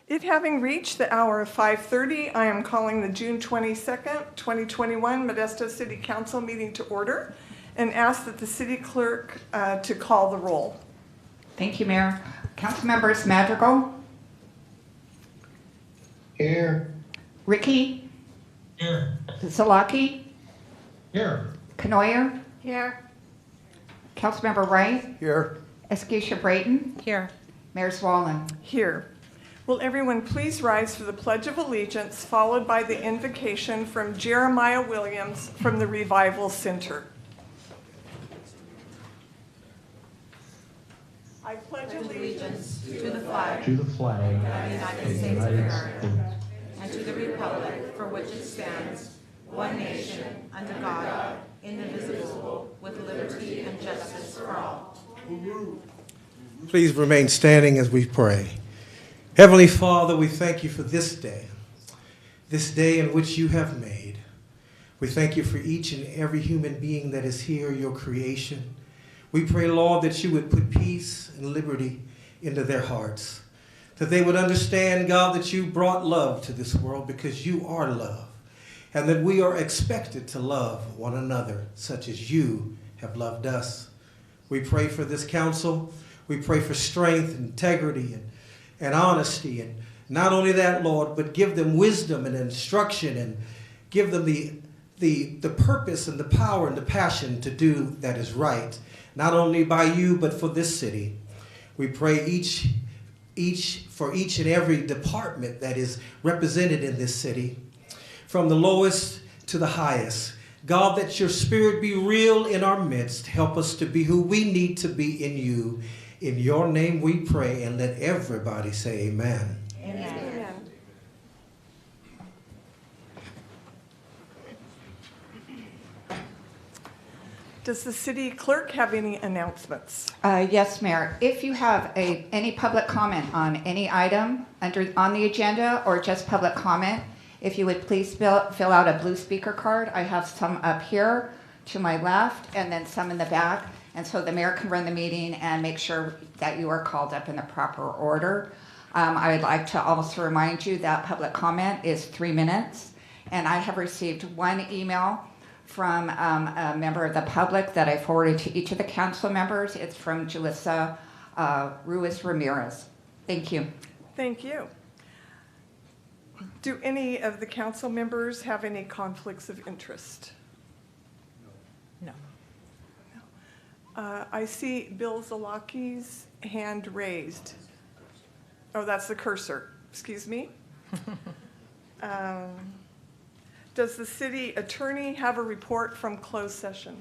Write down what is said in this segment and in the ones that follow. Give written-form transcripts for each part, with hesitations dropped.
It having reached the hour of 5:30, I am calling the June 22nd, 2021 Modesto City Council meeting to order and ask that the city clerk to call the roll. Thank you, Mayor. Council members Madrigal. Here. Ricky. Here. Zalaki. Here. Canoyer. Here. Councilmember Wright. Here. Eskeisha Brayton. Here. Mayor Swallen. Here. Will everyone please rise for the Pledge of Allegiance, followed by the invocation from Jeremiah Williams from the Revival Center. I pledge allegiance To the flag To the flag of the United States of America and to the republic for which it stands, one nation, under God, indivisible, with liberty and justice for all. Please remain standing as we pray. Heavenly Father, we thank you for this day in which you have made. We thank you for each and every human being that is here, your creation. We pray, Lord, that you would put peace and liberty into their hearts, that they would understand, God, that you brought love to this world because you are love, and that we are expected to love one another such as you have loved us. We pray for this council. We pray for strength, integrity, and honesty. And not only that, Lord, but give them wisdom and instruction and give them the purpose and the power and the passion to do that is right, not only by you, but for this city. We pray for each and every department that is represented in this city, from the lowest to the highest. God, that your spirit be real in our midst. Help us to be who we need to be in you. In your name we pray, and let everybody say amen. Amen. Does the city clerk have any announcements? Yes, Mayor. If you have any public comment on any item on the agenda or just public comment, if you would please fill out a blue speaker card. I have some up here to my left and then some in the back. And so the mayor can run the meeting and make sure that you are called up in the proper order. I would like to also remind you that public comment is 3 minutes. And I have received one email from a member of the public that I forwarded to each of the council members. It's from Julissa Ruiz Ramirez. Thank you. Thank you. Do any of the council members have any conflicts of interest? No. I see Bill Zalaki's hand raised. Oh, that's the cursor. Excuse me. Does the city attorney have a report from closed session?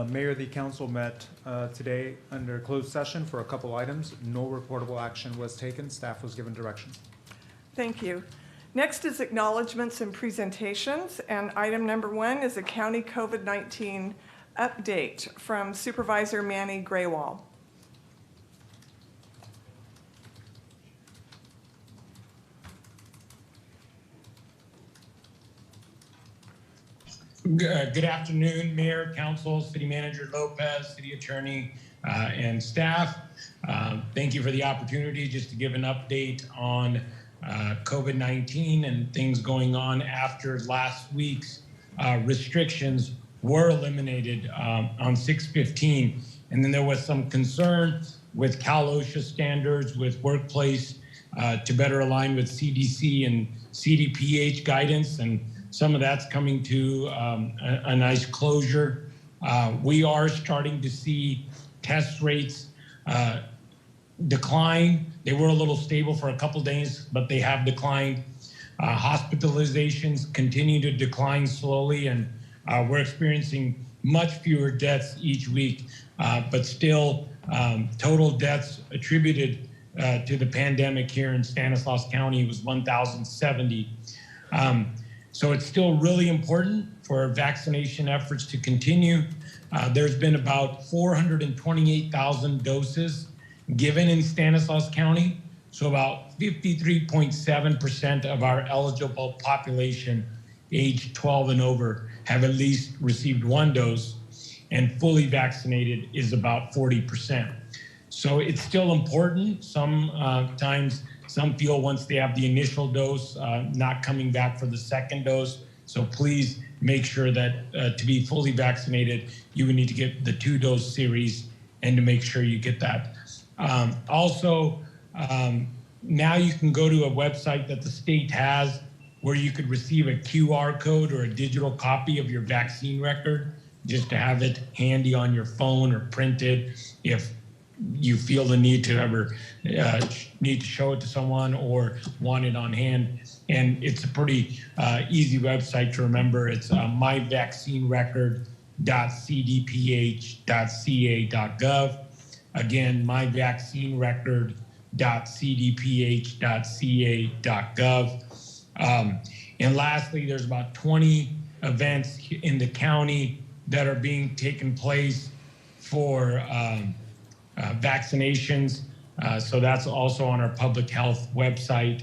Mayor, the council met today under closed session for a couple items. No reportable action was taken. Staff was given direction. Thank you. Next is acknowledgements and presentations, and item number 1 is a county COVID-19 update from Supervisor Manny Graywall. Good afternoon, Mayor, Council, City Manager Lopez, City Attorney, and staff. Thank you for the opportunity just to give an update on COVID-19 and things going on after last week's restrictions were eliminated on 6/15. And then there was some concern with Cal OSHA standards, with workplace to better align with CDC and CDPH guidance. And some of that's coming to a nice closure. We are starting to see test rates decline. They were a little stable for a couple days, but they have declined. Hospitalizations continue to decline slowly, and we're experiencing much fewer deaths each week, but still total deaths attributed to the pandemic here in Stanislaus County was 1,070. So it's still really important for vaccination efforts to continue. There's been about 428,000 doses given in Stanislaus County. So about 53.7% of our eligible population age 12 and over have at least received one dose, and fully vaccinated is about 40%. So it's still important. Sometimes Some feel once they have the initial dose, not coming back for the second dose. So please make sure that to be fully vaccinated, you would need to get the 2-dose series and to make sure you get that. Now you can go to a website that the state has where you could receive a QR code or a digital copy of your vaccine record, just to have it handy on your phone or printed if you feel the need to ever need to show it to someone or want it on hand. And it's a pretty easy website to remember. It's myvaccinerecord.cdph.ca.gov. Again, myvaccinerecord.cdph.ca.gov. And lastly, there's about 20 events in the county that are being taken place for vaccinations. So that's also on our public health website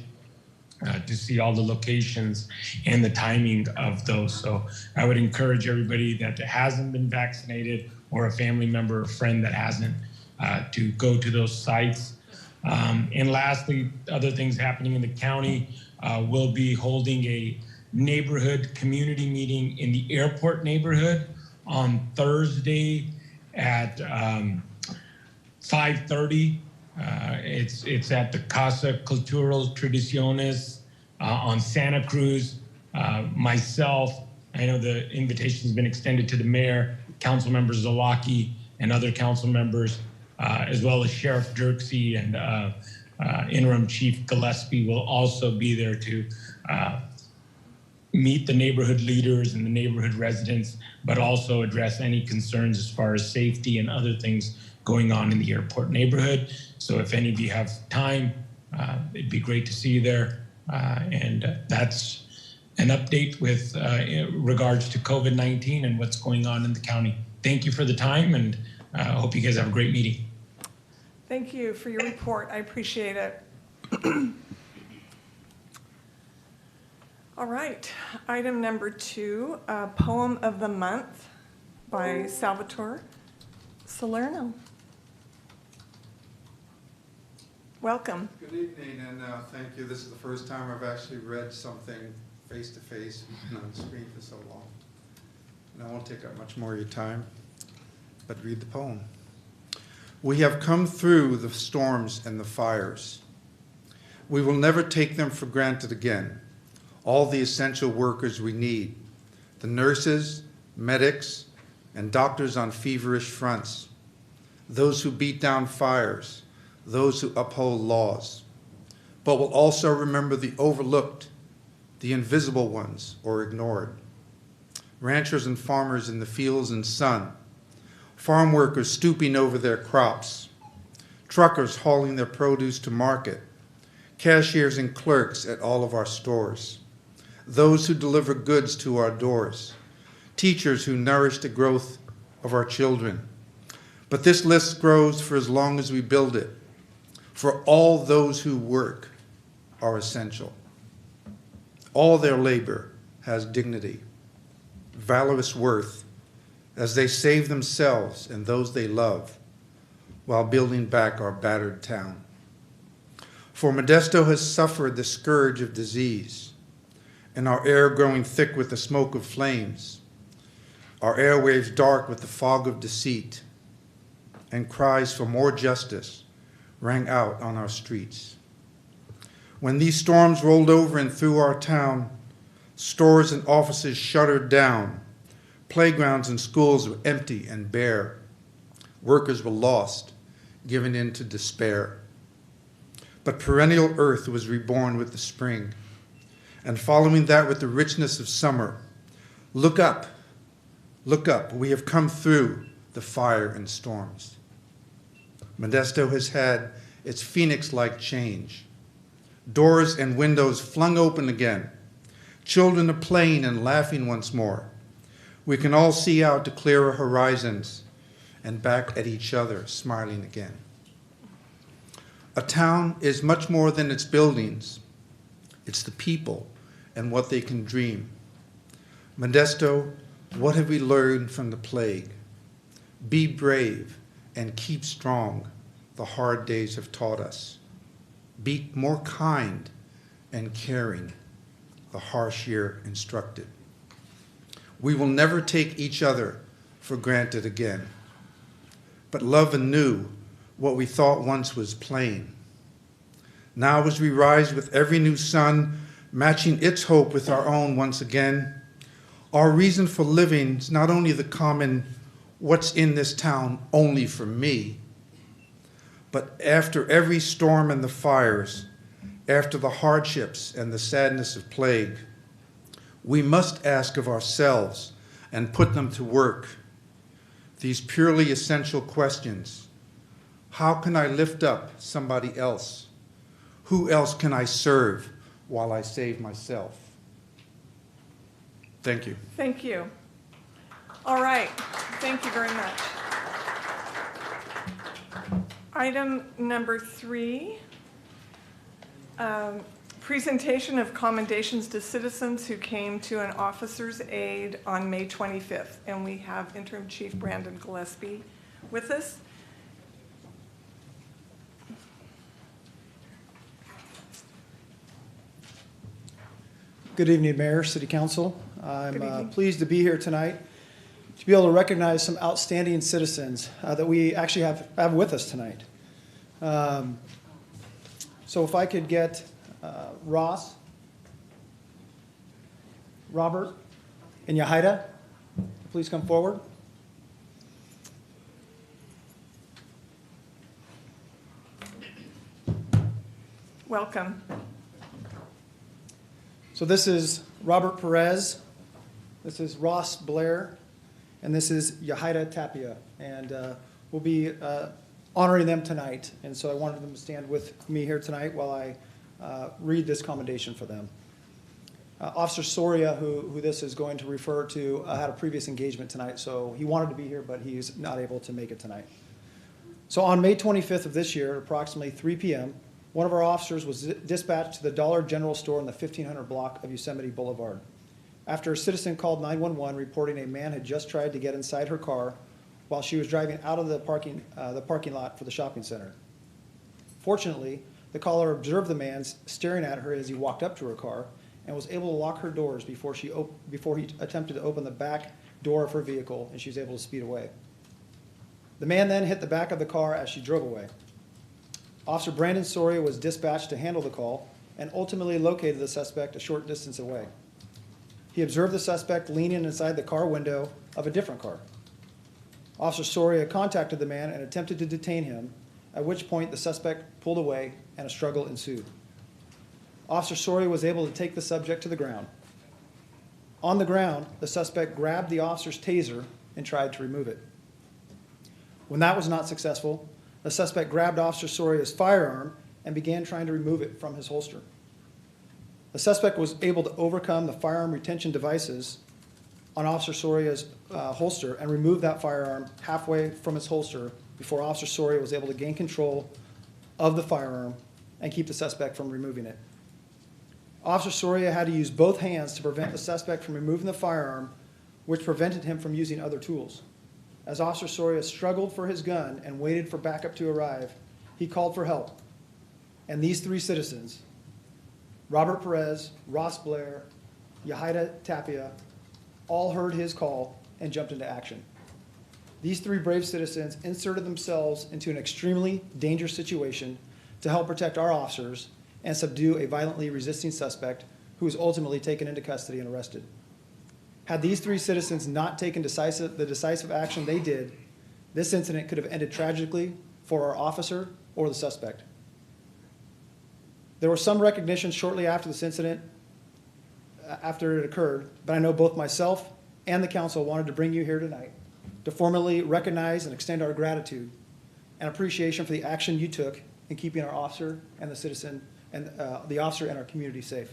to see all the locations and the timing of those. So I would encourage everybody that hasn't been vaccinated or a family member or friend that hasn't to go to those sites. And lastly, other things happening in the county, we'll be holding a neighborhood community meeting in the airport neighborhood on Thursday at 5:30. It's at the Casa Cultural Tradiciones on Santa Cruz. Myself, I know the invitation's been extended to the mayor, council members Zalaki, and other council members, as well as Sheriff Dirksey and Interim Chief Gillespie will also be there to meet the neighborhood leaders and the neighborhood residents, but also address any concerns as far as safety and other things going on in the airport neighborhood. So if any of you have time, it'd be great to see you there. And that's an update with regards to COVID-19 and what's going on in the county. Thank you for the time, and I hope you guys have a great meeting. Thank you for your report. I appreciate it. All right, item number 2, Poem of the Month by Salvatore Salerno. Welcome. Good evening, and thank you. This is the first time I've actually read something face-to-face and on screen for so long. And I won't take up much more of your time, but read the poem. We have come through the storms and the fires. We will never take them for granted again. All the essential workers we need, the nurses, medics, and doctors on feverish fronts, those who beat down fires, those who uphold laws. But we'll also remember the overlooked, the invisible ones or ignored. Ranchers and farmers in the fields and sun, farm workers stooping over their crops, truckers hauling their produce to market, cashiers and clerks at all of our stores, those who deliver goods to our doors, teachers who nourish the growth of our children. But this list grows for as long as we build it, for all those who work are essential. All their labor has dignity, valorous worth, as they save themselves and those they love while building back our battered town. For Modesto has suffered the scourge of disease, and our air growing thick with the smoke of flames, our airwaves dark with the fog of deceit, and cries for more justice rang out on our streets. When these storms rolled over and through our town, stores and offices shuttered down, playgrounds and schools were empty and bare, workers were lost, given in to despair. But perennial earth was reborn with the spring, and following that with the richness of summer. Look up, we have come through the fire and storms. Modesto has had its phoenix-like change. Doors and windows flung open again. Children are playing and laughing once more. We can all see out to clearer horizons and back at each other, smiling again. A town is much more than its buildings. It's the people and what they can dream. Modesto, what have we learned from the plague? Be brave and keep strong, the hard days have taught us. be more kind and caring, the harsh year instructed. We will never take each other for granted again, but love anew what we thought once was plain. Now as we rise with every new sun, matching its hope with our own once again, our reason for living is not only the common, what's in this town only for me, but after every storm and the fires, after the hardships and the sadness of plague, we must ask of ourselves and put them to work these purely essential questions. How can I lift up somebody else? Who else can I serve while I save myself? Thank you. Thank you. All right, thank you very much. Item number 3, presentation of commendations to citizens who came to an officer's aid on May 25th. And we have Interim Chief Brandon Gillespie with us. Good evening, Mayor, City Council. Good I'm evening. pleased to be here tonight to be able to recognize some outstanding citizens that we actually have with us tonight. So if I could get Ross, Robert, and Yahida, please come forward. Welcome. So this is Robert Perez, this is Ross Blair, and this is Yahida Tapia. And we'll be honoring them tonight. And so I wanted them to stand with me here tonight while I read this commendation for them. Officer Soria, who this is going to refer to, had a previous engagement tonight, so he wanted to be here, but he's not able to make it tonight. So on May 25th of this year, at approximately 3 p.m., one of our officers was dispatched to the Dollar General store in the 1500 block of Yosemite Boulevard. After a citizen called 911 reporting a man had just tried to get inside her car while she was driving out of the parking lot for the shopping center. Fortunately, the caller observed the man staring at her as he walked up to her car and was able to lock her doors before he attempted to open the back door of her vehicle, and she was able to speed away. The man then hit the back of the car as she drove away. Officer Brandon Soria was dispatched to handle the call and ultimately located the suspect a short distance away. He observed the suspect leaning inside the car window of a different car. Officer Soria contacted the man and attempted to detain him, at which point the suspect pulled away and a struggle ensued. Officer Soria was able to take the subject to the ground. On the ground, the suspect grabbed the officer's taser and tried to remove it. When that was not successful, the suspect grabbed Officer Soria's firearm and began trying to remove it from his holster. The suspect was able to overcome the firearm retention devices on Officer Soria's holster and remove that firearm halfway from his holster before Officer Soria was able to gain control of the firearm and keep the suspect from removing it. Officer Soria had to use both hands to prevent the suspect from removing the firearm, which prevented him from using other tools. As Officer Soria struggled for his gun and waited for backup to arrive, he called for help. And these 3 citizens, Robert Perez, Ross Blair, Yahida Tapia, all heard his call and jumped into action. These 3 brave citizens inserted themselves into an extremely dangerous situation to help protect our officers and subdue a violently resisting suspect who was ultimately taken into custody and arrested. Had these 3 citizens not taken the decisive action they did, this incident could have ended tragically for our officer or the suspect. There was some recognition shortly after this incident, after it occurred, but I know both myself and the council wanted to bring you here tonight to formally recognize and extend our gratitude and appreciation for the action you took in keeping our officer and the citizen and the officer and our community safe.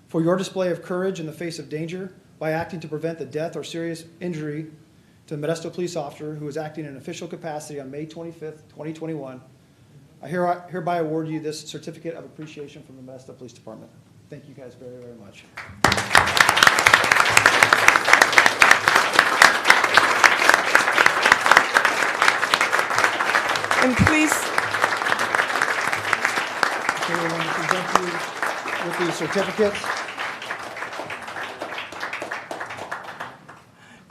For your display of courage in the face of danger by acting to prevent the death or serious injury to the Modesto police officer who was acting in official capacity on May 25th, 2021, I hereby award you this certificate of appreciation from the Modesto Police Department. Thank you guys very, very much. to everyone to present you with these certificates.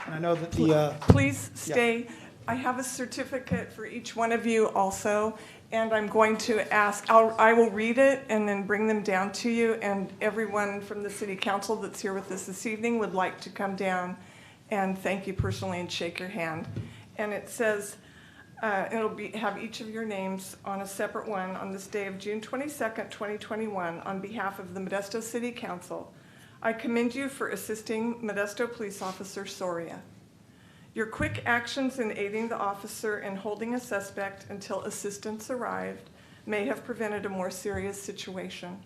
And I know that the, Please stay. I have a certificate for each one of you also, and I'm going to ask, I will read it and then bring them down to you, and everyone from the city council that's here with us this evening would like to come down and thank you personally and shake your hand. And it says, have each of your names on a separate one on this day of June 22nd, 2021, on behalf of the Modesto City Council. I commend you for assisting Modesto Police Officer Soria. Your quick actions in aiding the officer in holding a suspect until assistance arrived may have prevented a more serious situation.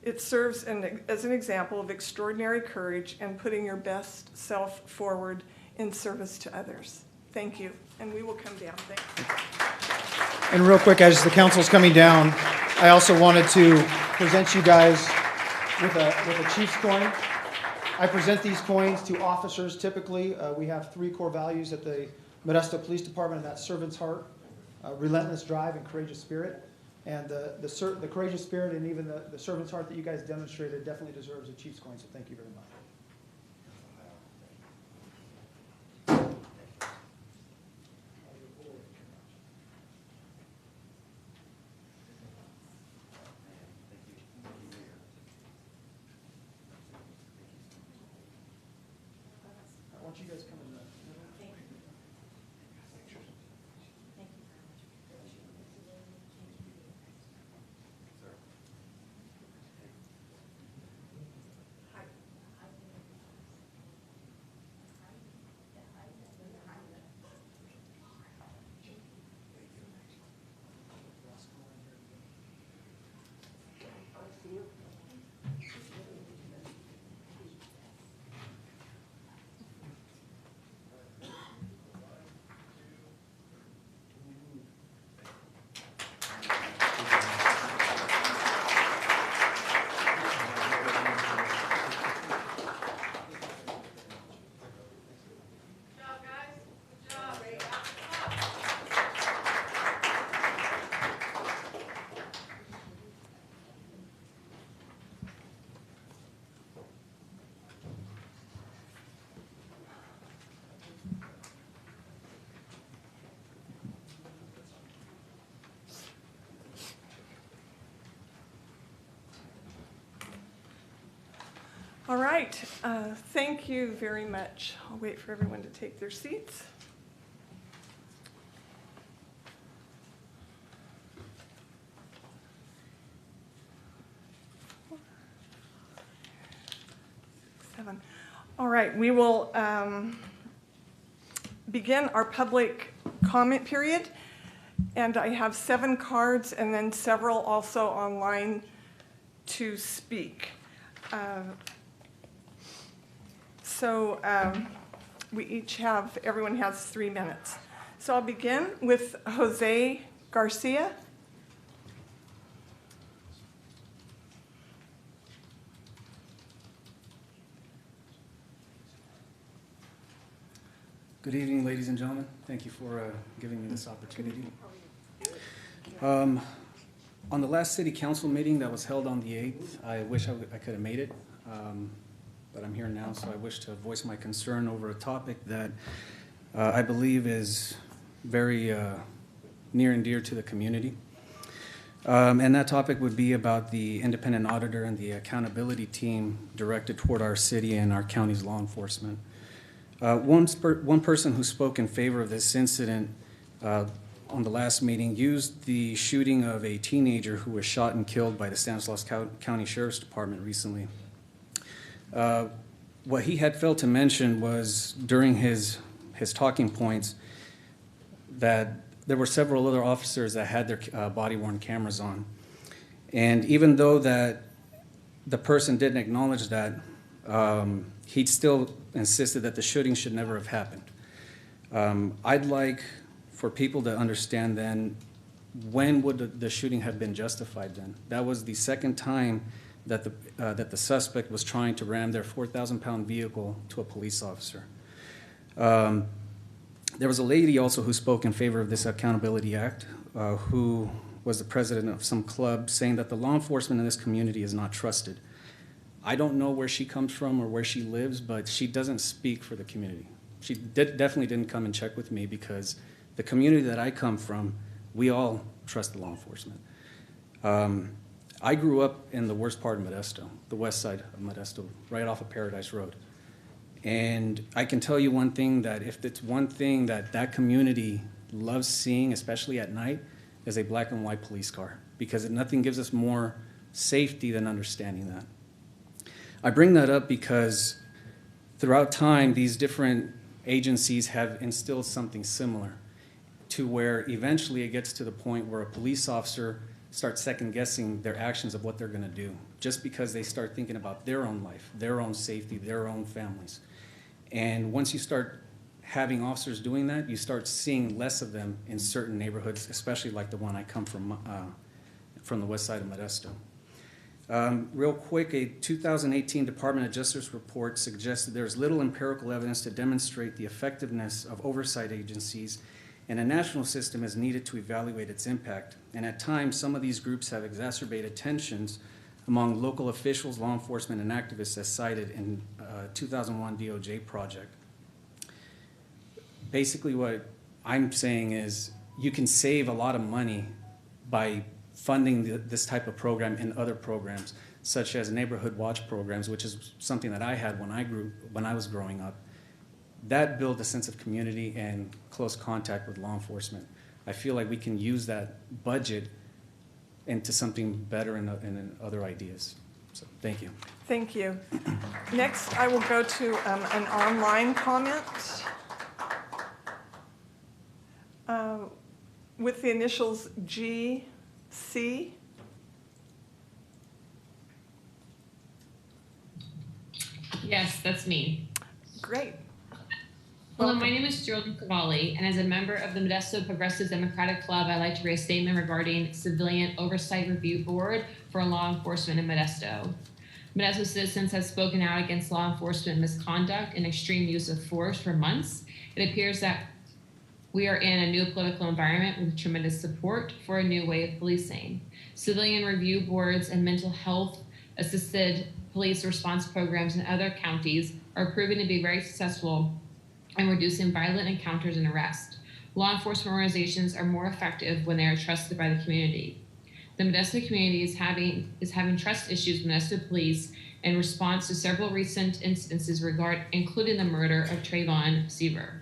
It serves as an example of extraordinary courage and putting your best self forward in service to others. Thank you, and we will come down. Thank you. and real quick, as the council's coming down, I also wanted to present you guys with a Chiefs coin. I present these coins to officers typically. We have 3 core values at the Modesto Police Department, and that's servant's heart, relentless drive, and courageous spirit. And the courageous spirit and even the servant's heart that you guys demonstrated definitely deserves a Chiefs coin, so thank you very much. I want you guys coming in. All right, thank you very much. I'll wait for everyone to take their seats. Seven. All right, we will begin our public comment period. And I have 7 cards and then several also online to speak. So everyone has 3 minutes. So I'll begin with Jose Garcia. Good evening, ladies and gentlemen. Thank you for giving me this opportunity. On the last city council meeting that was held on the 8th, I wish I could have made it. But I'm here now, so I wish to voice my concern over a topic that I believe is very near and dear to the community. And that topic would be about the independent auditor and the accountability team directed toward our city and our county's law enforcement. One person who spoke in favor of this incident on the last meeting used the shooting of a teenager who was shot and killed by the Stanislaus County Sheriff's Department recently. What he had failed to mention was during his talking points that there were several other officers that had their body-worn cameras on. And even though that the person didn't acknowledge that, he still insisted that the shooting should never have happened. I'd like for people to understand then, when would the shooting have been justified then? That was the second time that the suspect was trying to ram their 4,000-pound vehicle to a police officer. There was a lady also who spoke in favor of this Accountability Act, who was the president of some club saying that the law enforcement in this community is not trusted. I don't know where she comes from or where she lives, but she doesn't speak for the community. She definitely didn't come and check with me because the community that I come from, we all trust the law enforcement. I grew up in the worst part of Modesto, the west side of Modesto, right off of Paradise Road. And I can tell you one thing, that if it's one thing that that community loves seeing, especially at night, is a black and white police car, because nothing gives us more safety than understanding that. I bring that up because throughout time, these different agencies have instilled something similar, to where eventually it gets to the point where a police officer starts second-guessing their actions of what they're going to do, just because they start thinking about their own life, their own safety, their own families. And once you start having officers doing that, you start seeing less of them in certain neighborhoods, especially like the one I come from the west side of Modesto. Real quick, a 2018 Department of Justice report suggests that there's little empirical evidence to demonstrate the effectiveness of oversight agencies, and a national system is needed to evaluate its impact. And at times, some of these groups have exacerbated tensions among local officials, law enforcement, and activists, as cited in 2001 DOJ project. Basically, what I'm saying is you can save a lot of money by funding this type of program in other programs, such as neighborhood watch programs, which is something that I had when I was growing up. That built a sense of community and close contact with law enforcement. I feel like we can use that budget into something better in other ideas. So, thank you. Thank you. Next, I will go to an online comment with the initials GC. Yes, that's me. Great. Hello, Welcome. my name is Sterling Cavalli, and as a member of the Modesto Progressive Democratic Club, I'd like to raise a statement regarding Civilian Oversight Review Board for law enforcement in Modesto. Modesto citizens have spoken out against law enforcement misconduct and extreme use of force for months. It appears that we are in a new political environment with tremendous support for a new way of policing. Civilian review boards and mental health assisted police response programs in other counties are proving to be very successful in reducing violent encounters and arrests. Law enforcement organizations are more effective when they are trusted by the community. The Modesto community is having trust issues with Modesto police in response to several recent incidences including the murder of Trevor Seaver,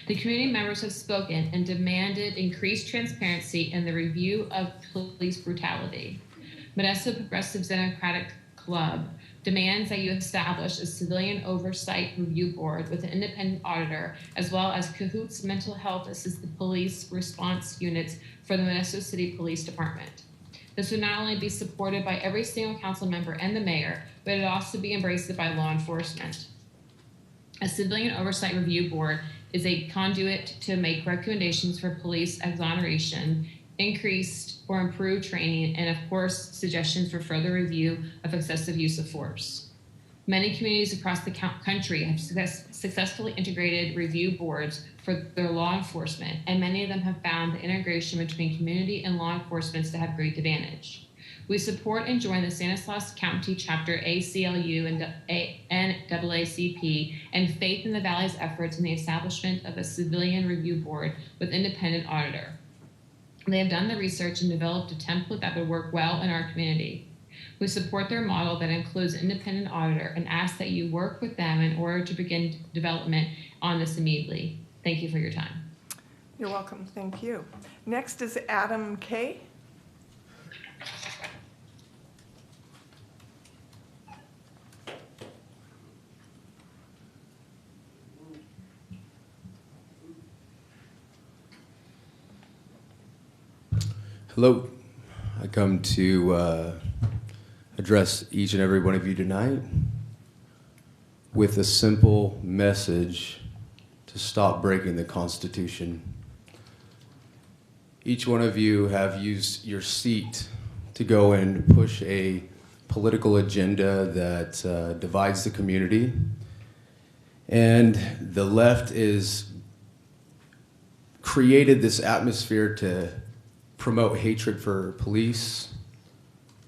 The community members have spoken and demanded increased transparency in the review of police brutality. Modesto Progressive Democratic Club demands that you establish a civilian oversight review board with an independent auditor, as well as cahoots mental health assisted police response units for the Modesto City Police Department. This would not only be supported by every single council member and the mayor, but it would also be embraced by law enforcement. A civilian oversight review board is a conduit to make recommendations for police exoneration, increased or improved training, and of course, suggestions for further review of excessive use of force. Many communities across the country have successfully integrated review boards for their law enforcement, and many of them have found the integration between community and law enforcement to have great advantage. We support and join the Stanislaus County Chapter ACLU and NAACP and Faith in the Valley's efforts in the establishment of a civilian review board with independent auditor. They have done the research and developed a template that would work well in our community. We support their model that includes an independent auditor and ask that you work with them in order to begin development on this immediately. Thank you for your time. You're welcome. Thank you. Next is Adam K. Hello. I come to address each and every one of you tonight with a simple message to stop breaking the Constitution. Each one of you have used your seat to go and push a political agenda that divides the community. And the left is created this atmosphere to promote hatred for police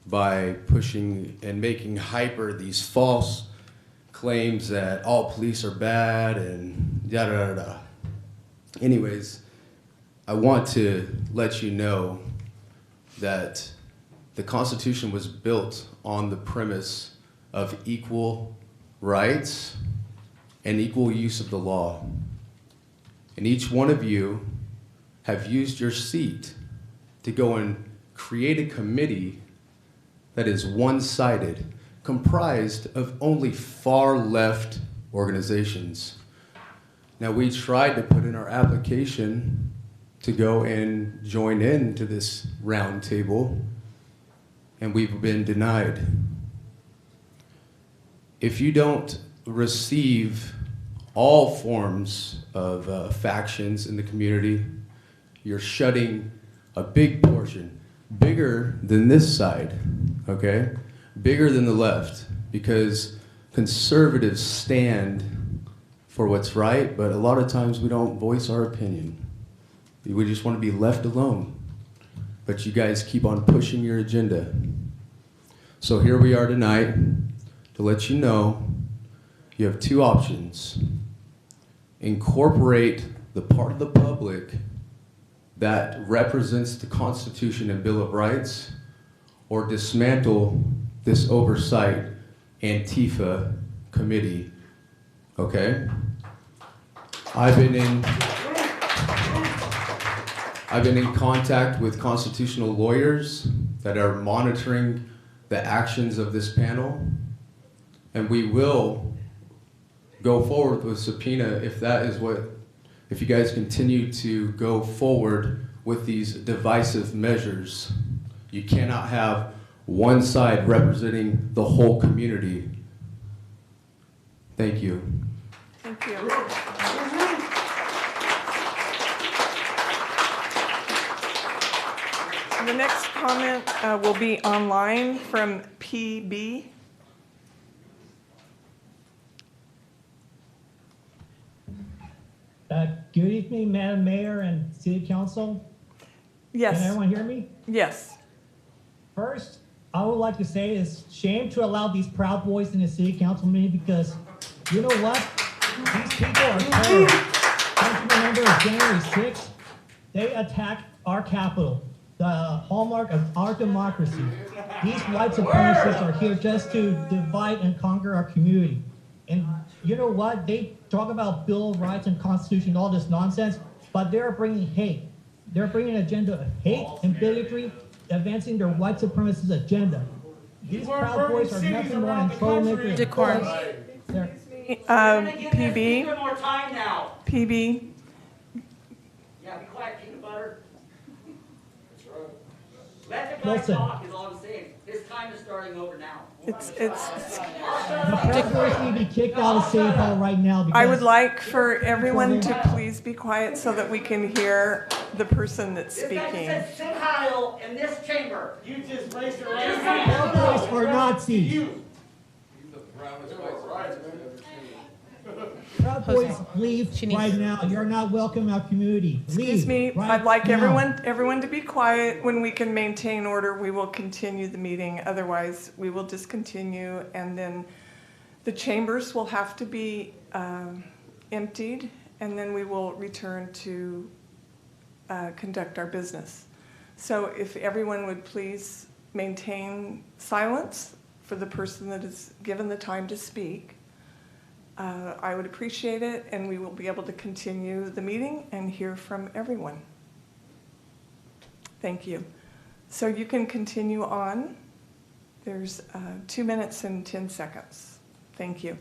by pushing and making hyper these false claims that all police are bad and da da da da. Anyways, I want to let you know that the Constitution was built on the premise of equal rights and equal use of the law. And each one of you have used your seat to go and create a committee that is one-sided, comprised of only far left organizations. Now, we tried to put in our application to go and join in to this round table, and we've been denied. If you don't receive all forms of factions in the community, you're shutting a big portion, bigger than this side, okay? Bigger than the left, because conservatives stand for what's right, but a lot of times we don't voice our opinion. We just want to be left alone. But you guys keep on pushing your agenda. So here we are tonight to let you know you have two options. Incorporate the part of the public that represents the Constitution and Bill of Rights, or dismantle this oversight Antifa committee, okay? I've been in contact with constitutional lawyers that are monitoring the actions of this panel, and we will go forward with subpoena if you guys continue to go forward with these divisive measures. You cannot have one side representing the whole community. Thank you. Thank you. The next comment will be online from PB. Good evening, Madam Mayor and City Council. Yes. Can everyone hear me? Yes. First, I would like to say it's shame to allow these Proud Boys in the City Council meeting, because you know what? These people are terrible. Don't you remember January 6th? They attacked our Capitol, the hallmark of our democracy. These white supremacists are here just to divide and conquer our community. And you know what? They talk about Bill of Rights and Constitution, all this nonsense, but they're bringing hate. They're bringing an agenda of hate and bigotry, advancing their white supremacist agenda. These Proud Boys are nothing more than troublemakers. Decorum. PB. More time now. PB. Yeah, be quiet, peanut butter. Let the guy Listen. talk is all I'm saying. His time is starting over now. The Proud Boys need to be kicked out of City Hall right now. I would like for everyone to please be quiet so that we can hear the person that's speaking. Sit Heil in this chamber. You just raised your right Proud Boys are Nazis. Proud Boys, leave right now. You're not welcome in our community. Excuse me, right I'd like now. everyone to be quiet. When we can maintain order, we will continue the meeting. Otherwise, we will discontinue, and then the chambers will have to be emptied, and then we will return to conduct our business. So if everyone would please maintain silence for the person that is given the time to speak. I would appreciate it, and we will be able to continue the meeting and hear from everyone. Thank you. So you can continue on. There's 2 minutes and 10 seconds. Thank you.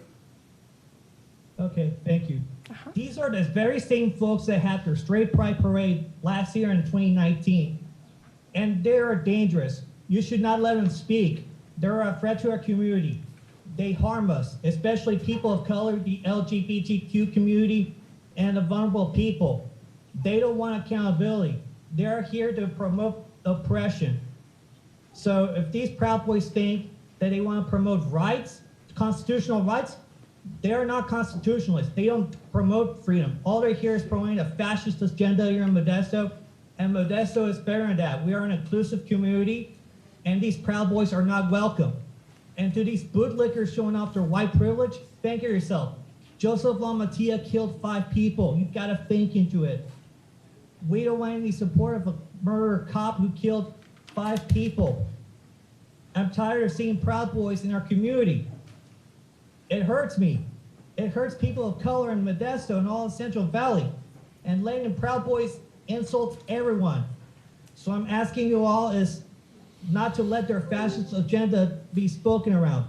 Okay, thank you. These are the very same folks that had their straight pride parade last year in 2019. And they are dangerous. You should not let them speak. They're a threat to our community. They harm us, especially people of color, the LGBTQ community, and the vulnerable people. They don't want accountability. They're here to promote oppression. So if these Proud Boys think that they want to promote rights, constitutional rights, They're not constitutionalists. They don't promote freedom. All they're here is promoting a fascist agenda here in Modesto, and Modesto is better than that. We are an inclusive community, and these Proud Boys are not welcome. And to these bootlickers showing off their white privilege, think of yourself. Joseph LaMattia killed 5 people. You've got to think into it. We don't want any support of a murderer cop who killed 5 people. I'm tired of seeing Proud Boys in our community. It hurts me. It hurts people of color in Modesto and all of Central Valley. And letting the Proud Boys insult everyone. So I'm asking you all is not to let their fascist agenda be spoken around.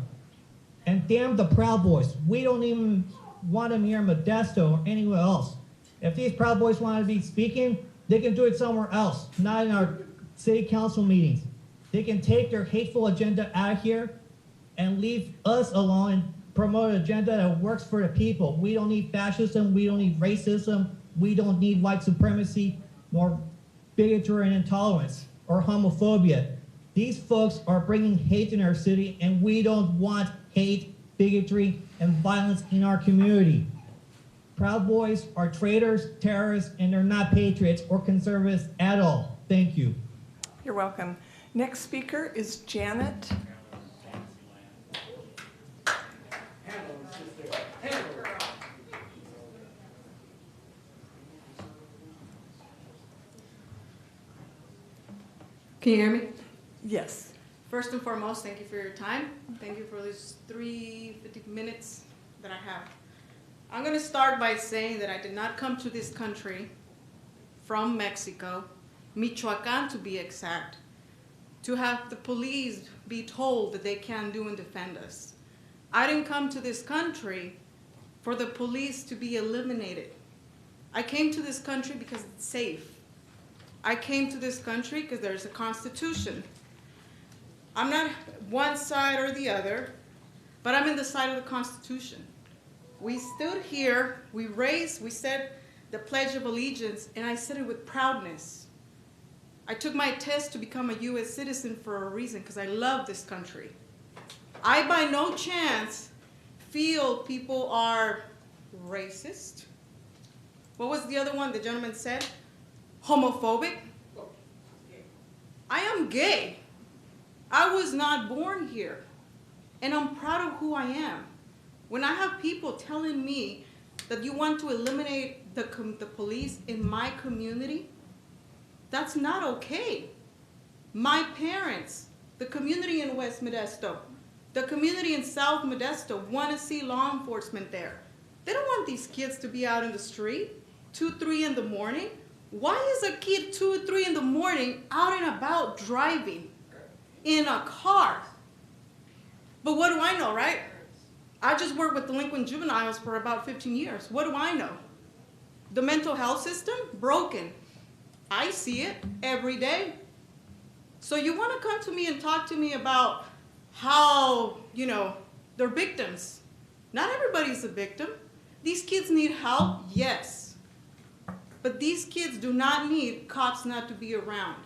And damn the Proud Boys. We don't even want them here in Modesto or anywhere else. If these Proud Boys want to be speaking, they can do it somewhere else, not in our city council meetings. They can take their hateful agenda out of here and leave us alone and promote an agenda that works for the people. We don't need fascism, we don't need racism, we don't need white supremacy, nor bigotry and intolerance, or homophobia. These folks are bringing hate in our city, and we don't want hate, bigotry, and violence in our community. Proud Boys are traitors, terrorists, and they're not patriots or conservatives at all. Thank you. You're welcome. Next speaker is Janet. Can you hear me? Yes. First and foremost, thank you for your time. Thank you for these 50 minutes that I have. I'm going to start by saying that I did not come to this country from Mexico, Michoacan to be exact, to have the police be told that they can't do and defend us. I didn't come to this country for the police to be eliminated. I came to this country because it's safe. I came to this country because there's a constitution. I'm not one side or the other, but I'm in the side of the Constitution. We stood here, we said the Pledge of Allegiance, and I said it with proudness. I took my test to become a U.S. citizen for a reason, because I love this country. I by no chance feel people are racist. What was the other one the gentleman said? Homophobic. I am gay. I was not born here, and I'm proud of who I am. When I have people telling me that you want to eliminate the police in my community, that's not okay. My parents, the community in West Modesto, the community in South Modesto want to see law enforcement there. They don't want these kids to be out in the street 2, 3 in the morning. Why is a kid 2 or 3 in the morning out and about driving in a car? But what do I know, right? I just worked with delinquent juveniles for about 15 years. What do I know? The mental health system, broken. I see it every day. So you want to come to me and talk to me about how, they're victims. Not everybody's a victim. These kids need help, yes. But these kids do not need cops not to be around.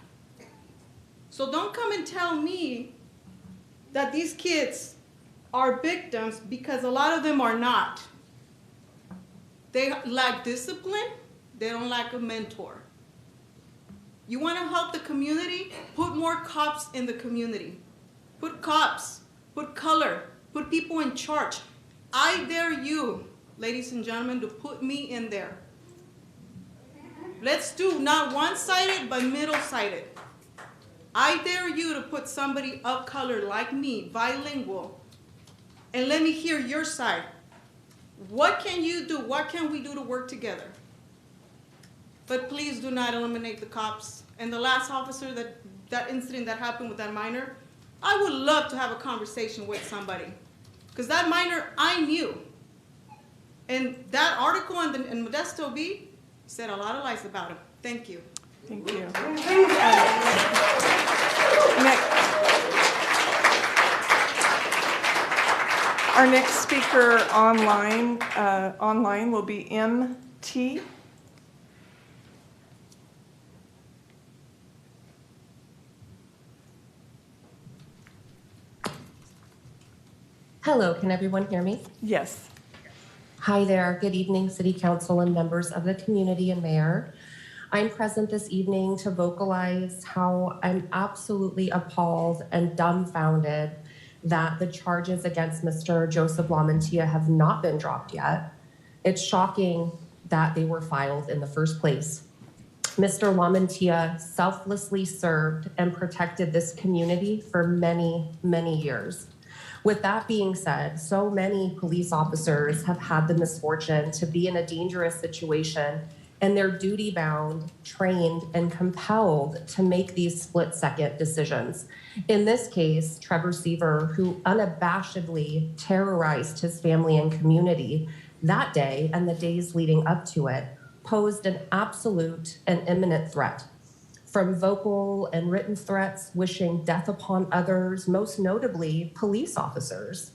So don't come and tell me that these kids are victims, because a lot of them are not. They lack discipline. They don't lack a mentor. You want to help the community? Put more cops in the community. Put cops, put color, put people in charge. I dare you, ladies and gentlemen, to put me in there. Let's do not one-sided, but middle-sided. I dare you to put somebody of color like me, bilingual, and let me hear your side. What can you do? What can we do to work together? But please do not eliminate the cops. And the last officer, that incident that happened with that minor, I would love to have a conversation with somebody. Because that minor, I knew. And that article in Modesto Bee said a lot of lies about him. Thank you. Thank you. Our next speaker online will be MT. Hello, can everyone hear me? Yes. Hi there. Good evening, City Council and members of the community and Mayor. I'm present this evening to vocalize how I'm absolutely appalled and dumbfounded that the charges against Mr. Joseph LaMantia have not been dropped yet. It's shocking that they were filed in the first place. Mr. LaMantia selflessly served and protected this community for many, many years. With that being said, so many police officers have had the misfortune to be in a dangerous situation, and they're duty-bound, trained, and compelled to make these split-second decisions. In this case, Trevor Seaver, who unabashedly terrorized his family and community that day and the days leading up to it, posed an absolute and imminent threat. From vocal and written threats wishing death upon others, most notably police officers.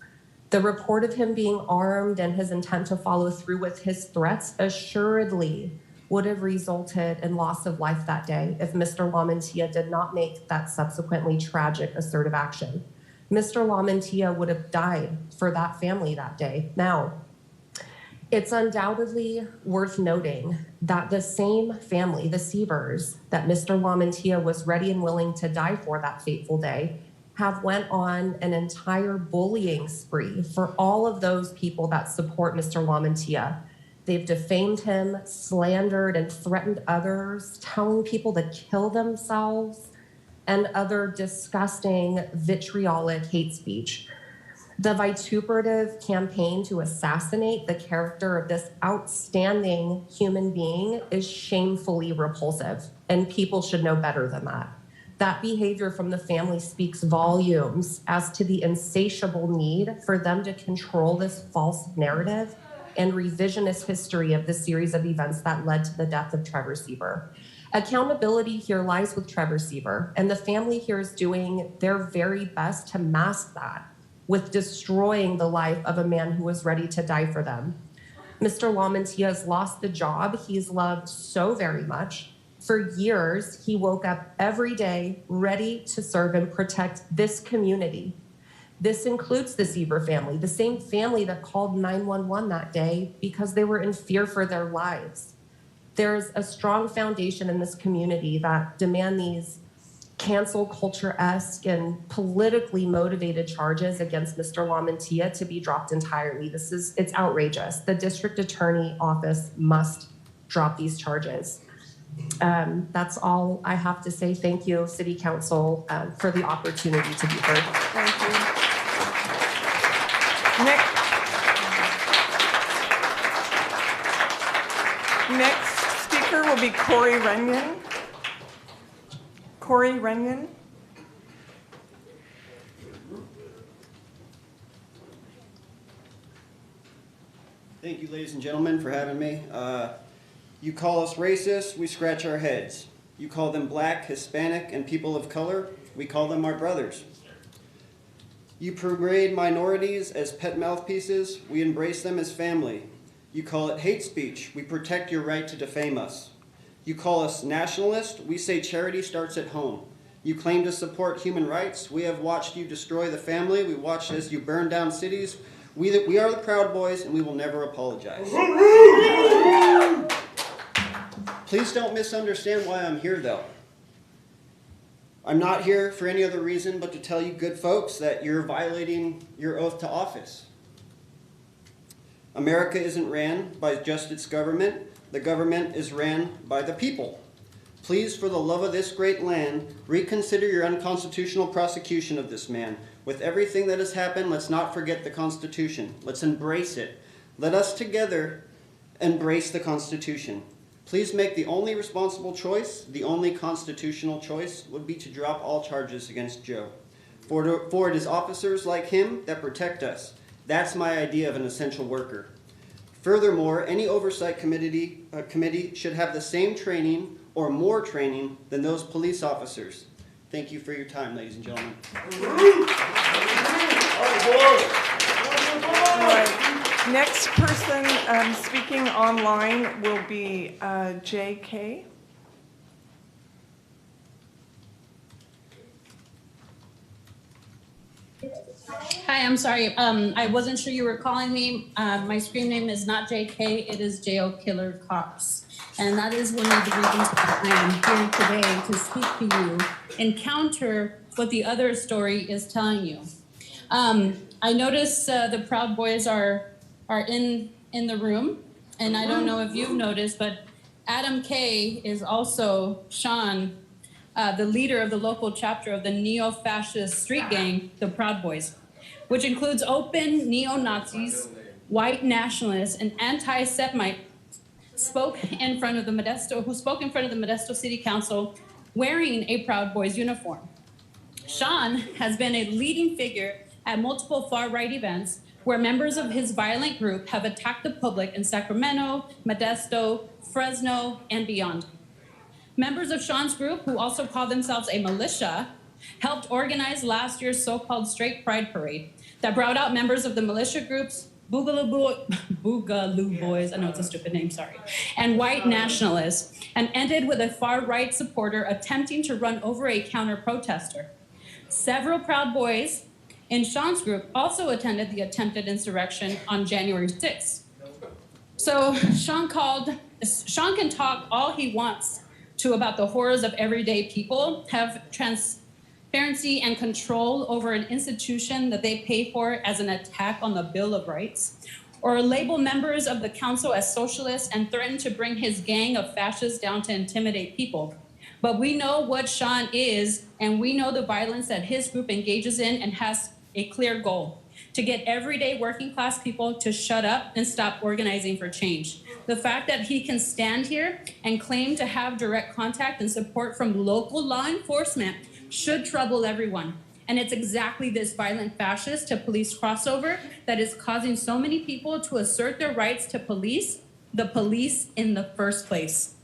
The report of him being armed and his intent to follow through with his threats assuredly would have resulted in loss of life that day if Mr. LaMantia did not make that subsequently tragic assertive action. Mr. LaMantia would have died for that family that day. Now, it's undoubtedly worth noting that the same family, the Seavers, that Mr. LaMantia was ready and willing to die for that fateful day, have went on an entire bullying spree for all of those people that support Mr. LaMantia. They've defamed him, slandered and threatened others, telling people to kill themselves, and other disgusting, vitriolic hate speech. The vituperative campaign to assassinate the character of this outstanding human being is shamefully repulsive, and people should know better than that. That behavior from the family speaks volumes as to the insatiable need for them to control this false narrative and revisionist history of the series of events that led to the death of Trevor Seaver. Accountability here lies with Trevor Seaver, and the family here is doing their very best to mask that with destroying the life of a man who was ready to die for them. Mr. LaMantia has lost the job he's loved so very much. For years, he woke up every day ready to serve and protect this community. This includes the Seaver family, the same family that called 911 that day because they were in fear for their lives. There's a strong foundation in this community that demand these cancel culture-esque and politically motivated charges against Mr. LaMantia to be dropped entirely. It's outrageous. The district attorney office must drop these charges. That's all I have to say. Thank you, City Council, for the opportunity to be heard. Thank you. Next speaker will be Corey Runyon. Corey Runyon. Thank you, ladies and gentlemen, for having me. You call us racist, we scratch our heads. You call them black, Hispanic, and people of color, we call them our brothers. You parade minorities as pet mouthpieces, we embrace them as family. You call it hate speech, we protect your right to defame us. You call us nationalist, we say charity starts at home. You claim to support human rights, we have watched you destroy the family, we watched as you burn down cities. We are the Proud Boys and we will never apologize. Please don't misunderstand why I'm here though. I'm not here for any other reason but to tell you good folks that you're violating your oath to office. America isn't ran by just its government. The government is ran by the people. Please, for the love of this great land, reconsider your unconstitutional prosecution of this man. With everything that has happened, let's not forget the Constitution. Let's embrace it. Let us together embrace the Constitution. Please make the only responsible choice, the only constitutional choice, would be to drop all charges against Joe. For it is officers like him that protect us. That's my idea of an essential worker. Furthermore, any oversight committee should have the same training or more training than those police officers. Thank you for your time, ladies and gentlemen. All right. Next person speaking online will be J.K. Hi, I'm sorry. I wasn't sure you were calling me. My screen name is not JK, it is JO Killer Cops. And that is one of the reasons why I am here today to speak to you and counter what the other story is telling you. I notice the Proud Boys are in the room, and I don't know if you've noticed, but Adam K is also Sean, the leader of the local chapter of the neo-fascist street gang, the Proud Boys, which includes open neo-Nazis, white nationalists, and anti-Semite who spoke in front of the Modesto City Council wearing a Proud Boys uniform. Sean has been a leading figure at multiple far-right events where members of his violent group have attacked the public in Sacramento, Modesto, Fresno, and beyond. Members of Sean's group, who also call themselves a militia, helped organize last year's so-called Straight Pride Parade that brought out members of the militia groups, Boogaloo Boys, I know it's a stupid name, sorry, and white nationalists, and ended with a far-right supporter attempting to run over a counter-protester. Several Proud Boys in Sean's group also attended the attempted insurrection on January 6th. So Sean can talk all he wants about the horrors of everyday people, have transparency and control over an institution that they pay for as an attack on the Bill of Rights, or label members of the council as socialists and threaten to bring his gang of fascists down to intimidate people. But we know what Sean is, and we know the violence that his group engages in and has a clear goal: to get everyday working class people to shut up and stop organizing for change. The fact that he can stand here and claim to have direct contact and support from local law enforcement should trouble everyone. And it's exactly this violent fascist to police crossover that is causing so many people to assert their rights to police the police in the first place.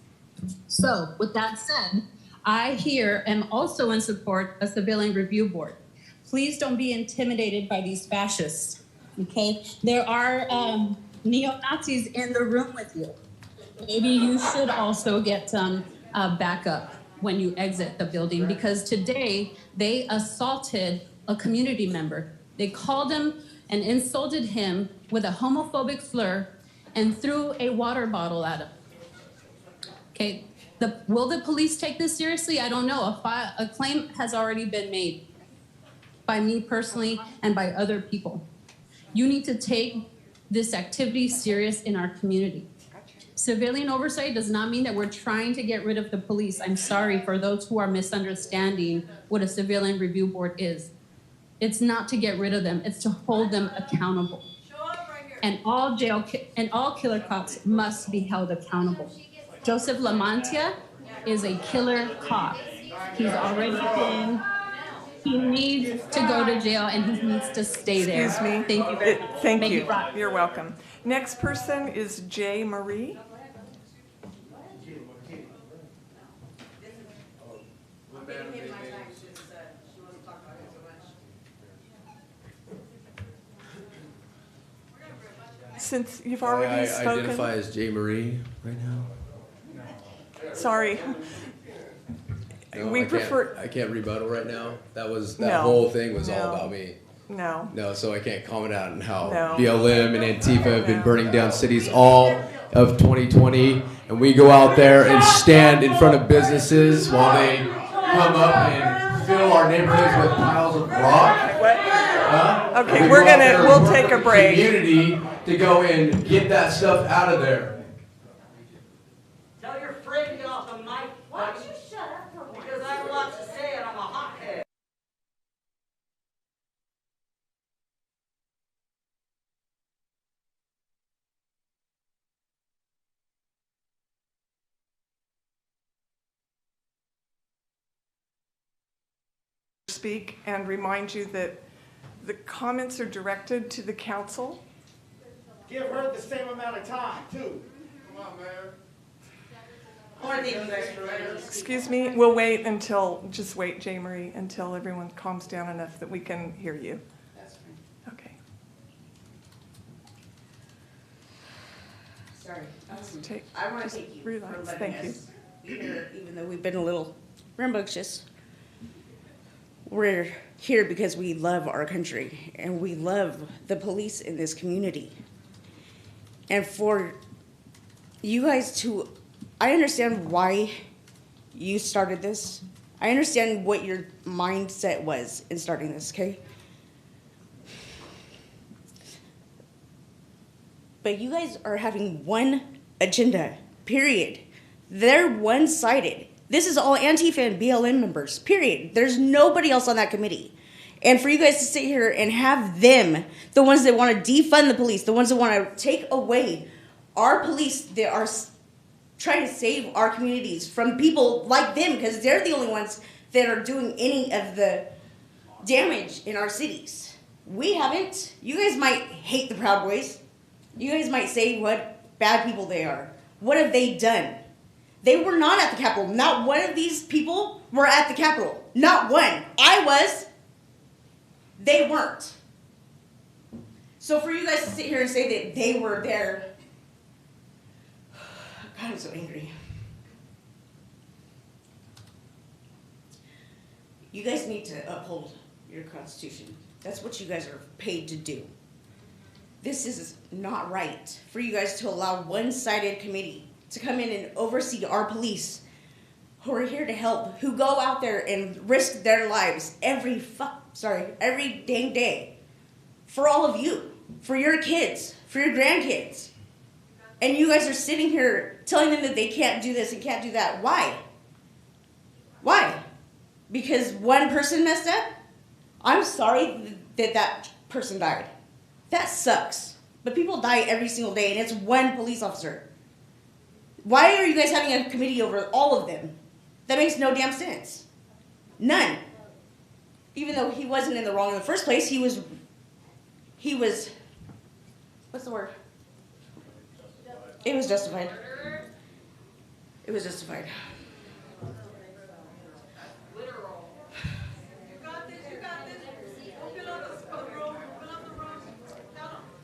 So with that said, I here am also in support of Civilian Review Board. Please don't be intimidated by these fascists, okay? There are neo-Nazis in the room with you. Maybe you should also get some backup when you exit the building, because today they assaulted a community member. They called him and insulted him with a homophobic slur and threw a water bottle at him. Okay, will the police take this seriously? I don't know. A claim has already been made by me personally and by other people. You need to take this activity serious in our community. Civilian oversight does not mean that we're trying to get rid of the police. I'm sorry for those who are misunderstanding what a civilian review board is. It's not to get rid of them, it's to hold them accountable. And all killer cops must be held accountable. Joseph Lamantia is a killer cop. He's already been. He needs to go to jail, and he needs to stay there. Excuse me. Thank you very much. Thank you. You're welcome. Next person is Jay Marie. Since you've already spoken. I identify as Jay Marie right now. Sorry. No, We prefer. I can't rebuttal right now. That No. whole thing was all No. about me. No. No, so I can't comment on how No. BLM and Antifa have been burning down cities all of 2020, and we go out there and stand in front of businesses while they come up and fill our neighborhoods with piles of rock. Okay, And we'll go out there and we'll work take with a the break. Community to go and get that stuff out of there. Tell your friend to get off the mic. Why don't you shut up for once? Because I have a lot to say and I'm a hothead. Speak and remind you that the comments are directed to the council. Give her the same amount of time, too. Come on, Mayor. Or the extra minutes. Excuse me, we'll wait until, just wait, Jay Marie, until everyone calms down enough that we can hear you. That's fine. Okay. Sorry. I want to thank you relax. for letting Thank you. us be here, even though we've been a little rambunctious. we're here because we love our country and we love the police in this community. And for you guys to, I understand why you started this. I understand what your mindset was in starting this, okay? But you guys are having one agenda, period. They're one-sided. This is all Antifa and BLM members, period. There's nobody else on that committee. And for you guys to sit here and have them, the ones that want to defund the police, the ones that want to take away our police that are trying to save our communities from people like them, because they're the only ones that are doing any of the damage in our cities. We haven't. You guys might hate the Proud Boys. You guys might say what bad people they are. What have they done? They were not at the Capitol. Not one of these people were at the Capitol. Not one. I was. They weren't. So for you guys to sit here and say that they were there, God, I'm so angry. You guys need to uphold your Constitution. That's what you guys are paid to do. This is not right for you guys to allow one-sided committee to come in and oversee our police who are here to help, who go out there and risk their lives every dang day for all of you, for your kids, for your grandkids. And you guys are sitting here telling them that they can't do this and can't do that. Why? Why? Because one person messed up? I'm sorry that that person died. That sucks. But people die every single day, and it's one police officer. Why are you guys having a committee over all of them? That makes no damn sense. None. Even though he wasn't in the wrong in the first place, he was, what's the word? It was justified. It was justified.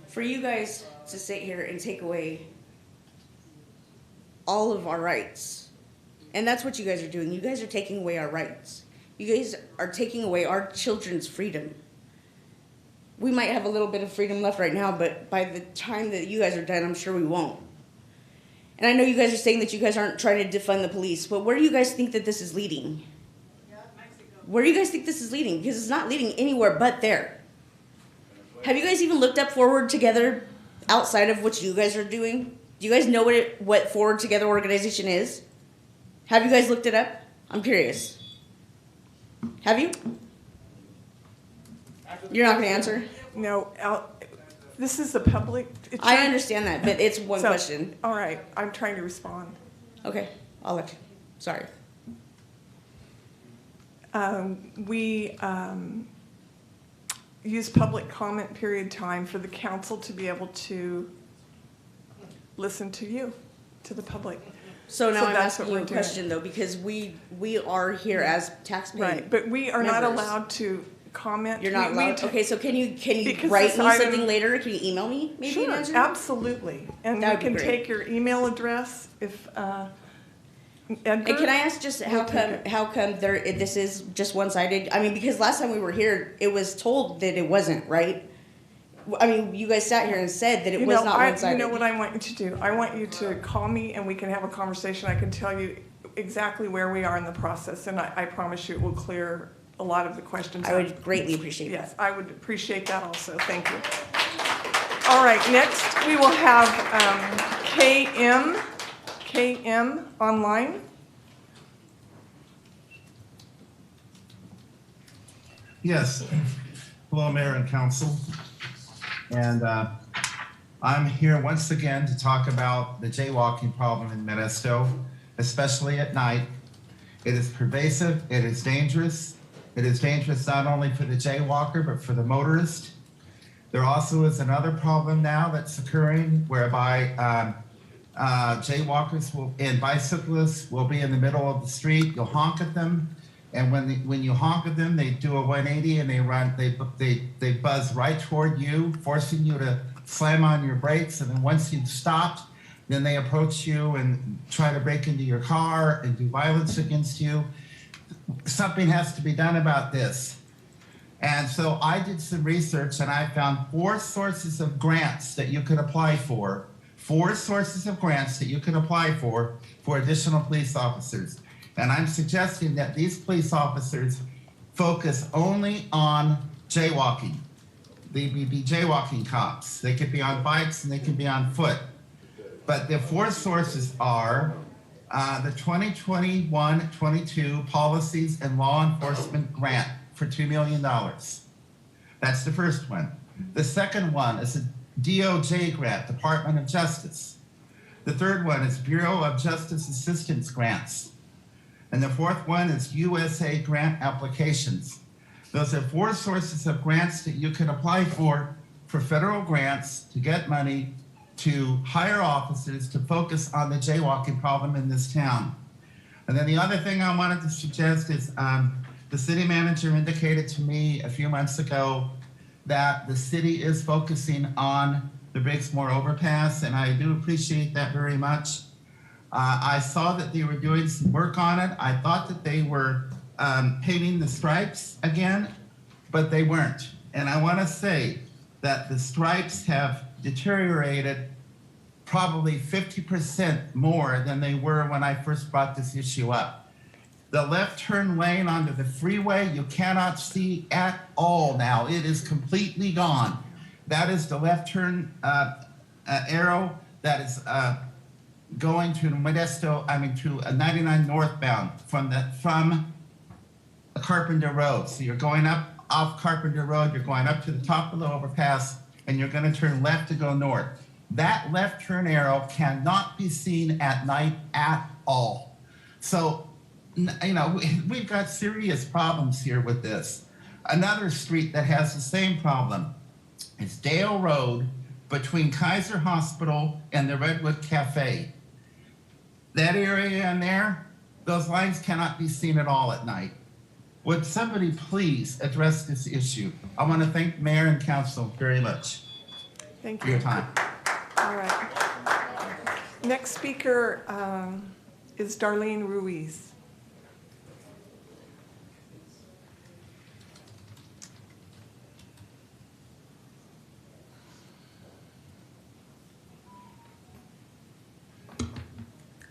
For you guys to sit here and take away all of our rights, and that's what you guys are doing. You guys are taking away our rights. You guys are taking away our children's freedom. We might have a little bit of freedom left right now, but by the time that you guys are done, I'm sure we won't. And I know you guys are saying that you guys aren't trying to defund the police, but where do you guys think that this is leading? Where do you guys think this is leading? Because it's not leading anywhere but there. Have you guys even looked up Forward Together outside of what you guys are doing? Do you guys know what Forward Together organization is? Have you guys looked it up? I'm curious. Have you? You're not going to answer? No, this is a public. I understand that, but it's one question. All right, I'm trying to respond. Okay, I'll let you. Sorry. We use public comment period time for the council to be able to listen to you, to the public. So now I'm that's asking what you a we're question though, because we are here as taxpaying Right, but we are not members. allowed to comment. You're not We allowed. to- Okay, so can you Because write this me item- something later? Can you email me? Maybe Sure, an answer? absolutely. And That we would be can great. take your email address if, Edgar. And can I ask just how come this is just one-sided? I mean, because last time we were here, it was told that it wasn't, right? I mean, you guys sat here and said that it was not one-sided. You know what I want you to do? I want you to call me and we can have a conversation. I can tell you exactly where we are in the process, and I promise you it will clear a lot of the questions. I would greatly appreciate that. Yes, I would appreciate that also. Thank you. All right, next we will have KM online. Yes. Hello, Mayor and Council. And I'm here once again to talk about the jaywalking problem in Modesto, especially at night. It is pervasive. It is dangerous. It is dangerous not only for the jaywalker, but for the motorist. There also is another problem now that's occurring whereby jaywalkers and bicyclists will be in the middle of the street. You'll honk at them. And when you honk at them, they do a 180 and they buzz right toward you, forcing you to slam on your brakes. And then once you've stopped, then they approach you and try to break into your car and do violence against you. something has to be done about this. And so I did some research and I found 4 sources of grants that you could apply for. 4 sources of grants that you can apply for additional police officers. And I'm suggesting that these police officers focus only on jaywalking. They be jaywalking cops. They could be on bikes and they could be on foot. But the 4 sources are the 2021-22 Policies and Law Enforcement Grant for $2 million. That's the first one. The second one is a DOJ grant, Department of Justice. The third one is Bureau of Justice Assistance grants. And the fourth one is USA grant applications. Those are 4 sources of grants that you can apply for federal grants to get money to hire officers to focus on the jaywalking problem in this town. And then the other thing I wanted to suggest is the city manager indicated to me a few months ago that the city is focusing on the Briggsmore overpass, and I do appreciate that very much. I saw that they were doing some work on it. I thought that they were painting the stripes again, but they weren't. And I want to say that the stripes have deteriorated probably 50% more than they were when I first brought this issue up. The left turn lane onto the freeway, you cannot see at all now. It is completely gone. That is the left turn arrow that is going to Modesto, to 99 northbound from Carpenter Road. So you're going up off Carpenter Road, you're going up to the top of the overpass, and you're going to turn left to go north. That left turn arrow cannot be seen at night at all. So, we've got serious problems here with this. Another street that has the same problem is Dale Road between Kaiser Hospital and the Redwood Cafe. That area in there, those lines cannot be seen at all at night. Would somebody please address this issue? I want to thank Mayor and Council very much Thank for you. your time. All right. Next speaker is Darlene Ruiz.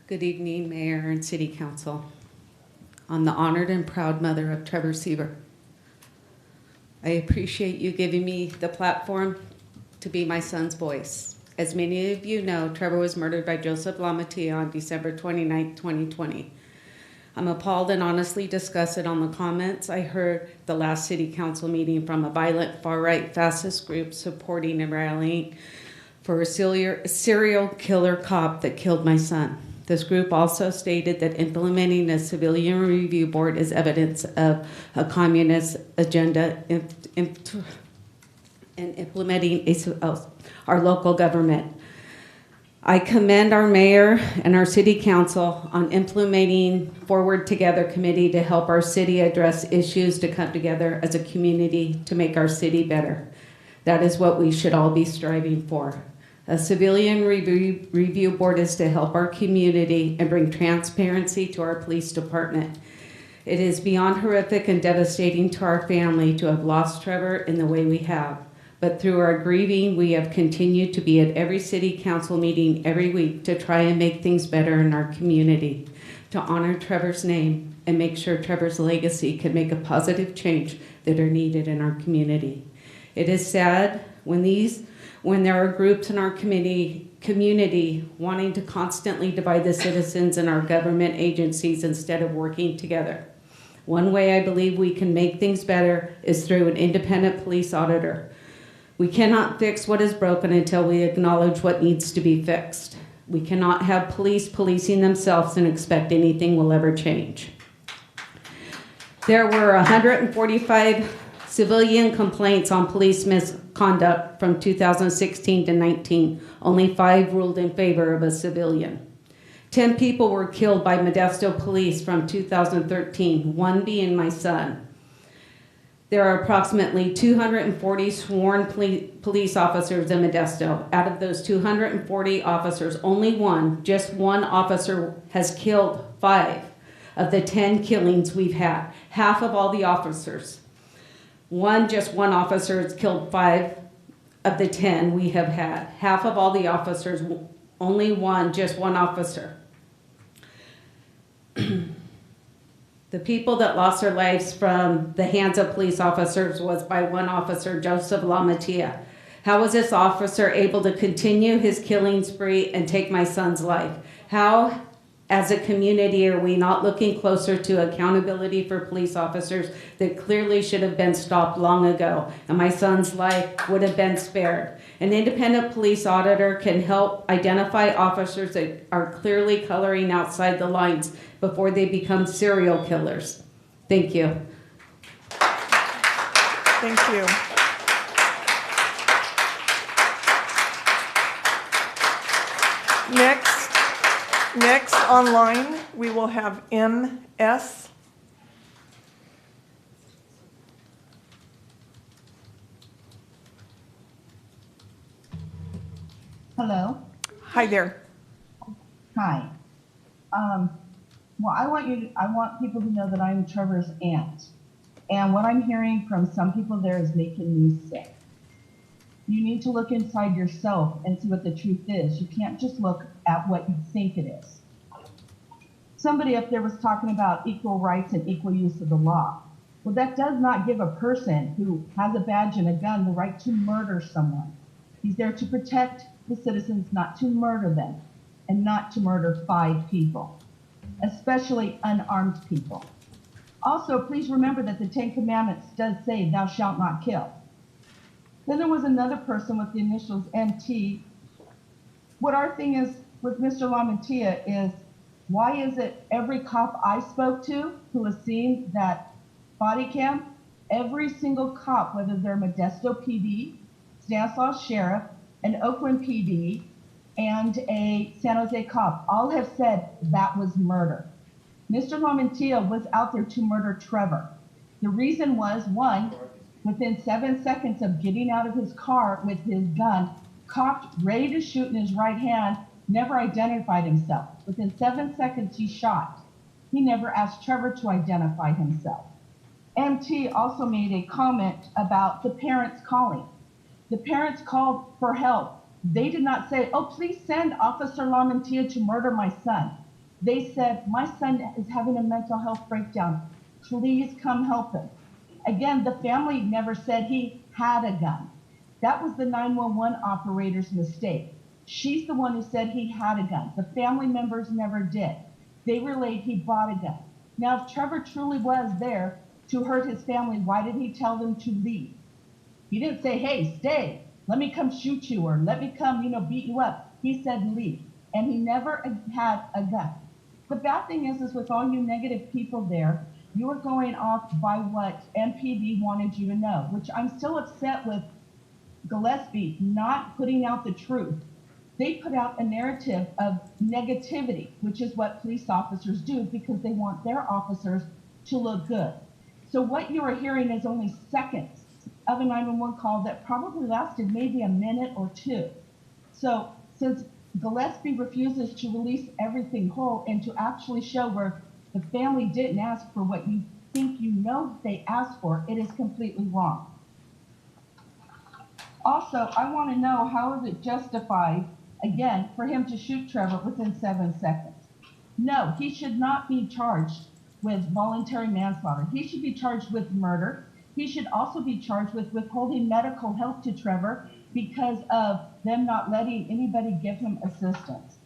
Good evening, Mayor and City Council. I'm the honored and proud mother of Trevor Sieber. I appreciate you giving me the platform to be my son's voice. As many of you know, Trevor was murdered by Joseph Lamatia on December 29, 2020. I'm appalled and honestly disgusted on the comments I heard the last City Council meeting from a violent far-right fascist group supporting and rallying for a serial killer cop that killed my son. This group also stated that implementing a civilian review board is evidence of a communist agenda and implementing our local government. I commend our mayor and our city council on implementing Forward Together Committee to help our city address issues to come together as a community to make our city better. That is what we should all be striving for. A civilian review board is to help our community and bring transparency to our police department. It is beyond horrific and devastating to our family to have lost Trevor in the way we have. But through our grieving, we have continued to be at every city council meeting every week to try and make things better in our community, to honor Trevor's name and make sure Trevor's legacy can make a positive change that are needed in our community. It is sad when there are groups in our community wanting to constantly divide the citizens and our government agencies instead of working together. One way I believe we can make things better is through an independent police auditor. We cannot fix what is broken until we acknowledge what needs to be fixed. We cannot have police policing themselves and expect anything will ever change. There were 145 civilian complaints on police misconduct from 2016 to 19. Only 5 ruled in favor of a civilian. 10 people were killed by Modesto police from 2013, 1 being my son. There are approximately 240 sworn police officers in Modesto. Out of those 240 officers, only just one officer has killed 5. of the 10 killings we've had. Half of all the officers. Just one officer has killed 5 of the 10 we have had. Half of all the officers, only just one officer. The people that lost their lives from the hands of police officers was by one officer, Joseph LaMattia. How was this officer able to continue his killing spree and take my son's life? How, as a community, are we not looking closer to accountability for police officers that clearly should have been stopped long ago, and my son's life would have been spared? An independent police auditor can help identify officers that are clearly coloring outside the lines before they become serial killers. Thank you. Thank you. Next online, we will have MS. Hello. Hi there. Hi. Well, I want people to know that I'm Trevor's aunt. And what I'm hearing from some people there is making me sick. You need to look inside yourself and see what the truth is. You can't just look at what you think it is. Somebody up there was talking about equal rights and equal use of the law. Well, that does not give a person who has a badge and a gun the right to murder someone. He's there to protect the citizens, not to murder them, and not to murder 5 people, especially unarmed people. Also, please remember that the 10 Commandments does say, thou shalt not kill. Then there was another person with the initials MT. What our thing is with Mr. LaMantia is, why is it every cop I spoke to who has seen that body cam, every single cop, whether they're Modesto PD, Stanislaus Sheriff, an Oakland PD, and a San Jose cop, all have said that was murder. Mr. LaMantia was out there to murder Trevor. The reason was, one, within 7 seconds of getting out of his car with his gun, cocked, ready to shoot in his right hand, never identified himself. Within 7 seconds, he shot. He never asked Trevor to identify himself. MT also made a comment about the parents calling. The parents called for help. They did not say, oh, please send Officer LaMantia to murder my son. They said, my son is having a mental health breakdown. Please come help him. Again, the family never said he had a gun. That was the 911 operator's mistake. She's the one who said he had a gun. The family members never did. They relayed he bought a gun. Now, if Trevor truly was there to hurt his family, why did he tell them to leave? He didn't say, hey, stay, let me come shoot you, or let me come, beat you up. He said leave, and he never had a gun. The bad thing is with all you negative people there, you are going off by what MPD wanted you to know, which I'm still upset with Gillespie not putting out the truth. They put out a narrative of negativity, which is what police officers do because they want their officers to look good. So what you are hearing is only seconds of a 911 call that probably lasted maybe a minute or 2. So since Gillespie refuses to release everything whole and to actually show where the family didn't ask for what you think they asked for, it is completely wrong. Also, I want to know, how is it justified, again, for him to shoot Trevor within 7 seconds? No, he should not be charged with voluntary manslaughter. He should be charged with murder. He should also be charged with withholding medical help to Trevor because of them not letting anybody give him assistance.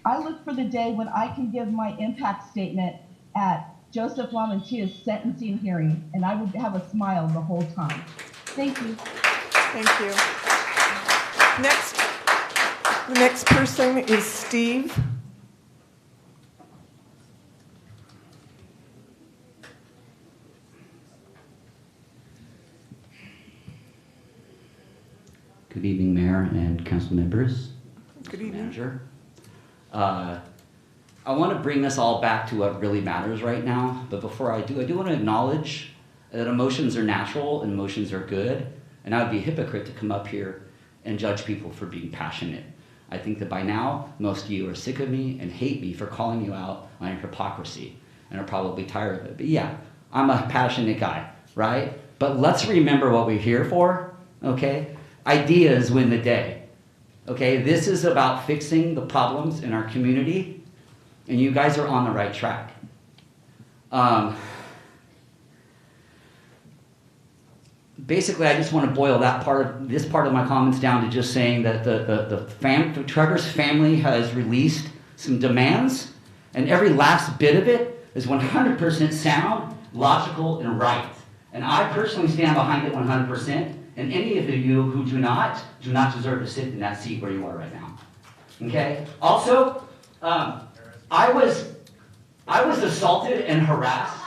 I look for the day when I can give my impact statement at Joseph LaMantia's sentencing hearing, and I would have a smile the whole time. Thank you. Thank you. The next person is Steve. Good evening, Mayor and council members. Good evening. Manager. I want to bring this all back to what really matters right now, but before I do want to acknowledge that emotions are natural and emotions are good, and I would be a hypocrite to come up here and judge people for being passionate. I think that by now, most of you are sick of me and hate me for calling you out on your hypocrisy and are probably tired of it. But yeah, I'm a passionate guy, right? But let's remember what we're here for, okay? Ideas win the day, okay? This is about fixing the problems in our community, and you guys are on the right track. Basically, I just want to boil this part of my comments down to just saying that Trevor's family has released some demands, and every last bit of it is 100% sound, logical, and right. And I personally stand behind it 100%, and any of you who do not deserve to sit in that seat where you are right now. Okay? Also, I was assaulted and harassed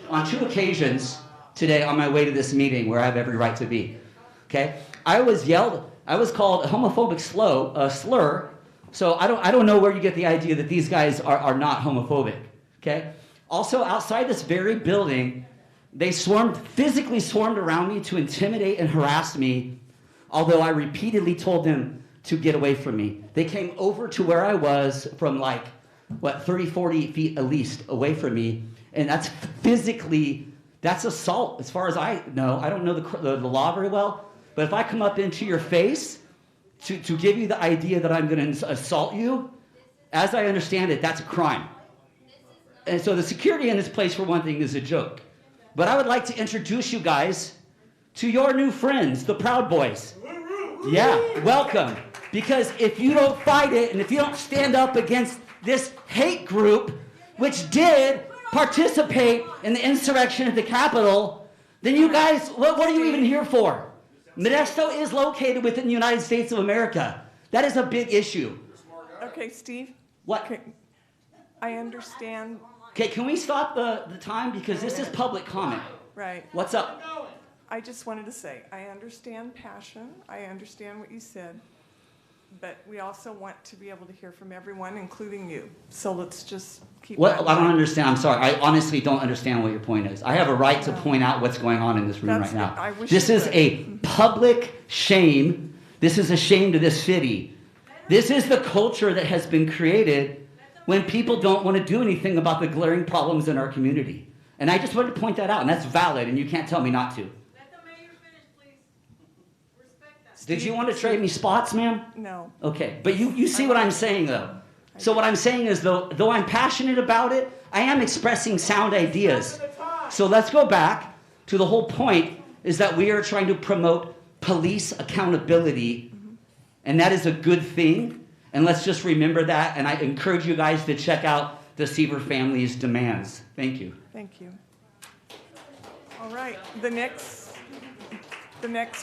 on 2 occasions today on my way to this meeting where I have every right to be. Okay? I was called a homophobic slur, so I don't know where you get the idea that these guys are not homophobic. Okay? Also, outside this very building, they physically swarmed around me to intimidate and harass me, although I repeatedly told them to get away from me. They came over to where I was from 30, 40 feet at least away from me, and that's assault as far as I know. I don't know the law very well, but if I come up into your face to give you the idea that I'm going to assault you, as I understand it, that's a crime. And so the security in this place, for one thing, is a joke. But I would like to introduce you guys to your new friends, the Proud Boys. Yeah, welcome. Because if you don't fight it, and if you don't stand up against this hate group, which did participate in the insurrection at the Capitol, then you guys, what are you even here for? Modesto is located within the United States of America. That is a big issue. Okay, Steve? What? Okay. I understand. Okay, can we stop the time? Because this is public comment. Right. What's up? I just wanted to say, I understand passion. I understand what you said. But we also want to be able to hear from everyone, including you. So let's just keep that in I don't mind. understand. I'm sorry. I honestly don't understand what your point is. I have a right to point out what's going on in this room right now. I wish This you is would. a public shame. This is a shame to this city. This is the culture that has been created when people don't want to do anything about the glaring problems in our community. And I just wanted to point that out, and that's valid, and you can't tell me not to. Did you want to trade me spots, ma'am? No. Okay, but you see what I'm saying, though. So what I'm saying is, though I'm passionate about it, I am expressing sound ideas. So let's go back to the whole point, is that we are trying to promote police accountability, and that is a good thing. And let's just remember that, and I encourage you guys to check out the Seaver family's demands. Thank you. Thank you. All right, the next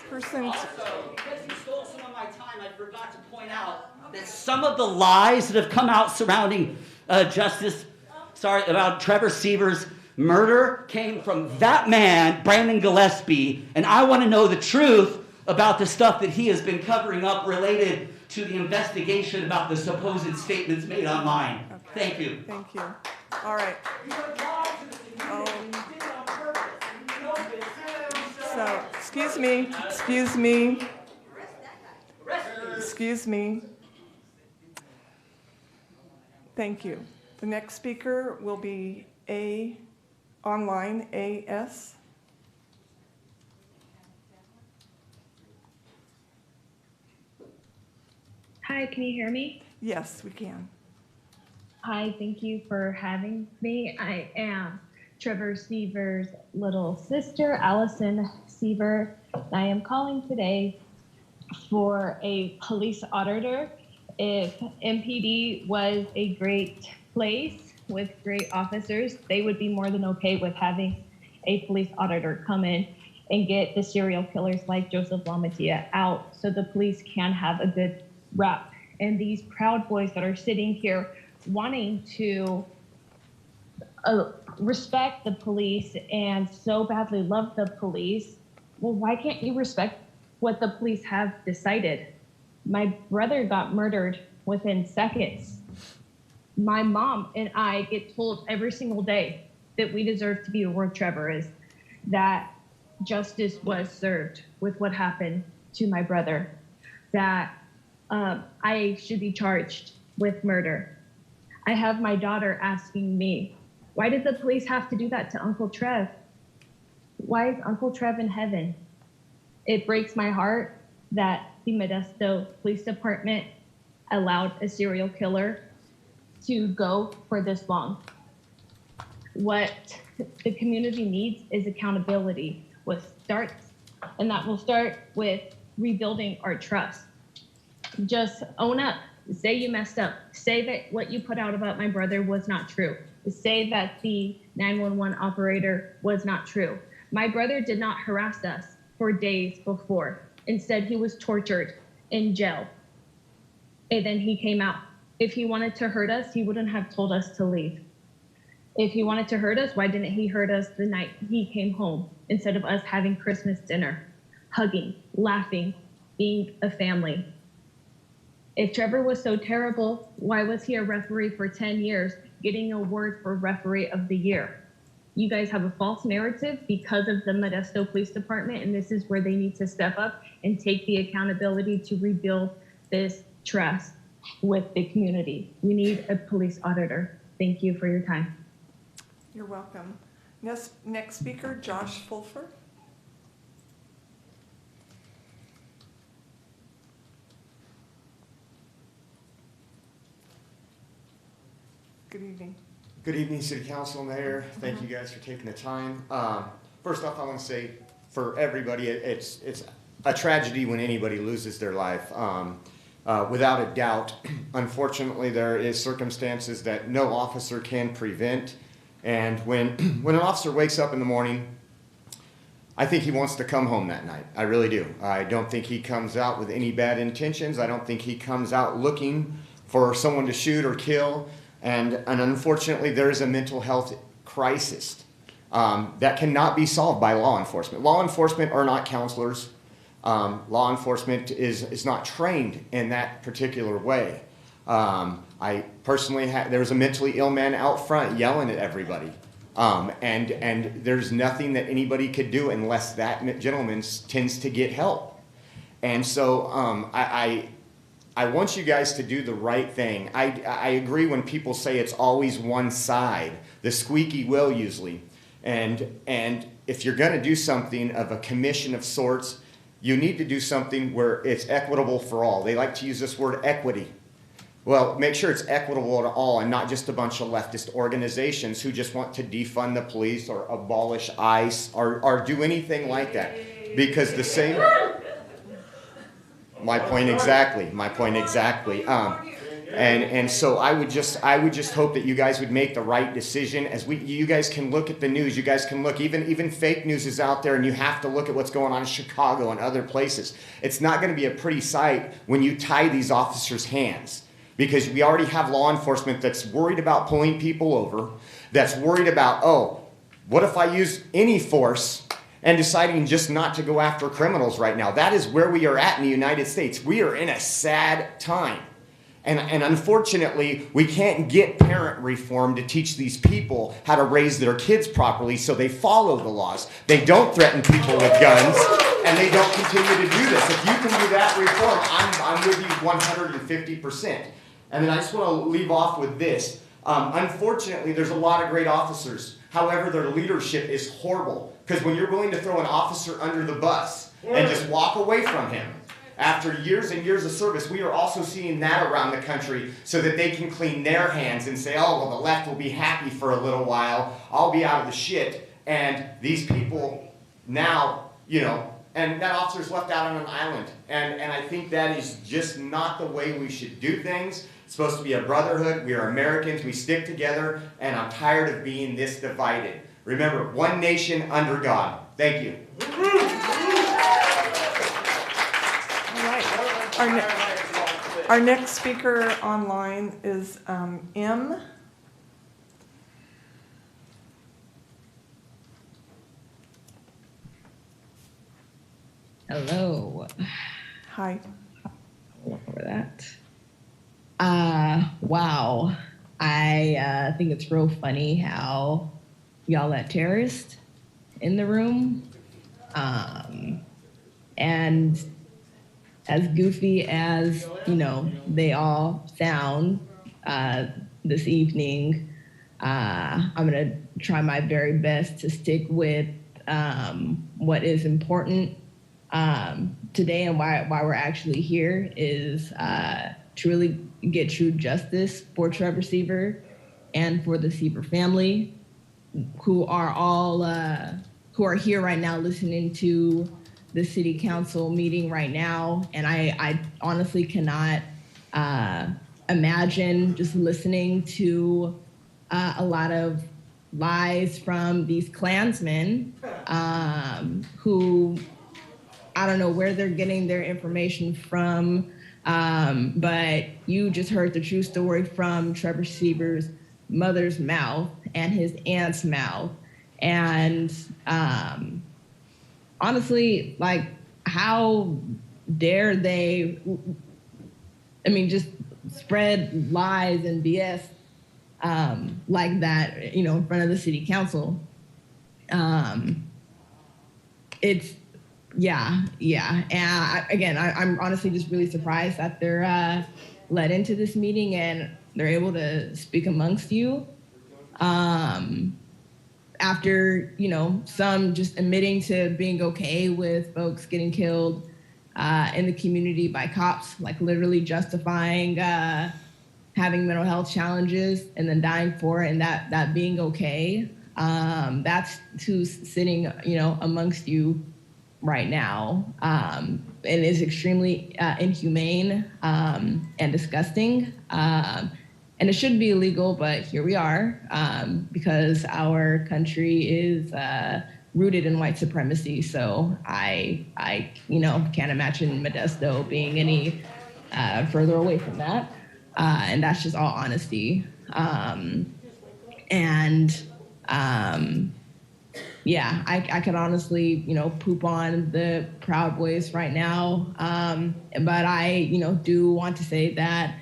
person. Also, because you stole some of my time, I forgot to point out that some of the lies that have come out surrounding about Trevor Seaver's murder came from that man, Brandon Gillespie, and I want to know the truth about the stuff that he has been covering up related to the investigation about the supposed statements made online. Okay. Thank you. Thank you. All right. So, excuse me. Thank you. The next speaker will be online, AS. Hi, can you hear me? Yes, we can. Hi, thank you for having me. I am Trevor Seaver's little sister, Allison Seaver. I am calling today for a police auditor. If MPD was a great place with great officers, they would be more than okay with having a police auditor come in and get the serial killers like Joseph Lamatia out so the police can have a good rep. And these Proud Boys that are sitting here wanting to respect the police and so badly love the police, well, why can't you respect what the police have decided? My brother got murdered within seconds. My mom and I get told every single day that we deserve to be where Trevor is, that justice was served with what happened to my brother, that I should be charged with murder. I have my daughter asking me, why did the police have to do that to Uncle Trev? Why is Uncle Trev in heaven? It breaks my heart that the Modesto Police Department allowed a serial killer to go for this long. What the community needs is accountability, and that will start with rebuilding our trust. Just own up, say you messed up, say that what you put out about my brother was not true, say that the 911 operator was not true. My brother did not harass us for days before. Instead, he was tortured in jail. And then he came out. If he wanted to hurt us, he wouldn't have told us to leave. If he wanted to hurt us, why didn't he hurt us the night he came home instead of us having Christmas dinner, hugging, laughing, being a family? If Trevor was so terrible, why was he a referee for 10 years, getting an award for Referee of the Year? You guys have a false narrative because of the Modesto Police Department, and this is where they need to step up and take the accountability to rebuild this trust with the community. We need a police auditor. Thank you for your time. You're welcome. Next speaker, Josh Fulfer. Good evening. Good evening, City Council, Mayor. Thank you guys for taking the time. First off, I want to say for everybody, it's a tragedy when anybody loses their life. Without a doubt, unfortunately, there is circumstances that no officer can prevent. And when an officer wakes up in the morning, I think he wants to come home that night. I really do. I don't think he comes out with any bad intentions. I don't think he comes out looking for someone to shoot or kill. And unfortunately, there is a mental health crisis that cannot be solved by law enforcement. Law enforcement are not counselors. Law enforcement is not trained in that particular way. I personally there was a mentally ill man out front yelling at everybody. And there's nothing that anybody could do unless that gentleman tends to get help. And so I want you guys to do the right thing. I agree when people say it's always one side, the squeaky wheel usually. And if you're going to do something of a commission of sorts, you need to do something where it's equitable for all. They like to use this word equity. Well, make sure it's equitable to all and not just a bunch of leftist organizations who just want to defund the police or abolish ICE or do anything like that. Because the same... My point exactly. And so I would just hope that you guys would make the right decision. You guys can look at the news. You guys can look. Even fake news is out there, and you have to look at what's going on in Chicago and other places. It's not going to be a pretty sight when you tie these officers' hands, because we already have law enforcement that's worried about pulling people over, that's worried about, oh, what if I use any force? And deciding just not to go after criminals right now. That is where we are at in the United States. We are in a sad time. And unfortunately, we can't get parent reform to teach these people how to raise their kids properly so they follow the laws. They don't threaten people with guns, and they don't continue to do this. If you can do that reform, I'm with you 150%. And then I just want to leave off with this. Unfortunately, there's a lot of great officers. However, their leadership is horrible. Because when you're willing to throw an officer under the bus and just walk away from him, after years and years of service, we are also seeing that around the country so that they can clean their hands and say, oh, well, the left will be happy for a little while. I'll be out of the shit. And these people now, and that officer's left out on an island. And I think that is just not the way we should do things. It's supposed to be a brotherhood. We are Americans. We stick together. And I'm tired of being this divided. Remember, one nation under God. Thank you. All right. Our next speaker online is M. Hello. Hi. I'll look over that. Wow. I think it's real funny how y'all let terrorists in the room. And as goofy as, you know, they all sound this evening, I'm gonna try my very best to stick with what is important today, and why we're actually here is to really get true justice for Trevor Seaver and for the Seaver family, who are all who are here right now listening to the city council meeting right now. And I honestly cannot imagine just listening to a lot of lies from these Klansmen who, I don't know where they're getting their information from, but you just heard the true story from Trevor Seaver's mother's mouth and his aunt's mouth. And honestly, like, how dare they, I mean, just spread lies and BS like that, you know, in front of the city council. It's, yeah. And again, I'm honestly just really surprised that they're let into this meeting and they're able to speak amongst you. After, you know, some just admitting to being okay with folks getting killed in the community by cops, like literally justifying having mental health challenges and then dying for it, and that being okay. That's who's sitting, you know, amongst you right now. And is extremely inhumane and disgusting. And it should be illegal, but here we are because our country is rooted in white supremacy. So I you know, can't imagine Modesto being any further away from that. And that's just all honesty. Yeah, I could honestly, you know, poop on the Proud Boys right now. But I, you know, do want to say that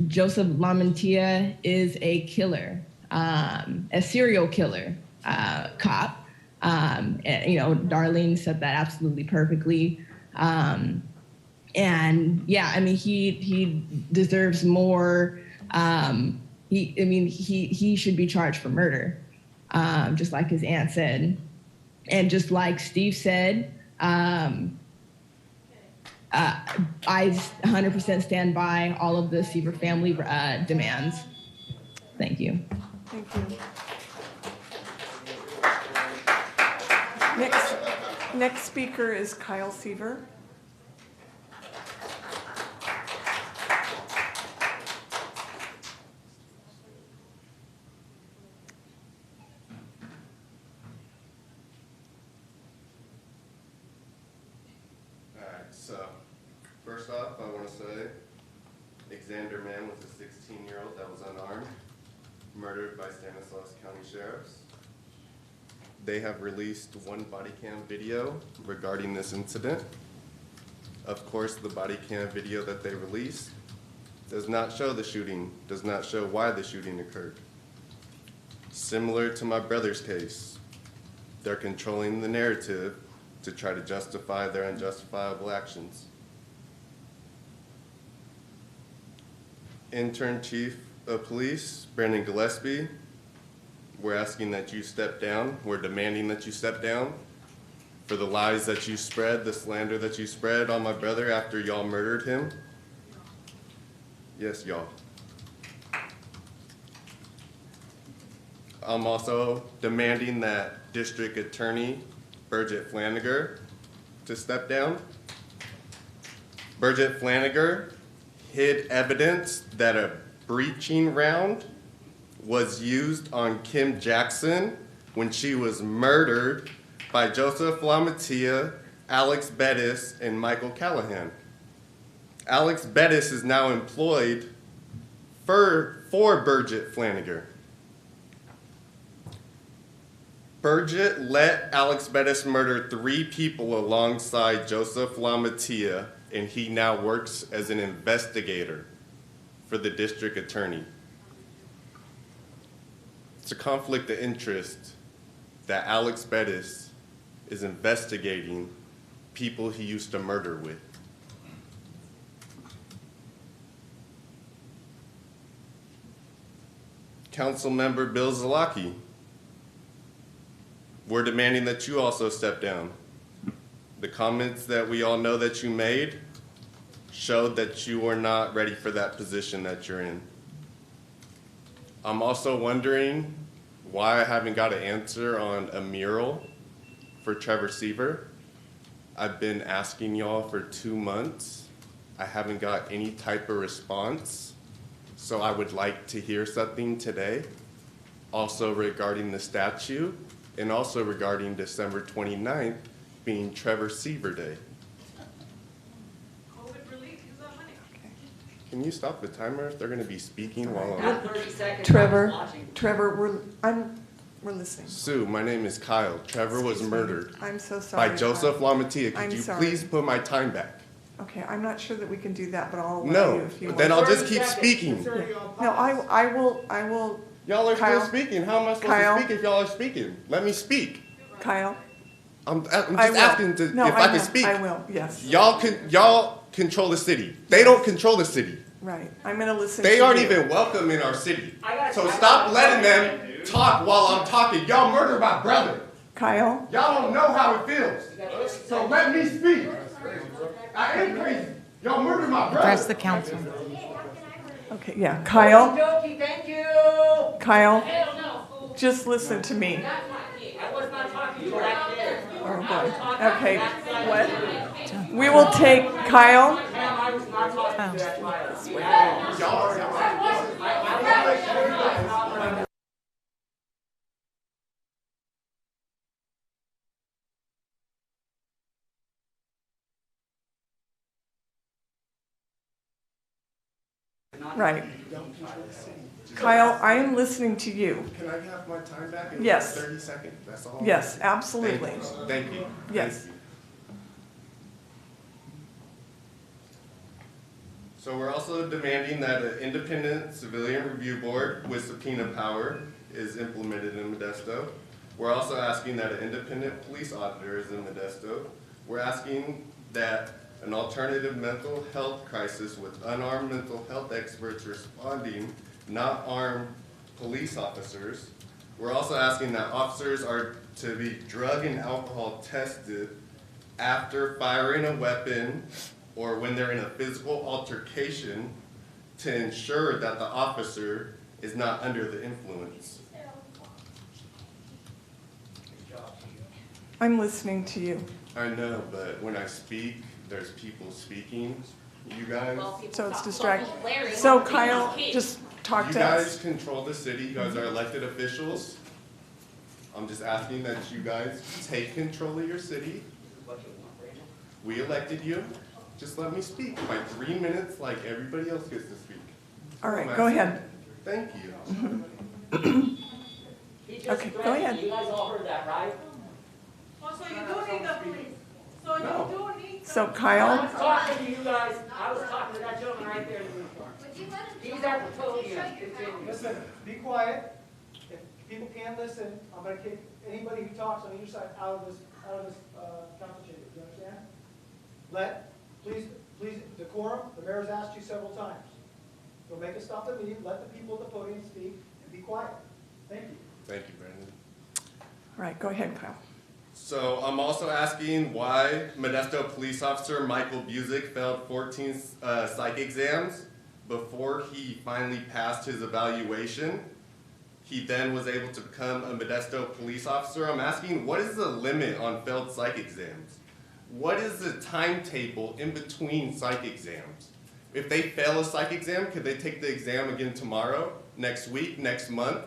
Joseph Lamantia is a killer, a serial killer cop. And, you know, Darlene said that absolutely perfectly. And yeah, I mean, he deserves more. He should be charged for murder, just like his aunt said. And just like Steve said, I 100% stand by all of the Seaver family demands. Thank you. Thank you. Next speaker is Kyle Seaver. So, first off, I want to say, Xander Mann was a 16-year-old that was unarmed, murdered by Stanislaus County Sheriffs. They have released one body cam video regarding this incident. Of course, the body cam video that they released does not show the shooting, does not show why the shooting occurred. Similar to my brother's case, they're controlling the narrative to try to justify their unjustifiable actions. Intern Chief of Police, Brandon Gillespie, we're asking that you step down. We're demanding that you step down for the lies that you spread, the slander that you spread on my brother after y'all murdered him. Yes, y'all. I'm also demanding that District Attorney Bridget Flanagan to step down. Bridget Flanagan hid evidence that a breaching round was used on Kim Jackson when she was murdered by Joseph Lamantia, Alex Bettis, and Michael Callahan. Alex Bettis is now employed for Bridget Flanagan. Bridget let Alex Bettis murder 3 people alongside Joseph Lamantia, and he now works as an investigator for the district attorney. It's a conflict of interest that Alex Bettis is investigating people he used to murder with. Councilmember Bill Zalaki, we're demanding that you also step down. The comments that we all know that you made showed that you are not ready for that position that you're in. I'm also wondering why I haven't got an answer on a mural for Trevor Seaver. I've been asking y'all for 2 months. I haven't got any type of response. So I would like to hear something today, also regarding the statue, and also regarding December 29th being Trevor Seaver Day. Can you stop the timer if they're going to be speaking while I'm... 30 seconds. Trevor, we're listening. Sue, my name is Kyle. Trevor was murdered I'm so sorry. by Joseph Lamatia. Could I'm you sorry. please put my time back? Okay, I'm not sure that we can do that, but I'll allow No, you if you want. then I'll just keep speaking. Yeah. No, I will. Y'all are Kyle, still speaking. How am I supposed Kyle, to speak if y'all are speaking? Let me speak. Kyle. I'm just I will. asking to, No, if I will. can speak. I will, yes. Y'all control the city. They don't control the city. Right, I'm gonna listen They to aren't you. even welcome in our city. So stop letting them talk while I'm talking. Y'all murdered my brother. Kyle. Y'all don't know how it feels. So let me speak. I am crazy. Y'all murdered my brother. Address the council. Okay, yeah, Kyle. Okey-dokey, thank you. Kyle, just listen to me. I was not talking to you like this. Oh, boy. Okay, what? We will take Kyle. I was not talking to you that way. Right. Kyle, I am listening to you. Can I have my time back in Yes. 30 seconds? That's all. Yes, absolutely. Thank you. Yes. So we're also demanding that an independent civilian review board with subpoena power is implemented in Modesto. We're also asking that an independent police auditor is in Modesto. We're asking that an alternative mental health crisis with unarmed mental health experts responding, not armed police officers. We're also asking that officers are to be drug and alcohol tested after firing a weapon or when they're in a physical altercation to ensure that the officer is not under the influence. I'm listening to you. I know, but when I speak, there's people speaking. You guys, So it's distracting. So Kyle, just talk you to guys us. control the city. You guys are elected officials. I'm just asking that you guys take control of your city. We elected you. Just let me speak. My 3 minutes, like everybody else gets to speak. All right, go ahead. Thank you. Okay, go ahead. You guys all heard that, right? So you do need the police. So you do need. So I Kyle, was talking to you guys, I was talking to that gentleman right there in the uniform. He's at the podium. Continue. Listen, be quiet. If people can't listen, I'm gonna kick anybody who talks on either side out of this council chamber. Do you understand? Please, decorum. The mayor's asked you several times. So make a stop the meeting, let the people at the podium speak, and be quiet. Thank you. Thank you, Brandon. all right, go ahead, Kyle. So I'm also asking why Modesto police officer Michael Busick failed 14 psych exams before he finally passed his evaluation. He then was able to become a Modesto police officer. I'm asking, what is the limit on failed psych exams? What is the timetable in between psych exams? If they fail a psych exam, could they take the exam again tomorrow, next week, next month?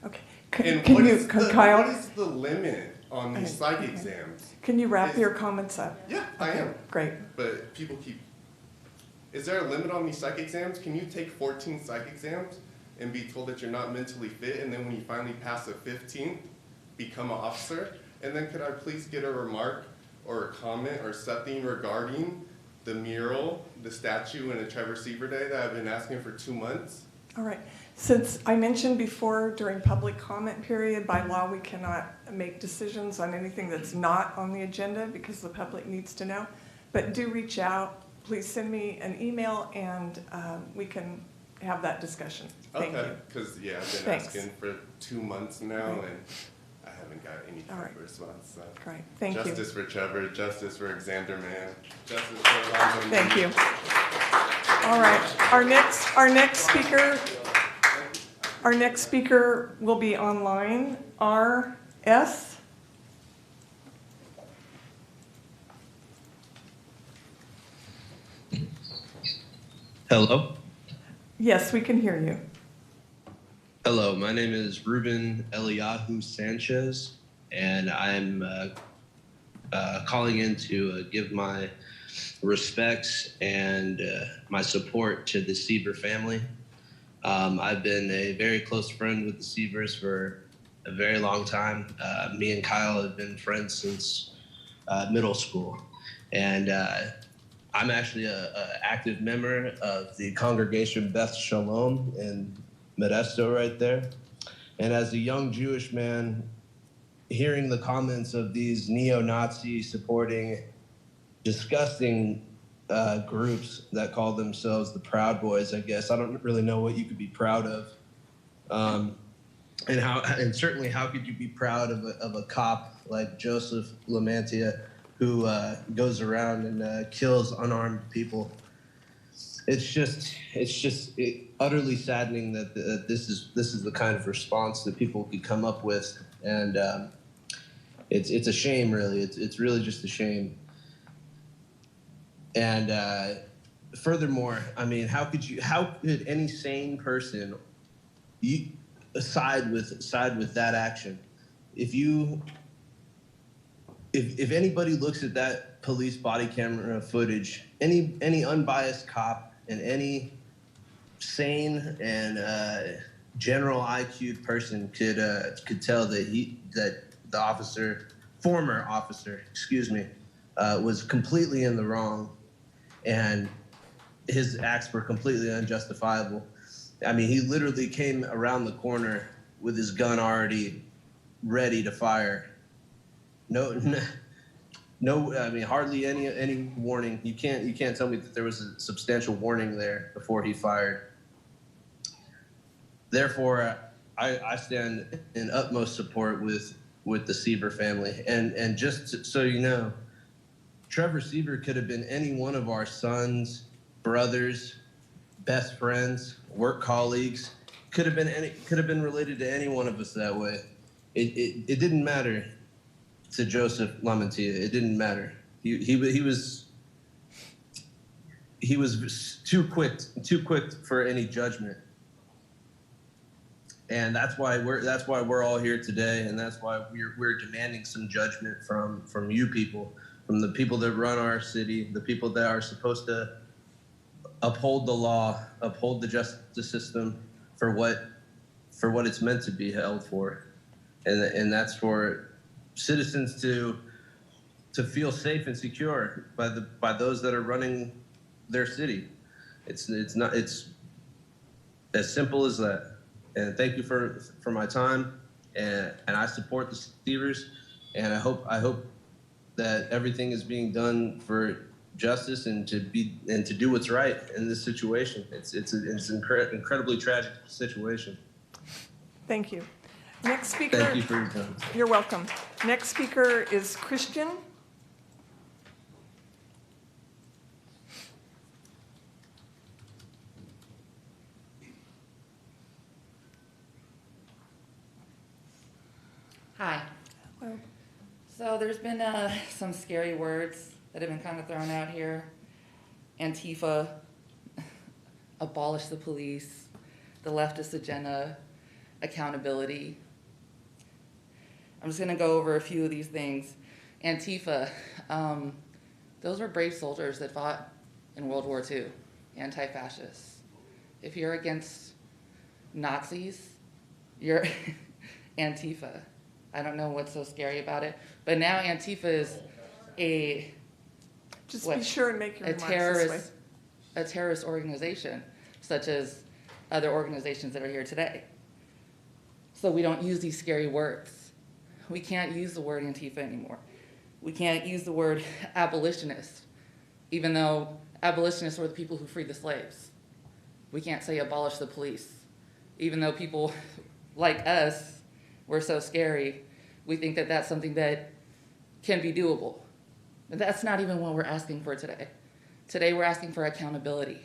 Okay. And Can what you, is Kyle? what is the limit on these psych exams? Can you wrap your comments up? Yeah, I am. Great. But people keep, is there a limit on these psych exams? Can you take 14 psych exams and be told that you're not mentally fit, and then when you finally pass the 15th, become an officer? And then could I please get a remark or a comment or something regarding the mural, the statue, and the Trevor Seaver Day that I've been asking for 2 months? All right. Since I mentioned before during public comment period, by law, we cannot make decisions on anything that's not on the agenda because the public needs to know. But do reach out. Please send me an email and we can have that discussion. Thank you. Okay, because, yeah, I've been Thanks. asking for 2 months now, Right. and I haven't got any type of response. So. Great, thank you. Justice for Trevor, justice for Xander Mann, justice for Alonzo. Thank you. All right, our next speaker will be online, R.S. Hello? Yes, we can hear you. Hello, my name is Ruben Eliyahu Sanchez, and I'm calling in to give my respects and my support to the Siever family. I've been a very close friend with the Sievers for a very long time. Me and Kyle have been friends since middle school, and I'm actually an active member of the congregation Beth Shalom in Modesto right there. And as a young Jewish man, hearing the comments of these neo-Nazi supporting disgusting groups that call themselves the Proud Boys, I guess, I don't really know what you could be proud of. And certainly how could you be proud of a cop like Joseph Lamantia, who goes around and kills unarmed people. It's just utterly saddening that this is the kind of response that people could come up with, and it's a shame, really. It's really just a shame. And furthermore, I mean, how could any sane person side with that action? If anybody looks at that police body camera footage, any unbiased cop and any sane and general IQ person could tell that the former officer, was completely in the wrong, and his acts were completely unjustifiable. I mean, he literally came around the corner with his gun already ready to fire. No, I mean, hardly any warning. You can't tell me that there was a substantial warning there before he fired. Therefore, I stand in utmost support with the Siever family. And just so you know, Trevor Siever could have been any one of our sons, brothers, best friends, work colleagues. Could have been related to any one of us that way. It didn't matter to Joseph Lamantia. It didn't matter. He was too quick for any judgment. And that's why we're all here today, and that's why we're demanding some judgment from you people, from the people that run our city, the people that are supposed to uphold the law, uphold the justice system for what it's meant to be held for, and that's for citizens to feel safe and secure by those that are running their city. It's as simple as that. And thank you for my time, and I support the Sievers, and I hope that everything is being done for justice and to do what's right in this situation. It's an incredibly tragic situation. Thank you. Next speaker. Thank you for your time. You're welcome. Next speaker is Christian. Hi. Hello. So there's been some scary words that have been kind of thrown out here. Antifa, abolish the police, the leftist agenda, accountability. I'm just going to go over a few of these things. Antifa, those were brave soldiers that fought in World War II, anti-fascists. If you're against Nazis, you're Antifa. I don't know what's so scary about it, but now Antifa is be sure and make your remarks this way. A terrorist organization, such as other organizations that are here today. So we don't use these scary words. We can't use the word Antifa anymore. We can't use the word abolitionist, even though abolitionists were the people who freed the slaves. We can't say abolish the police, even though people like us were so scary. We think that that's something that can be doable. But that's not even what we're asking for today. Today we're asking for accountability.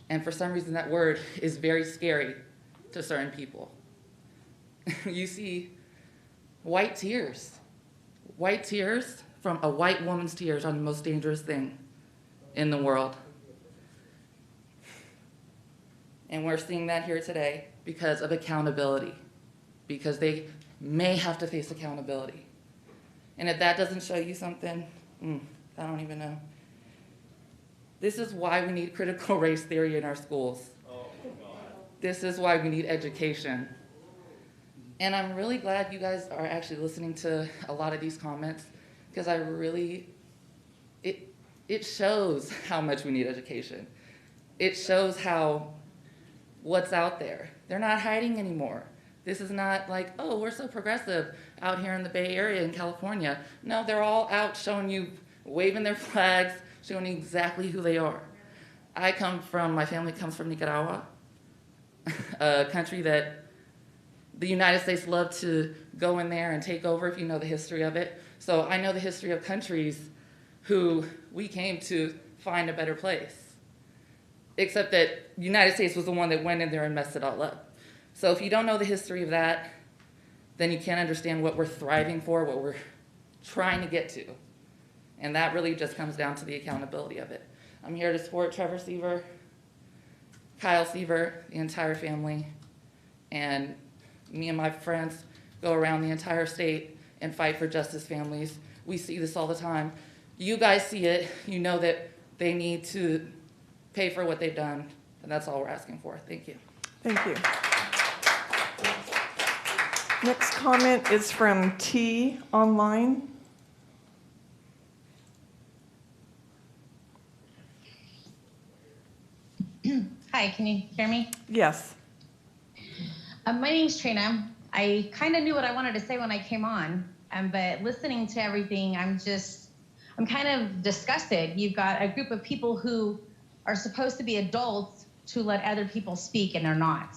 And for some reason that word is very scary to certain people. You see white tears. White tears from a white woman's tears are the most dangerous thing in the world. And we're seeing that here today because of accountability, because they may have to face accountability. And if that doesn't show you something, I don't even know. This is why we need critical race theory in our schools. This is why we need education. And I'm really glad you guys are actually listening to a lot of these comments, because it shows how much we need education. It shows what's out there. They're not hiding anymore. This is not like, oh, we're so progressive out here in the Bay Area in California. No, they're all out showing you, waving their flags, showing you exactly who they are. My family comes from Nicaragua, a country that the United States loved to go in there and take over, if you know the history of it. So I know the history of countries who we came to find a better place. Except that the United States was the one that went in there and messed it all up. So if you don't know the history of that, then you can't understand what we're thriving for, what we're trying to get to. And that really just comes down to the accountability of it. I'm here to support Trevor Seaver, Kyle Seaver, the entire family, and me and my friends go around the entire state and fight for justice families. We see this all the time. You guys see it. You know that they need to pay for what they've done, and that's all we're asking for. Thank you. Thank you. Next comment is from T online. Hi, can you hear me? Yes. My name's Trina. I kind of knew what I wanted to say when I came on, but listening to everything, I'm kind of disgusted. You've got a group of people who are supposed to be adults to let other people speak, and they're not.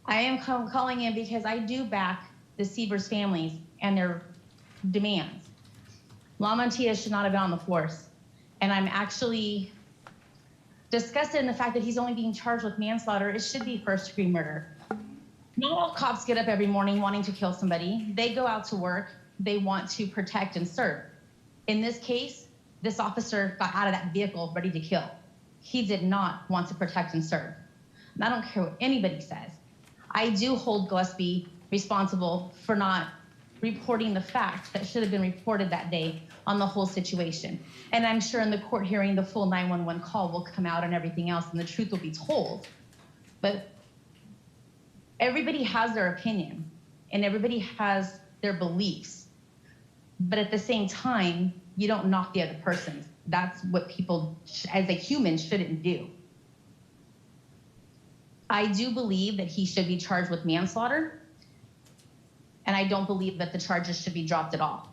I am calling in because I do back the Seavers families and their demands. LaMontia should not have been on the force, and I'm actually disgusted in the fact that he's only being charged with manslaughter. It should be first-degree murder. Not all cops get up every morning wanting to kill somebody. They go out to work. They want to protect and serve. In this case, this officer got out of that vehicle ready to kill. He did not want to protect and serve. And I don't care what anybody says. I do hold Gillespie responsible for not reporting the facts that should have been reported that day on the whole situation. And I'm sure in the court hearing, the full 911 call will come out and everything else, and the truth will be told. But everybody has their opinion, and everybody has their beliefs. But at the same time, you don't knock the other person. That's what people, as a human, shouldn't do. I do believe that he should be charged with manslaughter, and I don't believe that the charges should be dropped at all.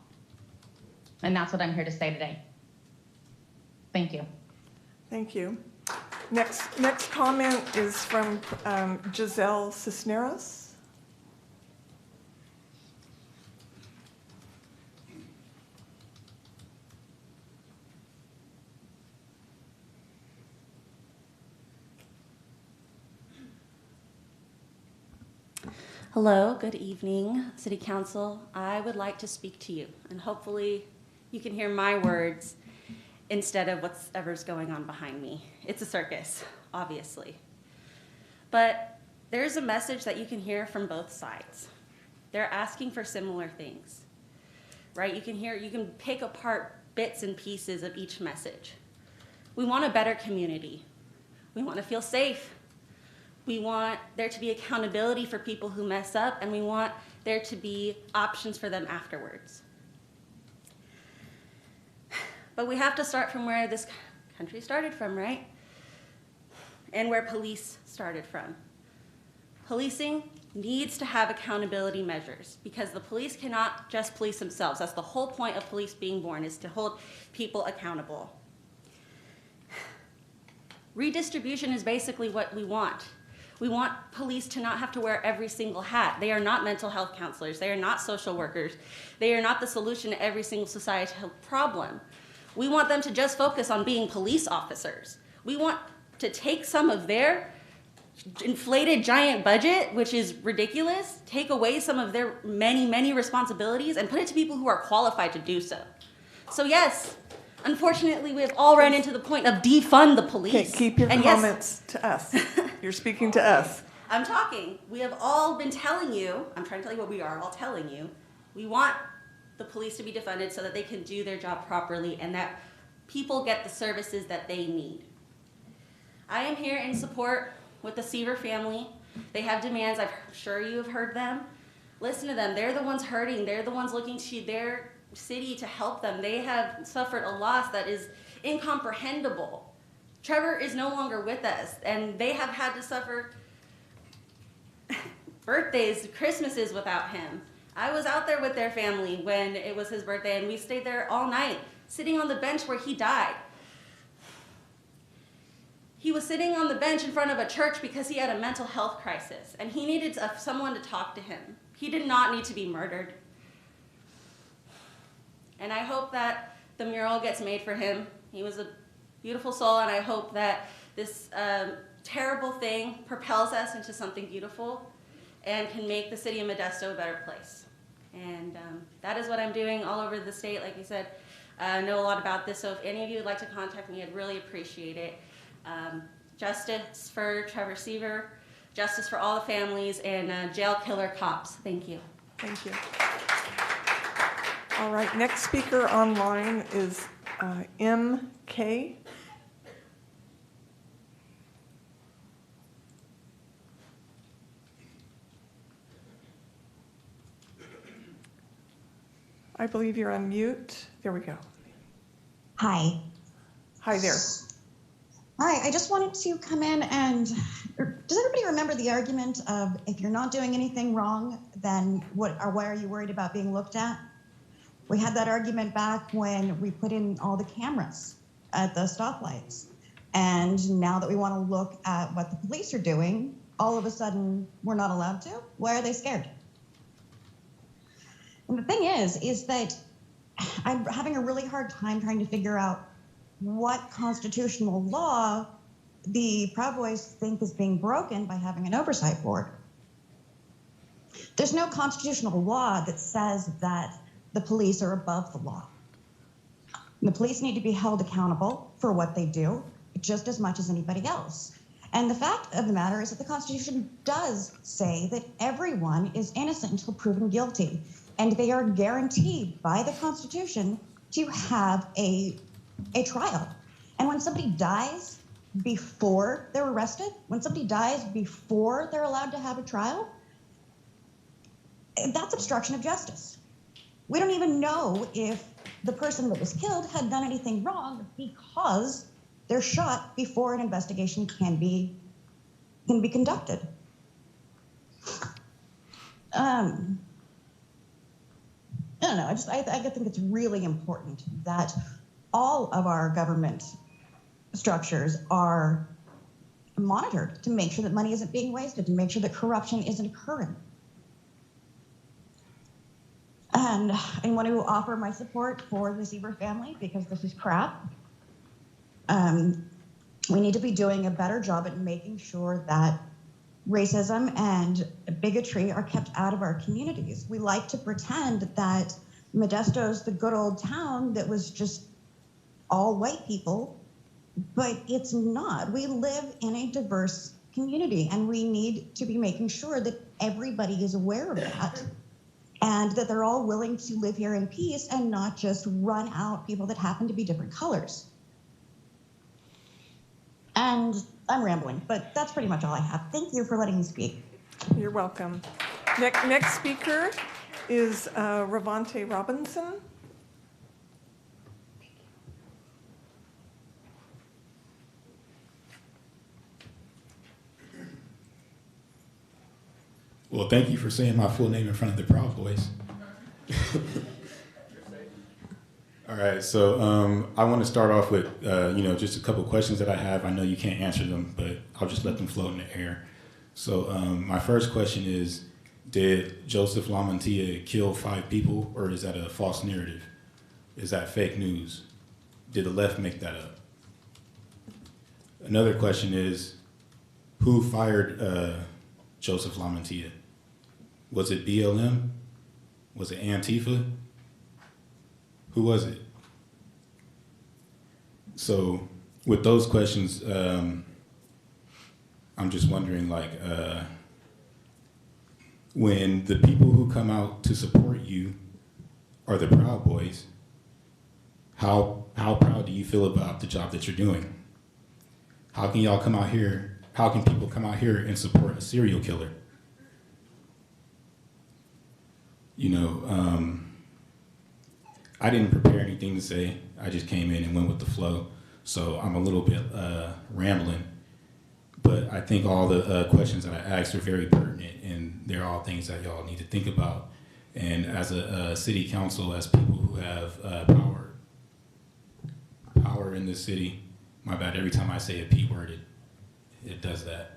And that's what I'm here to say today. Thank you. Thank you. Next comment is from Giselle Cisneros. Hello, good evening, City Council. I would like to speak to you, and hopefully you can hear my words instead of whatever's going on behind me. It's a circus, obviously. But there's a message that you can hear from both sides. They're asking for similar things, right? You can pick apart bits and pieces of each message. We want a better community. We want to feel safe. We want there to be accountability for people who mess up, and we want there to be options for them afterwards. But we have to start from where this country started from, right? and where police started from. Policing needs to have accountability measures because the police cannot just police themselves. That's the whole point of police being born, is to hold people accountable. Redistribution is basically what we want. We want police to not have to wear every single hat. They are not mental health counselors. They are not social workers. They are not the solution to every single societal problem. We want them to just focus on being police officers. We want to take some of their inflated giant budget, which is ridiculous, take away some of their many, many responsibilities and put it to people who are qualified to do so. So yes, unfortunately, we have all run into the point of defund the police. Okay, keep your And comments to us. You're speaking to us. I'm talking. We have all been telling you, I'm trying to tell you what we are all telling you, we want the police to be defunded so that they can do their job properly and that people get the services that they need. I am here in support with the Seaver family. They have demands. I'm sure you have heard them. Listen to them. They're the ones hurting. They're the ones looking to their city to help them. They have suffered a loss that is incomprehensible. Trevor is no longer with us, and they have had to suffer birthdays, Christmases without him. I was out there with their family when it was his birthday, and we stayed there all night, sitting on the bench where he died. He was sitting on the bench in front of a church because he had a mental health crisis, and he needed someone to talk to him. He did not need to be murdered. And I hope that the mural gets made for him. He was a beautiful soul, and I hope that this terrible thing propels us into something beautiful and can make the city of Modesto a better place. And that is what I'm doing all over the state. Like you said, I know a lot about this, so if any of you would like to contact me, I'd really appreciate it. Justice for Trevor Seaver, justice for all the families, and jail killer cops. Thank you. Thank you. All right, next speaker online is MK. I believe you're on mute. There we go. Hi. Hi there. Hi, I just wanted to come in and, does everybody remember the argument of if you're not doing anything wrong, then why are you worried about being looked at? We had that argument back when we put in all the cameras at the stoplights. And now that we want to look at what the police are doing, all of a sudden we're not allowed to? Why are they scared? And the thing is that I'm having a really hard time trying to figure out what constitutional law the Proud Boys think is being broken by having an oversight board. There's no constitutional law that says that the police are above the law. The police need to be held accountable for what they do just as much as anybody else. And the fact of the matter is that the Constitution does say that everyone is innocent until proven guilty. And they are guaranteed by the Constitution to have a trial. And when somebody dies before they're arrested, when somebody dies before they're allowed to have a trial, that's obstruction of justice. We don't even know if the person that was killed had done anything wrong because they're shot before an investigation can be conducted. I don't know, I think it's really important that all of our government structures are monitored to make sure that money isn't being wasted, to make sure that corruption isn't occurring. And I want to offer my support for the Seaver family because this is crap. We need to be doing a better job at making sure that racism and bigotry are kept out of our communities. We like to pretend that Modesto's the good old town that was just all white people, but it's not. We live in a diverse community, and we need to be making sure that everybody is aware of that and that they're all willing to live here in peace and not just run out people that happen to be different colors. And I'm rambling, but that's pretty much all I have. Thank you for letting me speak. You're welcome. Next speaker is Ravante Robinson. Well, thank you for saying my full name in front of the Proud Boys. All right, so I want to start off with, just a couple questions that I have. I know you can't answer them, but I'll just let them float in the air. So my first question is, did Joseph LaMantia kill 5 people, or is that a false narrative? Is that fake news? Did the left make that up? Another question is, who fired Joseph LaMantia? Was it BLM? Was it Antifa? Who was it? So with those questions, I'm just wondering, when the people who come out to support you are the Proud Boys, how proud do you feel about the job that you're doing? How can y'all come out here? How can people come out here and support a serial killer? I didn't prepare anything to say. I just came in and went with the flow. So I'm a little bit rambling. But I think all the questions that I asked are very pertinent, and they're all things that y'all need to think about. And as a city council, as people who have power in this city, my bad, every time I say a P word, it does that.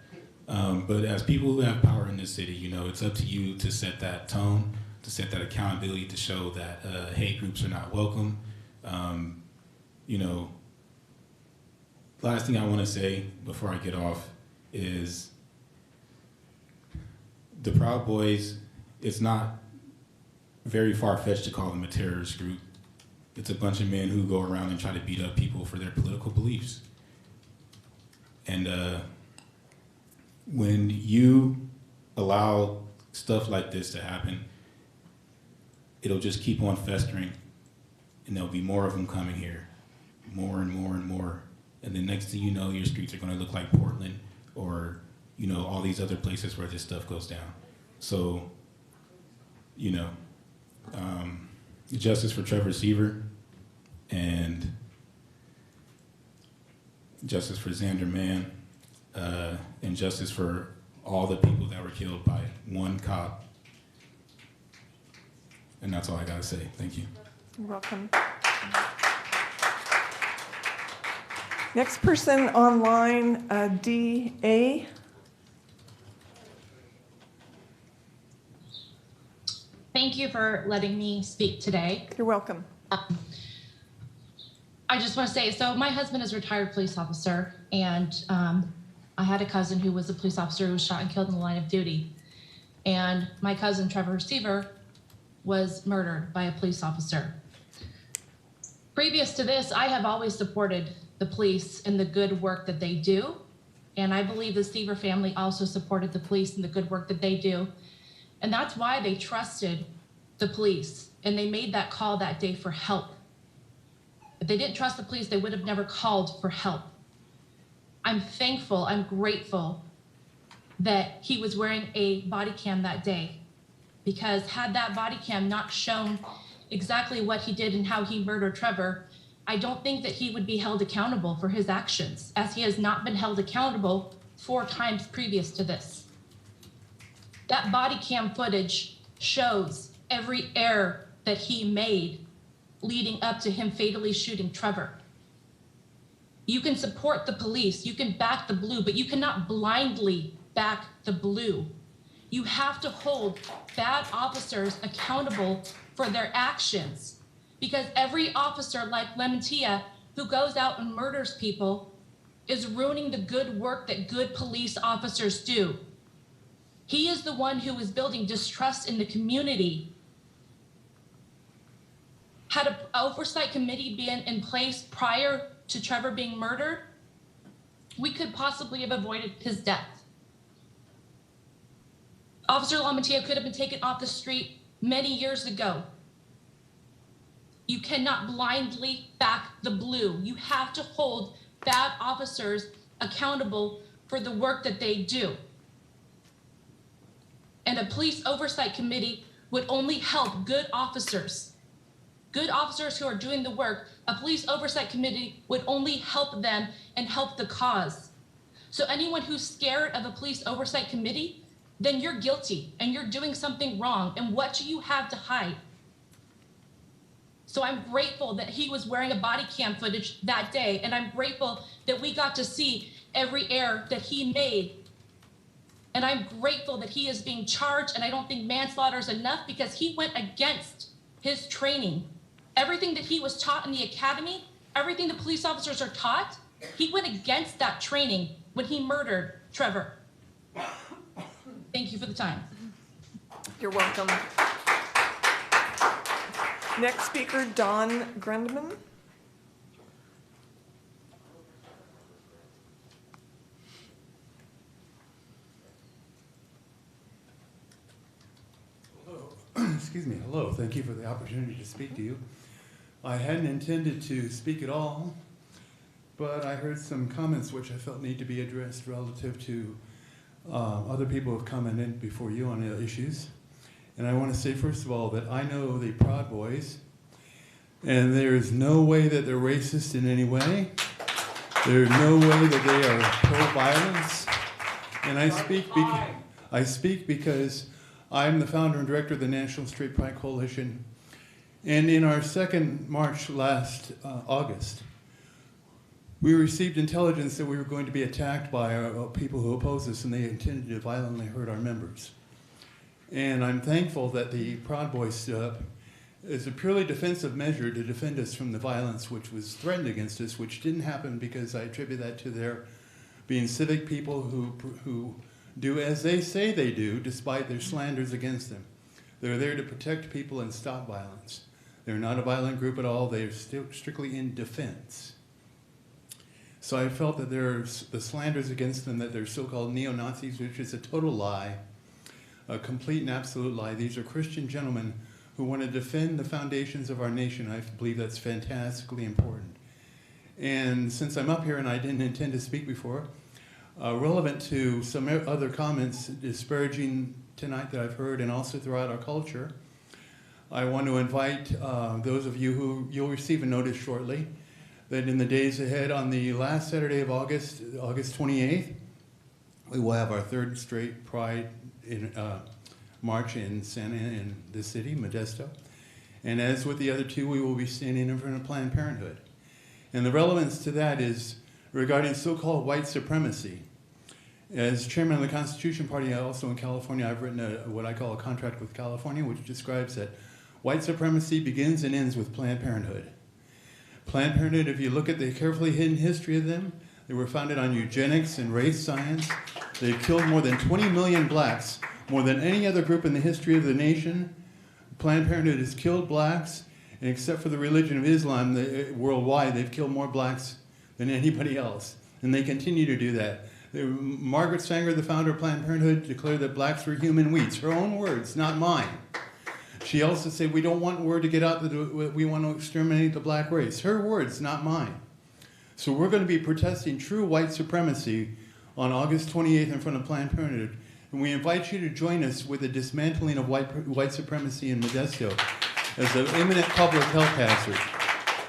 But as people who have power in this city, it's up to you to set that tone, to set that accountability, to show that hate groups are not welcome. Last thing I want to say before I get off is the Proud Boys, it's not very far-fetched to call them a terrorist group. It's a bunch of men who go around and try to beat up people for their political beliefs. And when you allow stuff like this to happen, it'll just keep on festering, and there'll be more of them coming here, more and more and more. And then next thing you know, your streets are going to look like Portland or, all these other places where this stuff goes down. So, justice for Trevor Seaver and justice for Xander Mann, and justice for all the people that were killed by one cop. And that's all I gotta say. Thank you. You're welcome. Next person online, D.A. Thank you for letting me speak today. You're welcome. I just want to say, so my husband is a retired police officer, and I had a cousin who was a police officer who was shot and killed in the line of duty. And my cousin, Trevor Seaver, was murdered by a police officer. Previous to this, I have always supported the police in the good work that they do. And I believe the Seaver family also supported the police in the good work that they do. And that's why they trusted the police. And they made that call that day for help. If they didn't trust the police, they would have never called for help. I'm thankful, I'm grateful that he was wearing a body cam that day. Because had that body cam not shown exactly what he did and how he murdered Trevor, I don't think that he would be held accountable for his actions, as he has not been held accountable 4 times previous to this. That body cam footage shows every error that he made leading up to him fatally shooting Trevor. You can support the police, you can back the blue, but you cannot blindly back the blue. You have to hold bad officers accountable for their actions, because every officer like LaMantia who goes out and murders people is ruining the good work that good police officers do. He is the one who is building distrust in the community. Had an oversight committee been in place prior to Trevor being murdered, we could possibly have avoided his death. Officer LaMantia could have been taken off the street many years ago. You cannot blindly back the blue. You have to hold bad officers accountable for the work that they do. And a police oversight committee would only help good officers who are doing the work. A police oversight committee would only help them and help the cause. So anyone who's scared of a police oversight committee, then you're guilty and you're doing something wrong. And what do you have to hide? So I'm grateful that he was wearing a body cam footage that day. And I'm grateful that we got to see every error that he made. And I'm grateful that he is being charged. And I don't think manslaughter is enough because he went against his training. Everything that he was taught in the academy, everything the police officers are taught, he went against that training when he murdered Trevor. Thank you for the time. You're welcome. Next speaker, Don Grundman. Excuse me, hello, thank you for the opportunity to speak to you. I hadn't intended to speak at all, but I heard some comments which I felt need to be addressed relative to other people who have commented before you on the issues. And I want to say, first of all, that I know the Proud Boys, and there is no way that they're racist in any way. There's no way that they are pro-violence. And I speak because I'm the founder and director of the National Straight Pride Coalition. And in our second march last August, we received intelligence that we were going to be attacked by people who oppose us, and they intended to violently hurt our members. And I'm thankful that the Proud Boys stood up as a purely defensive measure to defend us from the violence which was threatened against us, which didn't happen because I attribute that to their being civic people who do as they say they do, despite their slanders against them. They're there to protect people and stop violence. They're not a violent group at all. They're still strictly in defense. So I felt that there's the slanders against them, that they're so-called neo-Nazis, which is a total lie, a complete and absolute lie. These are Christian gentlemen who want to defend the foundations of our nation. I believe that's fantastically important. And since I'm up here and I didn't intend to speak before, relevant to some other comments disparaging tonight that I've heard and also throughout our culture, I want to invite those of you who you'll receive a notice shortly that in the days ahead, on the last Saturday of August, August 28th, we will have our third straight Pride march in the city, Modesto. And as with the other two, we will be standing in front of Planned Parenthood. And the relevance to that is regarding so-called white supremacy. As chairman of the Constitution Party, also in California, I've written what I call a contract with California, which describes that white supremacy begins and ends with Planned Parenthood. Planned Parenthood, if you look at the carefully hidden history of them, they were founded on eugenics and race science. They've killed more than 20 million blacks, more than any other group in the history of the nation. Planned Parenthood has killed blacks, and except for the religion of Islam, worldwide, they've killed more blacks than anybody else. And they continue to do that. Margaret Sanger, the founder of Planned Parenthood, declared that blacks were human weeds. Her own words, not mine. She also said, we don't want word to get out that we want to exterminate the black race. Her words, not mine. So we're going to be protesting true white supremacy on August 28th in front of Planned Parenthood. And we invite you to join us with the dismantling of white supremacy in Modesto as an imminent public health hazard.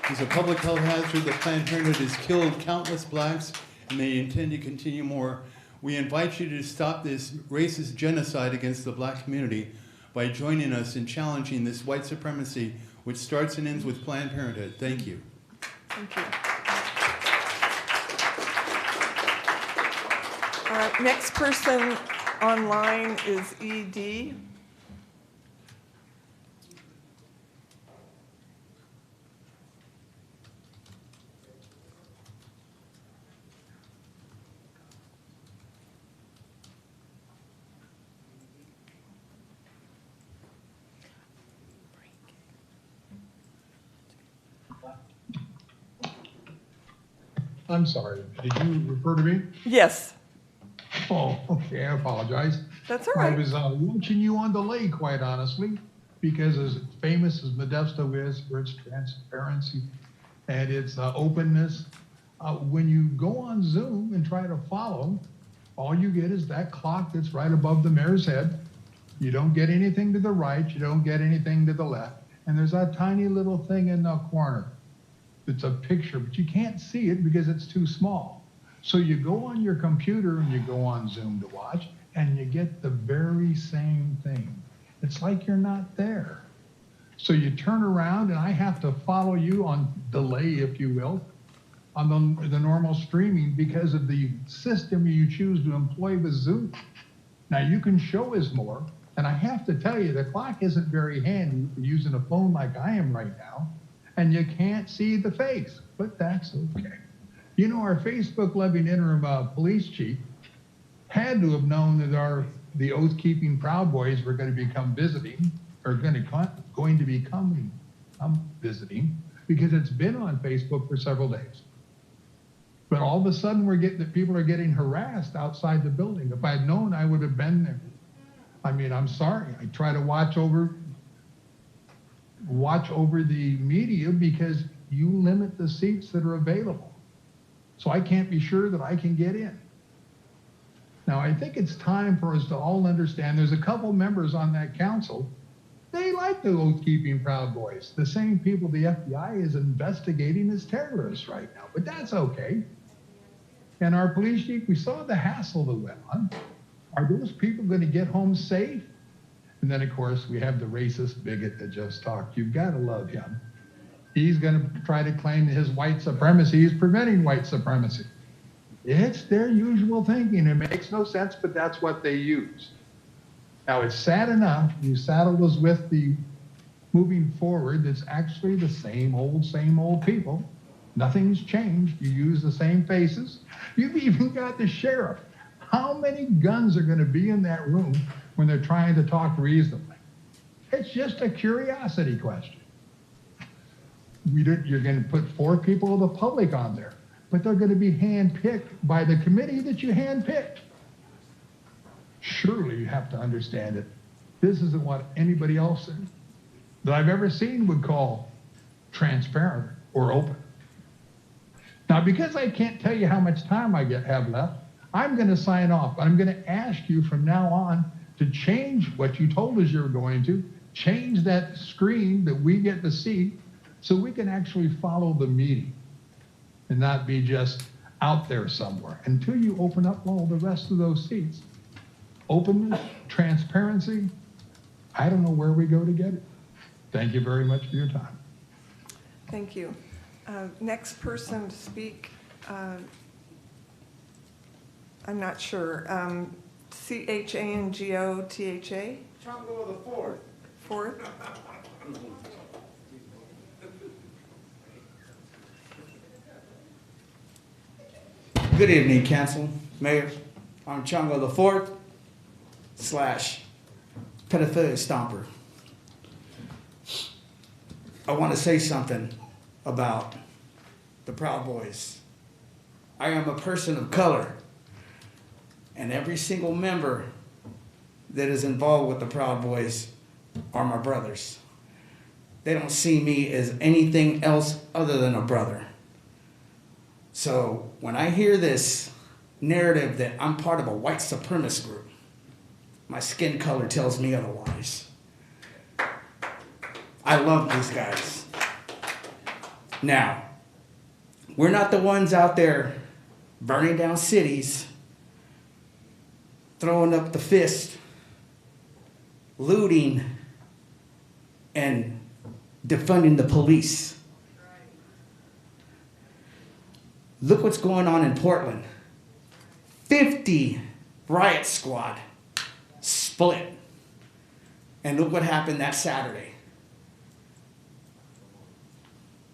It's a public health hazard that Planned Parenthood has killed countless blacks, and they intend to continue more. We invite you to stop this racist genocide against the black community by joining us in challenging this white supremacy, which starts and ends with Planned Parenthood. Thank you. Thank you. All right, next person online is ED. I'm sorry, did you refer to me? Yes. Oh, okay, I apologize. That's all right. I was watching you on delay, quite honestly, because as famous as Modesto is for its transparency and its openness, when you go on Zoom and try to follow, all you get is that clock that's right above the mayor's head. You don't get anything to the right, you don't get anything to the left, and there's that tiny little thing in the corner. It's a picture, but you can't see it because it's too small. So you go on your computer and you go on Zoom to watch, and you get the very same thing. It's like you're not there. So you turn around and I have to follow you on delay, if you will, on the normal streaming because of the system you choose to employ with Zoom. Now you can show us more, and I have to tell you, the clock isn't very handy for using a phone like I am right now, and you can't see the face, but that's okay. You know, our Facebook-loving interim police chief had to have known that the oath-keeping Proud Boys were going to become visiting, or going to be coming visiting, because it's been on Facebook for several days. But all of a sudden, we're getting that people are getting harassed outside the building. If I had known, I would have been there. I mean, I'm sorry. I try to watch over the media because you limit the seats that are available. So I can't be sure that I can get in. Now, I think it's time for us to all understand there's a couple members on that council. They like the oath-keeping Proud Boys, the same people the FBI is investigating as terrorists right now, but that's okay. And our police chief, we saw the hassle that went on. Are those people going to get home safe? And then, of course, we have the racist bigot that just talked. You've got to love him. He's going to try to claim that his white supremacy is preventing white supremacy. It's their usual thinking. It makes no sense, but that's what they use. Now, it's sad enough you saddle us with the moving forward that's actually the same old people. Nothing's changed. You use the same faces. You've even got the sheriff. How many guns are going to be in that room when they're trying to talk reasonably? It's just a curiosity question. You're going to put 4 people of the public on there, but they're going to be handpicked by the committee that you handpicked. Surely you have to understand it. This isn't what anybody else that I've ever seen would call transparent or open. Now, because I can't tell you how much time I have left, I'm going to sign off. I'm going to ask you from now on to change what you told us you were going to, change that screen that we get to see so we can actually follow the meeting and not be just out there somewhere until you open up all the rest of those seats. Openness, transparency, I don't know where we go to get it. Thank you very much for your time. Thank you. Next person to speak, I'm not sure. C-H-A-N-G-O-T-H-A? Chango the fourth. Fourth? Good evening, Council, Mayor. I'm Chango the fourth / pedophilia stomper. I want to say something about the Proud Boys. I am a person of color, and every single member that is involved with the Proud Boys are my brothers. They don't see me as anything else other than a brother. So when I hear this narrative that I'm part of a white supremacist group, my skin color tells me otherwise. I love these guys. Now, we're not the ones out there burning down cities, throwing up the fist, looting, and defunding the police. Look what's going on in Portland. 50 riot squad split. And look what happened that Saturday.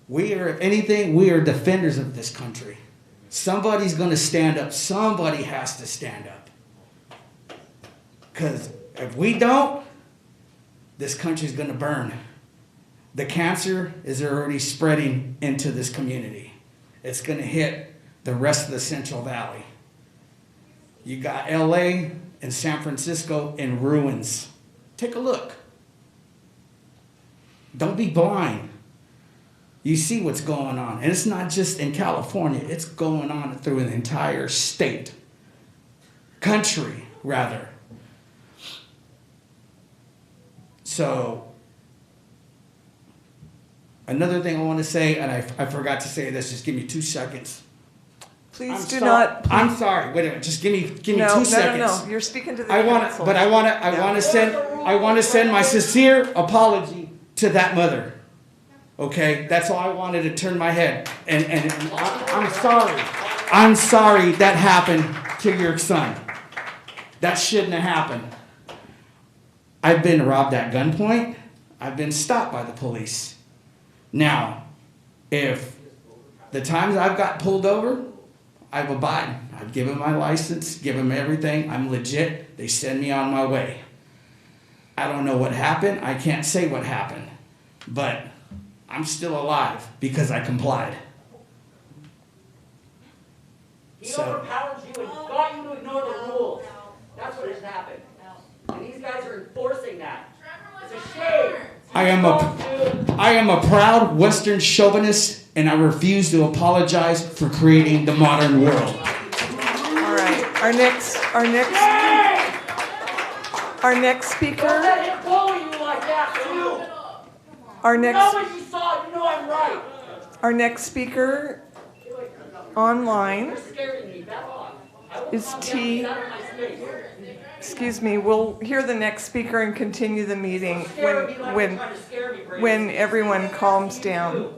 We are, if anything, we are defenders of this country. Somebody's going to stand up. Somebody has to stand up. Because if we don't, this country's going to burn. The cancer is already spreading into this community. It's going to hit the rest of the Central Valley. You got LA and San Francisco in ruins. Take a look. Don't be blind. You see what's going on. And it's not just in California. It's going on through an entire state. Country, rather. So, another thing I want to say, and I forgot to say this, just give me 2 seconds. Please do not. I'm sorry. Wait a minute. Just give me No, 2 no, seconds. no. You're speaking to the I want council. to, but I want to send my sincere apology to that mother. Okay, that's all I wanted to turn my head. And I'm sorry. I'm sorry that happened to your son. That shouldn't have happened. I've been robbed at gunpoint. I've been stopped by the police. Now, if the times I've got pulled over, I've abided. I've given my license, given them everything. I'm legit. They send me on my way. I don't know what happened. I can't say what happened. But I'm still alive because I complied. He overpowered you and got you to ignore the rules. That's what has happened. And these guys are enforcing that. It's a shame. I am a proud Western chauvinist, and I refuse to apologize for creating the modern world. All right. Our next speaker. Don't let him bully you like that, too. Our next. You know what you saw. You know I'm right. Our next speaker online You're scaring me. Back off. is T. Excuse me, we'll hear the next speaker and continue the meeting when everyone calms down.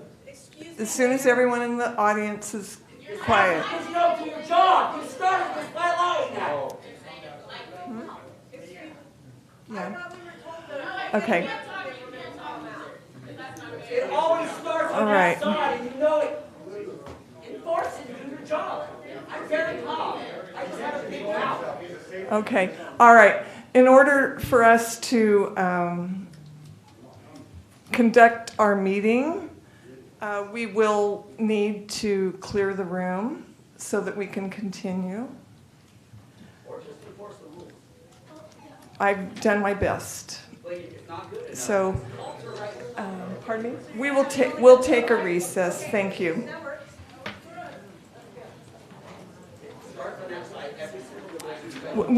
As soon as everyone in the audience is quiet. Because you don't do your job. You started this by allowing that. Yeah. Okay. It always starts All on right. that side, and you know it. Enforce it and do your job. I'm very calm. I just have a big mouth. Okay. All right. In order for us to conduct our meeting, we will need to clear the room so that we can continue. Or just enforce the rules. I've done my best. It's not good enough. So, pardon me? We'll take a recess. Thank you. Start on that side every single day.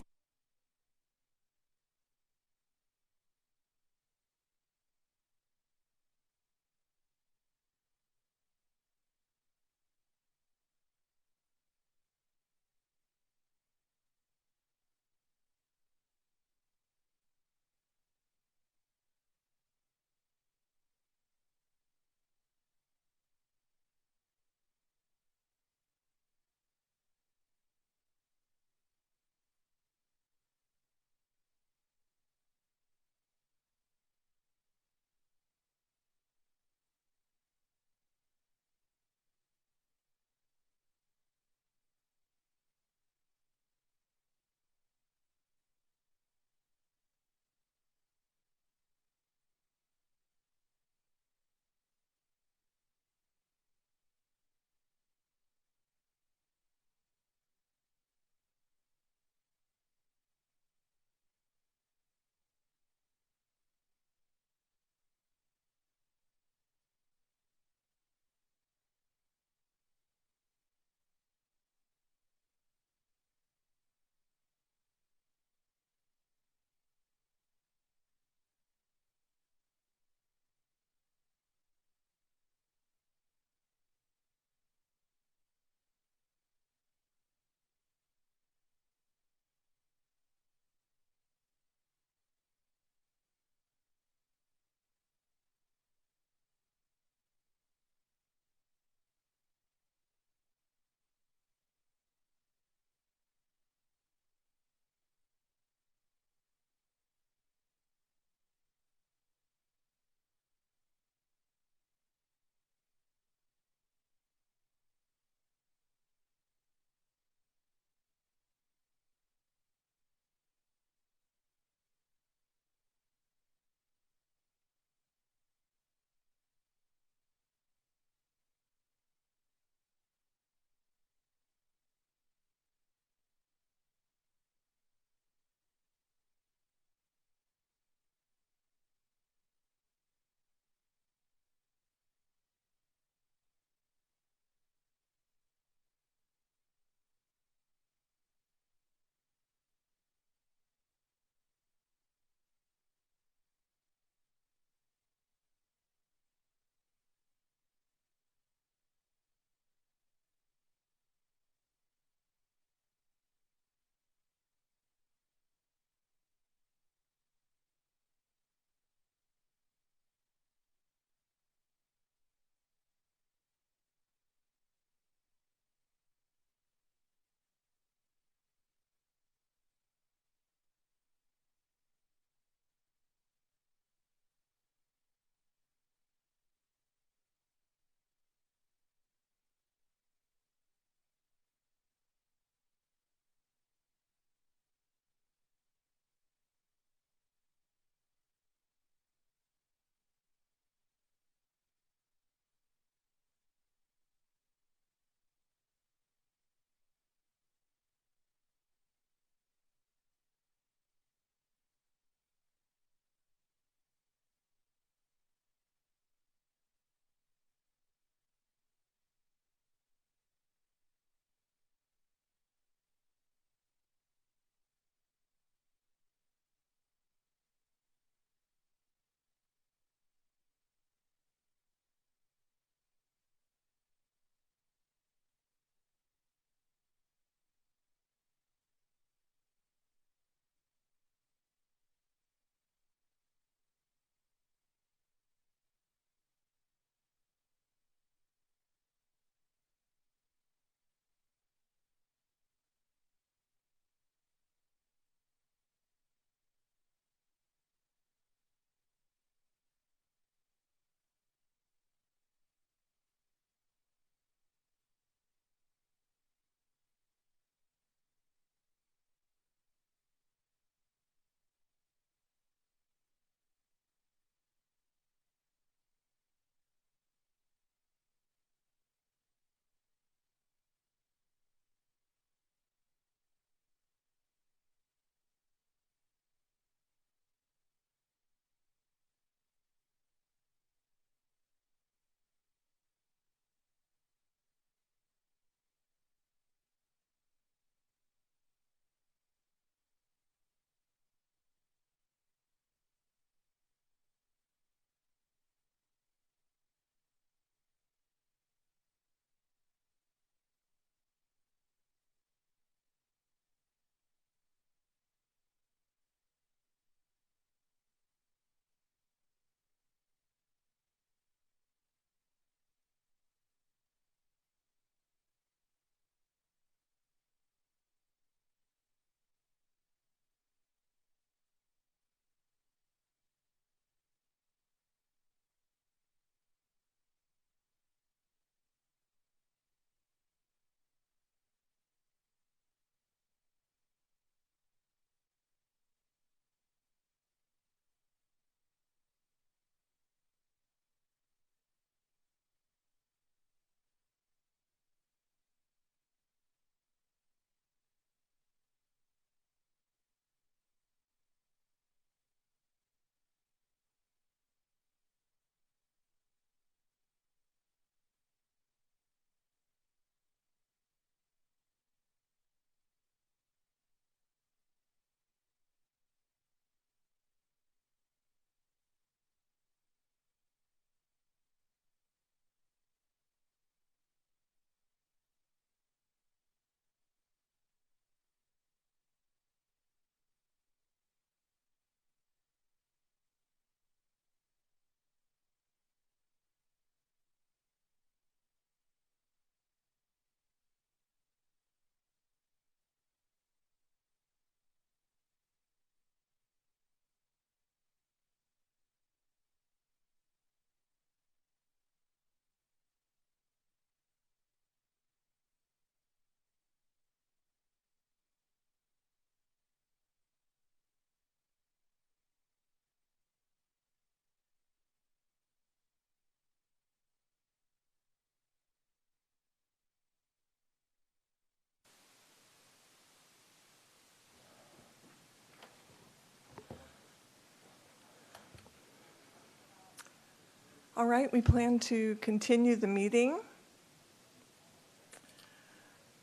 All right, we plan to continue the meeting.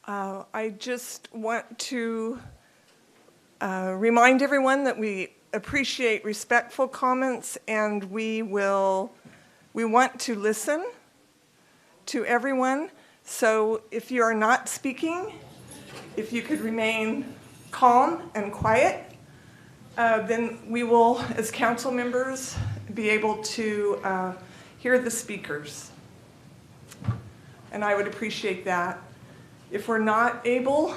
I just want to remind everyone that we appreciate respectful comments, and we want to listen to everyone. So if you are not speaking, if you could remain calm and quiet, then we will, as council members, be able to hear the speakers. And I would appreciate that. If we're not able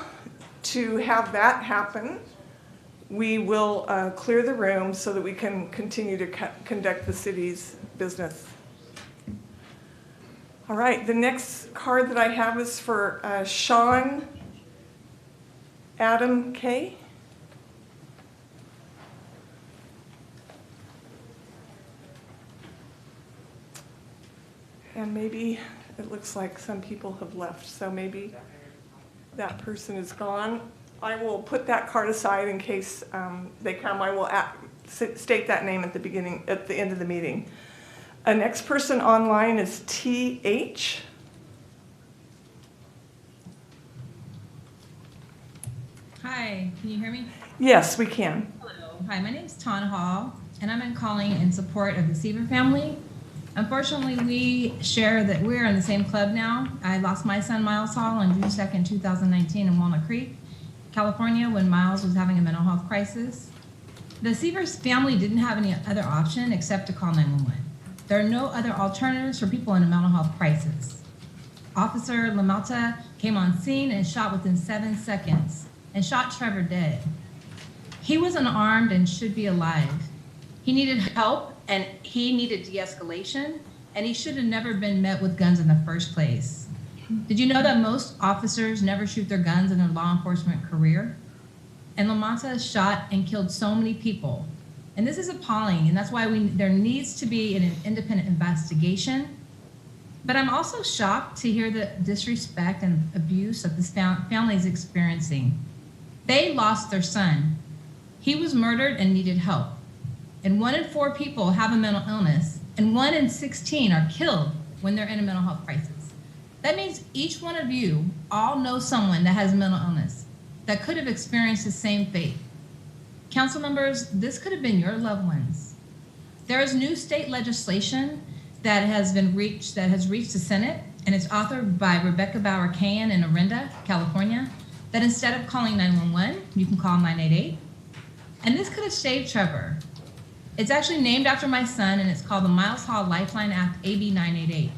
to have that happen, we will clear the room so that we can continue to conduct the city's business. All right, the next card that I have is for Sean Adam K. And maybe it looks like some people have left, so maybe that person is gone. I will put that card aside in case they come. I will state that name at the end of the meeting. The next person online is TH. Hi, can you hear me? Yes, we can. Hello. Hi, my name is Tawn Hall, and I'm calling in support of the Seaver family. Unfortunately, we share that we're in the same club now. I lost my son, Miles Hall, on June 2nd, 2019 in Walnut Creek, California, when Miles was having a mental health crisis. The Seaver's family didn't have any other option except to call 911. There are no other alternatives for people in a mental health crisis. Officer Lamalta came on scene and shot within 7 seconds and shot Trevor dead. He was unarmed and should be alive. He needed help and he needed de-escalation, and he should have never been met with guns in the first place. Did you know that most officers never shoot their guns in their law enforcement career? And Lamalta shot and killed so many people. And this is appalling, and that's why there needs to be an independent investigation. But I'm also shocked to hear the disrespect and abuse that this family is experiencing. They lost their son. He was murdered and needed help. And 1 in 4 people have a mental illness, and 1 in 16 are killed when they're in a mental health crisis. That means each one of you all know someone that has a mental illness that could have experienced the same fate. Council members, this could have been your loved ones. There is new state legislation that has reached the Senate, and it's authored by Rebecca Bauer-Cahan in Orinda, California, that instead of calling 911, you can call 988. And this could have saved Trevor. It's actually named after my son, and it's called the Miles Hall Lifeline Act AB 988.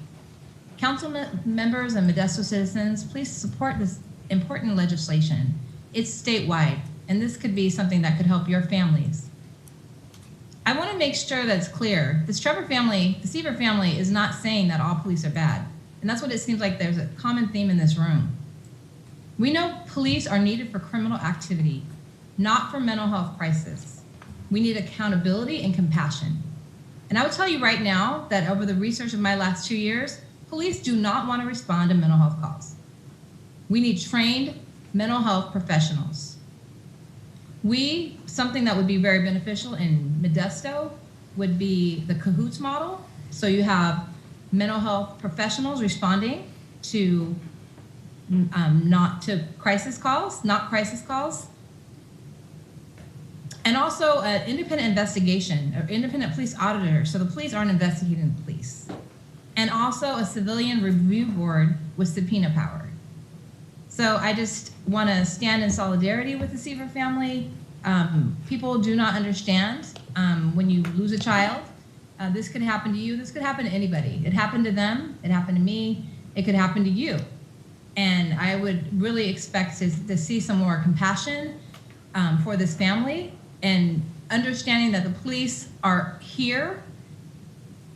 Council members and Modesto citizens, please support this important legislation. It's statewide, and this could be something that could help your families. I want to make sure that it's clear. This Trevor family, the Seaver family, is not saying that all police are bad. And that's what it seems like there's a common theme in this room. We know police are needed for criminal activity, not for mental health crisis. We need accountability and compassion. And I will tell you right now that over the research of my last 2 years, police do not want to respond to mental health calls. We need trained mental health professionals. Something that would be very beneficial in Modesto would be the CAHOOTS model. So you have mental health professionals responding to not crisis calls, and also an independent investigation, or independent police auditor, so the police aren't investigating the police. And also a civilian review board with subpoena power. So I just want to stand in solidarity with the Seaver family. People do not understand when you lose a child. This could happen to you, this could happen to anybody. It happened to them, it happened to me, it could happen to you. And I would really expect to see some more compassion for this family, and understanding that the police are here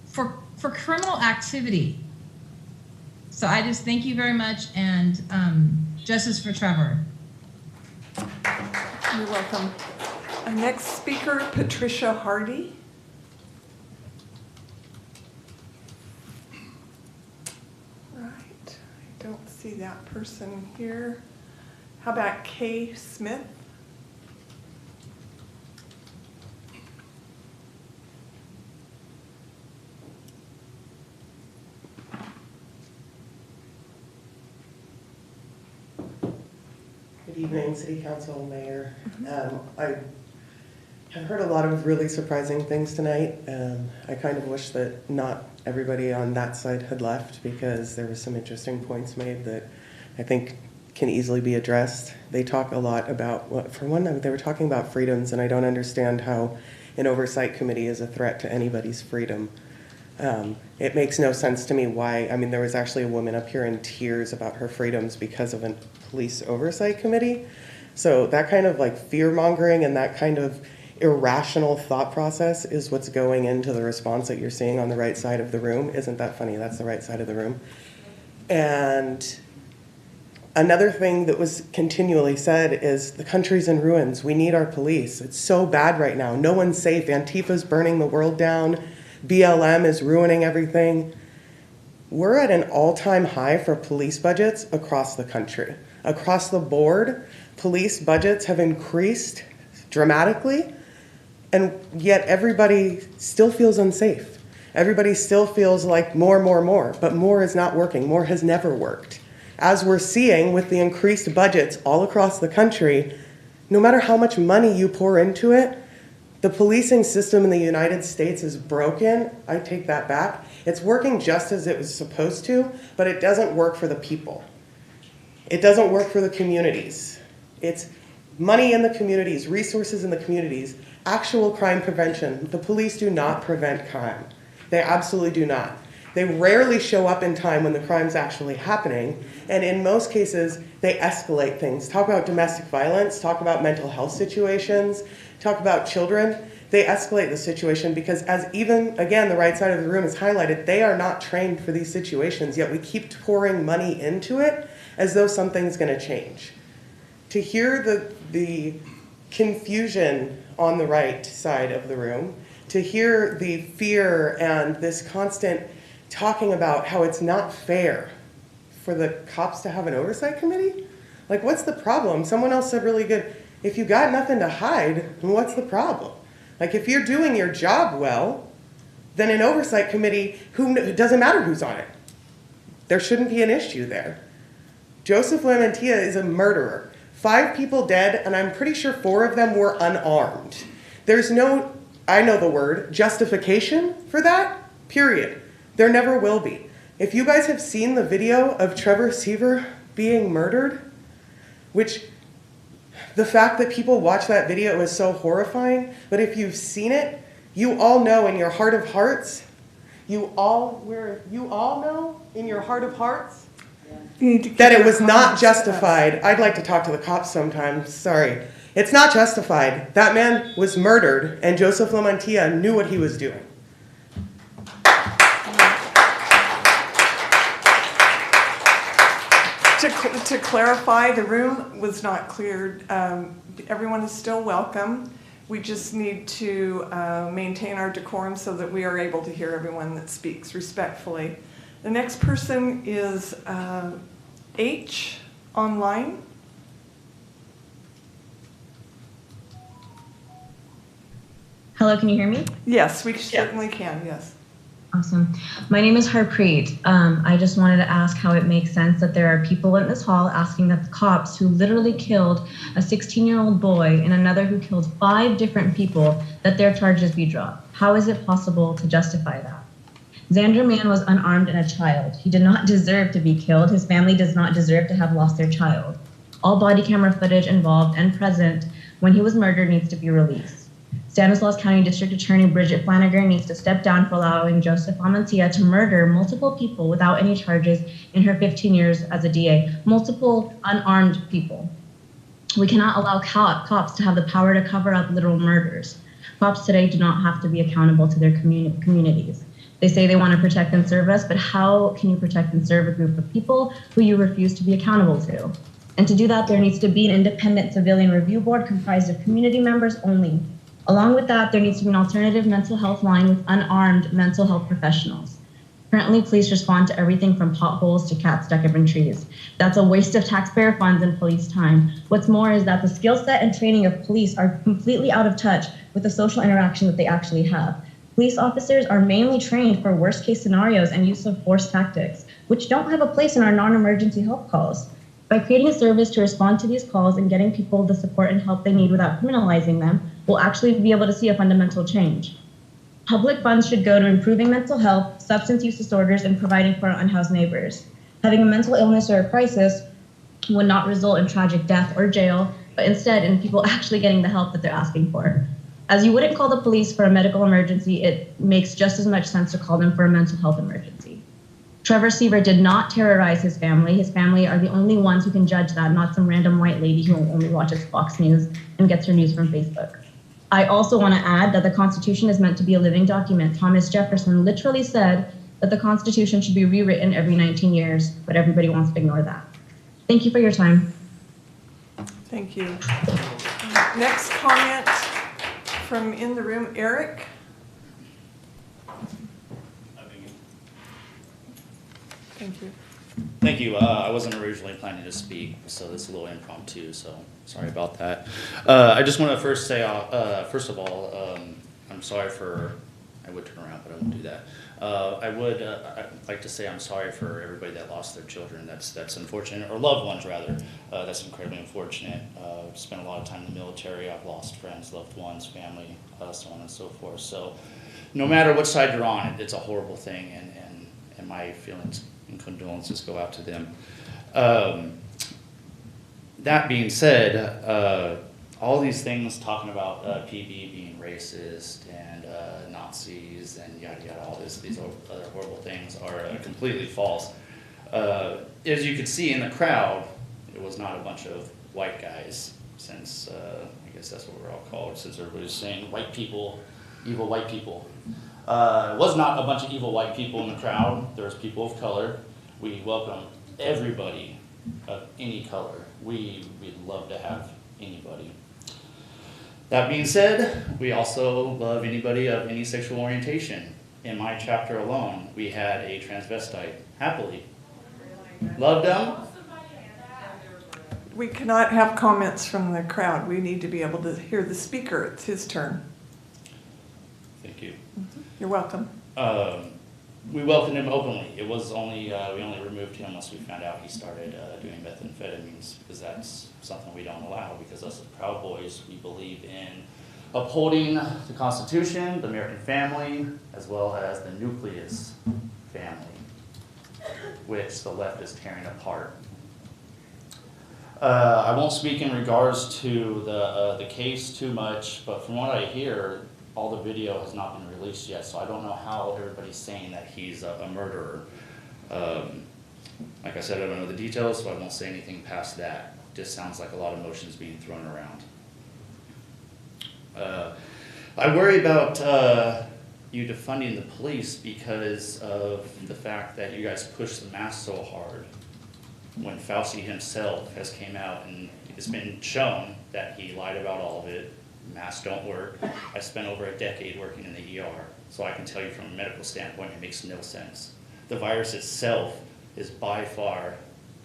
for criminal activity. So I just thank you very much, and justice for Trevor. You're welcome. Next speaker, Patricia Hardy. Right, I don't see that person here. How about Kay Smith? evening, City Council, Mayor. I have heard a lot of really surprising things tonight. I kind of wish that not everybody on that side had left, because there were some interesting points made that I think can easily be addressed. They talk a lot about, for one, they were talking about freedoms, and I don't understand how an oversight committee is a threat to anybody's freedom. It makes no sense to me why. I mean, there was actually a woman up here in tears about her freedoms because of a police oversight committee. So that kind of like fear mongering and that kind of irrational thought process is what's going into the response that you're seeing on the right side of the room. Isn't that funny? That's the right side of the room. And another thing that was continually said is the country's in ruins. We need our police. It's so bad right now. No one's safe. Antifa's burning the world down. BLM is ruining everything. We're at an all-time high for police budgets across the country. Across the board, police budgets have increased dramatically, and yet everybody still feels unsafe. Everybody still feels like more, but more is not working. More has never worked. As we're seeing with the increased budgets all across the country, no matter how much money you pour into it, the policing system in the United States is broken. I take that back. It's working just as it was supposed to, but it doesn't work for the people. It doesn't work for the communities. It's money in the communities, resources in the communities, actual crime prevention. The police do not prevent crime. They absolutely do not. They rarely show up in time when the crime's actually happening, and in most cases, they escalate things. Talk about domestic violence, talk about mental health situations, talk about children. They escalate the situation because, as even, again, the right side of the room has highlighted, they are not trained for these situations, yet we keep pouring money into it as though something's gonna change. To hear the confusion on the right side of the room, to hear the fear and this constant talking about how it's not fair for the cops to have an oversight committee? Like, what's the problem? Someone else said really good, if you got nothing to hide, then what's the problem? Like, if you're doing your job well, then an oversight committee, it doesn't matter who's on it. There shouldn't be an issue there. Joseph Lamantia is a murderer. 5 people dead, and I'm pretty sure 4 of them were unarmed. There's no, I know the word, justification for that, period. There never will be. If you guys have seen the video of Trevor Seaver being murdered, which the fact that people watch that video is so horrifying, but if you've seen it, you all know in your heart of hearts, you all know in your heart of hearts that it was not justified. I'd like to talk to the cops sometime, sorry. It's not justified. That man was murdered, and Joseph Lamantia knew what he was doing. To clarify, the room was not cleared. Everyone is still welcome. We just need to maintain our decorum so that we are able to hear everyone that speaks respectfully. The next person is H online. Hello, can you hear me? Yes, we certainly can, yes. Awesome. My name is Harpreet. I just wanted to ask how it makes sense that there are people in this hall asking that the cops who literally killed a 16-year-old boy and another who killed 5 different people, that their charges be dropped. How is it possible to justify that? Xander Mann was unarmed and a child. He did not deserve to be killed. His family does not deserve to have lost their child. All body camera footage involved and present when he was murdered needs to be released. Stanislaus County District Attorney Bridget Flanagan needs to step down for allowing Joseph Lamantia to murder multiple people without any charges in her 15 years as a DA, multiple unarmed people. We cannot allow cops to have the power to cover up literal murders. Cops today do not have to be accountable to their communities. They say they want to protect and serve us, but how can you protect and serve a group of people who you refuse to be accountable to? And to do that, there needs to be an independent civilian review board comprised of community members only. Along with that, there needs to be an alternative mental health line with unarmed mental health professionals. Currently, police respond to everything from potholes to cats stuck up in trees. That's a waste of taxpayer funds and police time. What's more is that the skill set and training of police are completely out of touch with the social interaction that they actually have. Police officers are mainly trained for worst case scenarios and use of force tactics, which don't have a place in our non-emergency help calls. By creating a service to respond to these calls and getting people the support and help they need without criminalizing them, we'll actually be able to see a fundamental change. Public funds should go to improving mental health, substance use disorders, and providing for our unhoused neighbors. Having a mental illness or a crisis would not result in tragic death or jail, but instead in people actually getting the help that they're asking for. As you wouldn't call the police for a medical emergency, it makes just as much sense to call them for a mental health emergency. Trevor Seaver did not terrorize his family. His family are the only ones who can judge that, not some random white lady who only watches Fox News and gets her news from Facebook. I also want to add that the Constitution is meant to be a living document. Thomas Jefferson literally said that the Constitution should be rewritten every 19 years, but everybody wants to ignore that. Thank you for your time. Thank you. Next comment from in the room, Eric. Thank you. Thank you. I wasn't originally planning to speak, so this is a little impromptu, so sorry about that. I just want to first say, first of all, I'm sorry for, I would turn around, but I won't do that. I'd like to say I'm sorry for everybody that lost their children. That's unfortunate, or loved ones rather. That's incredibly unfortunate. I've spent a lot of time in the military. I've lost friends, loved ones, family, so on and so forth. So no matter what side you're on, it's a horrible thing, and my feelings and condolences go out to them. That being said, all these things talking about PB being racist and Nazis and yada yada, all these other horrible things are completely false. As you could see in the crowd, it was not a bunch of white guys, since I guess that's what we're all called, since everybody's saying white people, evil white people. It was not a bunch of evil white people in the crowd. There was people of color. We welcome everybody of any color. We'd love to have anybody. That being said, we also love anybody of any sexual orientation. In my chapter alone, we had a transvestite, happily. Loved them. We cannot have comments from the crowd. We need to be able to hear the speaker. It's his turn. Thank you. You're welcome. We welcomed him openly. It was only, we only removed him once we found out he started doing methamphetamines, because that's something we don't allow, because us as Proud Boys, we believe in upholding the Constitution, the American family, as well as the nucleus family, which the left is tearing apart. I won't speak in regards to the case too much, but from what I hear, all the video has not been released yet, so I don't know how everybody's saying that he's a murderer. Like I said, I don't know the details, so I won't say anything past that. Just sounds like a lot of emotions being thrown around. I worry about you defunding the police because of the fact that you guys push the mask so hard, when Fauci himself has came out and it's been shown that he lied about all of it. Masks don't work. I spent over a decade working in the ER, so I can tell you from a medical standpoint, it makes no sense. The virus itself is by far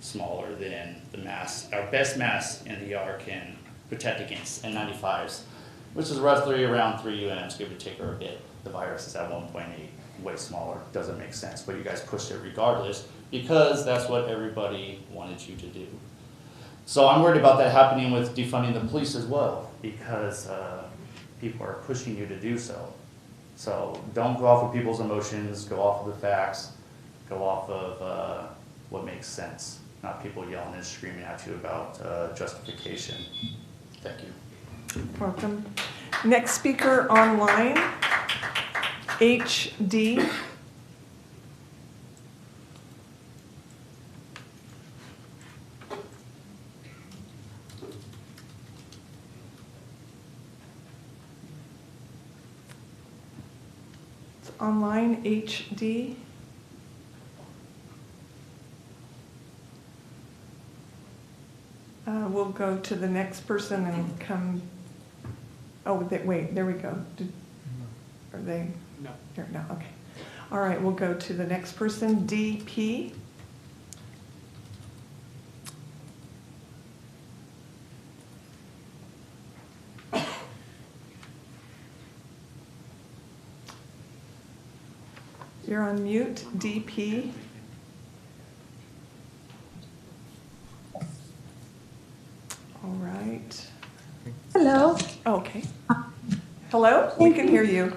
smaller than the mask. Our best mask in the ER can protect against N95s, which is roughly around 3 UMs, give or take or a bit. The virus is at 1.8, way smaller. Doesn't make sense, but you guys pushed it regardless because that's what everybody wanted you to do. So I'm worried about that happening with defunding the police as well, because people are pushing you to do so. So don't go off of people's emotions, go off of the facts, go off of what makes sense, not people yelling and screaming at you about justification. Thank you. Welcome. Next speaker online, HD. Online HD. We'll go to the next person and come. Oh, wait, there we go. Are they? No. Here, no, okay. All right, we'll go to the next person, DP. You're on mute, DP. Okay. Hello, we can hear you.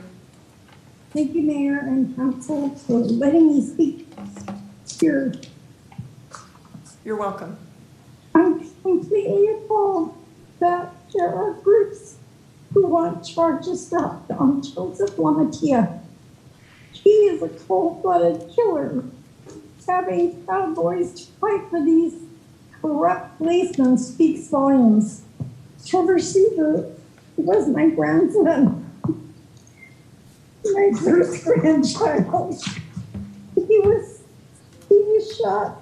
Thank you, Mayor and Council, for letting me speak here. You're welcome. I'm completely appalled that there are groups who want charges dropped on Joseph Lamatia. He is a cold-blooded killer. Having Proud Boys to fight for these corrupt policemen speaks volumes. Trevor Seaver was my grandson. My first grandchild. He was shot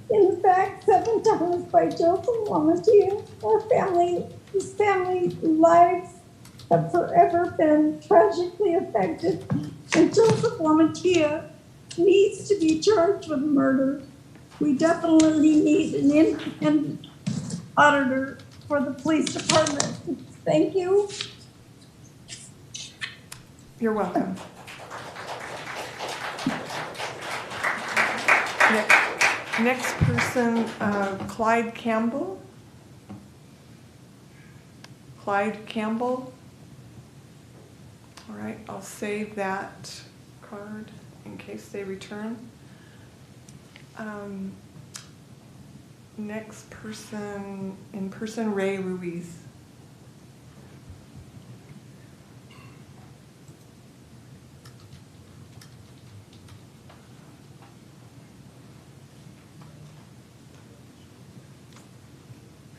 in the back 7 times by Joseph Lamatia. His family lives have forever been tragically affected, and Joseph Lamatia needs to be charged with murder. We definitely need an independent auditor for the police department. Thank you. You're welcome. Next person, Clyde Campbell. Clyde Campbell. All right, I'll save that card in case they return. Next person, in person, Ray Ruiz.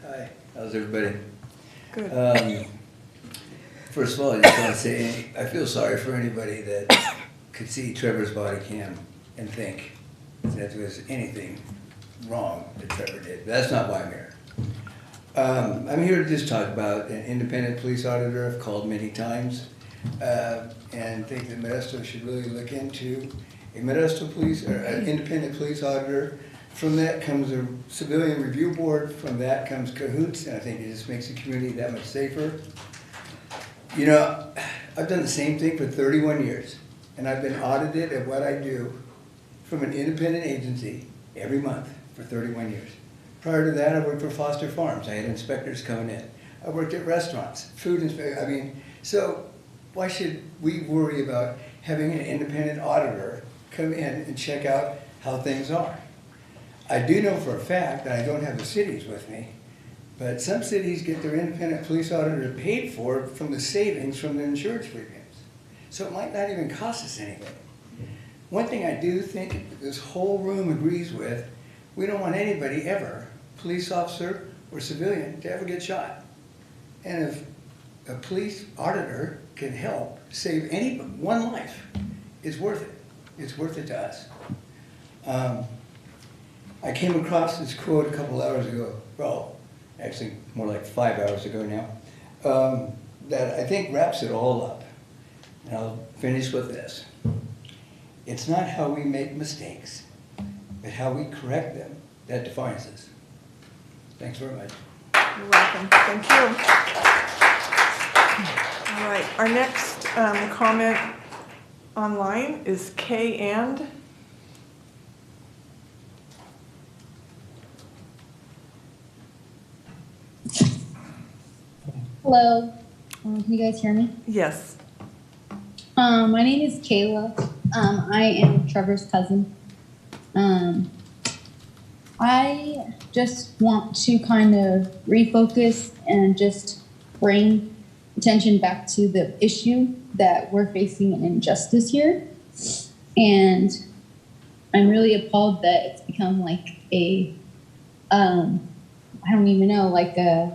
Hi, how's everybody? Good. First of all, I just want to say, I feel sorry for anybody that could see Trevor's body cam and think that there was anything wrong that Trevor did. But that's not why I'm here. I'm here to just talk about an independent police auditor. I've called many times and think that Modesto should really look into a Modesto police, or an independent police auditor. From that comes a civilian review board. From that comes cahoots, and I think it just makes the community that much safer. You know, I've done the same thing for 31 years, and I've been audited at what I do from an independent agency every month for 31 years. Prior to that, I worked for Foster Farms. I had inspectors coming in. I worked at restaurants, food inspectors. I mean, so why should we worry about having an independent auditor come in and check out how things are? I do know for a fact, and I don't have the cities with me, but some cities get their independent police auditor paid for from the savings from their insurance premiums. So it might not even cost us anything. One thing I do think this whole room agrees with, we don't want anybody ever, police officer or civilian, to ever get shot. And if a police auditor can help save one life, it's worth it. It's worth it to us. I came across this quote a couple hours ago, well, actually more like 5 hours ago now, that I think wraps it all up. And I'll finish with this. It's not how we make mistakes, but how we correct them that defines us. Thanks very much. You're welcome. Thank you. All right, our next comment online is K and. Hello, can you guys hear me? Yes. My name is Kayla. I am Trevor's cousin. I just want to kind of refocus and just bring attention back to the issue that we're facing an injustice here. And I'm really appalled that it's become like a, I don't even know, like a,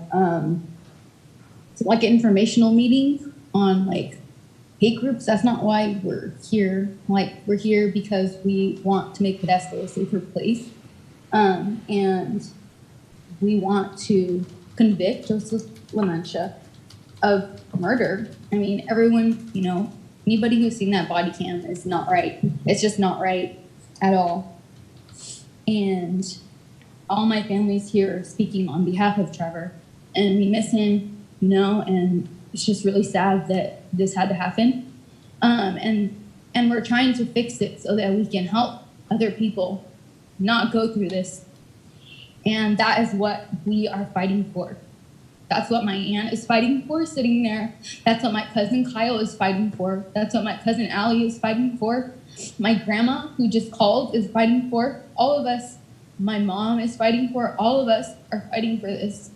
like an informational meeting on like hate groups. That's not why we're here. Like, we're here because we want to make Modesto a safer place. And we want to convict Joseph Lamatia of murder. I mean, everyone, you know, anybody who's seen that body cam is not right. It's just not right at all. And all my family's here speaking on behalf of Trevor, and we miss him, you know, and it's just really sad that this had to happen. And we're trying to fix it so that we can help other people not go through this. And that is what we are fighting for. That's what my aunt is fighting for, sitting there. That's what my cousin Kyle is fighting for. That's what my cousin Allie is fighting for. My grandma, who just called, is fighting for. All of us, my mom is fighting for. All of us are fighting for this.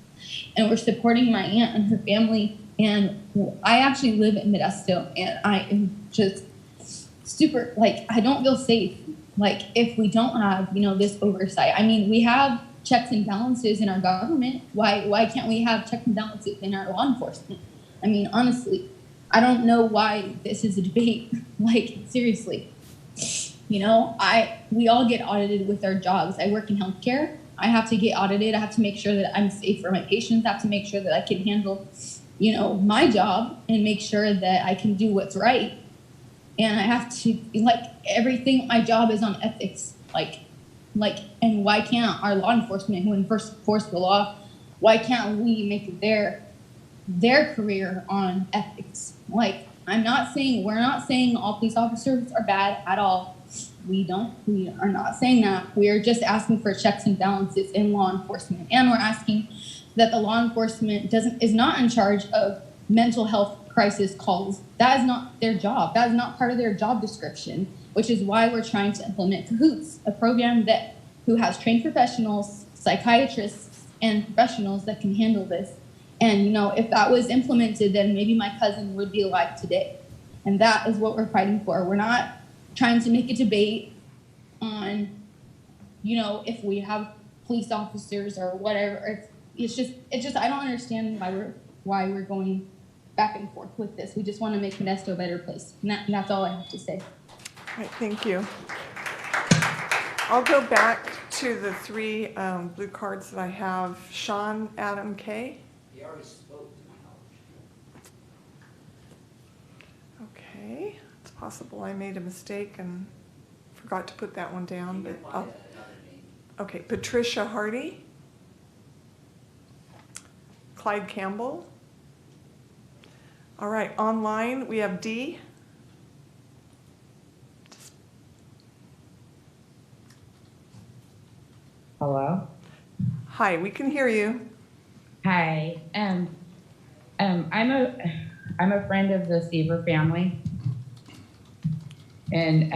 And we're supporting my aunt and her family. And I actually live in Modesto, and I am just super, like, I don't feel safe. Like, if we don't have, this oversight. I mean, we have checks and balances in our government. Why can't we have checks and balances in our law enforcement? I mean, honestly, I don't know why this is a debate. Like, seriously. We all get audited with our jobs. I work in healthcare. I have to get audited. I have to make sure that I'm safe for my patients. I have to make sure that I can handle, my job and make sure that I can do what's right. And I have to, everything, my job is on ethics. And why can't our law enforcement, who enforce the law, why can't we make their career on ethics? We're not saying all police officers are bad at all. We are not saying that. We are just asking for checks and balances in law enforcement. And we're asking that the law enforcement is not in charge of mental health crisis calls. That is not their job. That is not part of their job description, which is why we're trying to implement Cahoots, a program who has trained professionals, psychiatrists, and professionals that can handle this. And, if that was implemented, then maybe my cousin would be alive today. And that is what we're fighting for. We're not trying to make a debate on, if we have police officers or whatever. It's just I don't understand why we're going back and forth with this. We just want to make Modesto a better place. And that's all I have to say. All right, thank you. I'll go back to the three blue cards that I have. Sean, Adam, Kay. He already spoke to my knowledge. Okay, it's possible I made a mistake and forgot to put that one down. But okay, Patricia Hardy. Clyde Campbell. All right, online we have D. Hello? Hi, we can hear you. Hi. I'm a friend of the Seaver family. And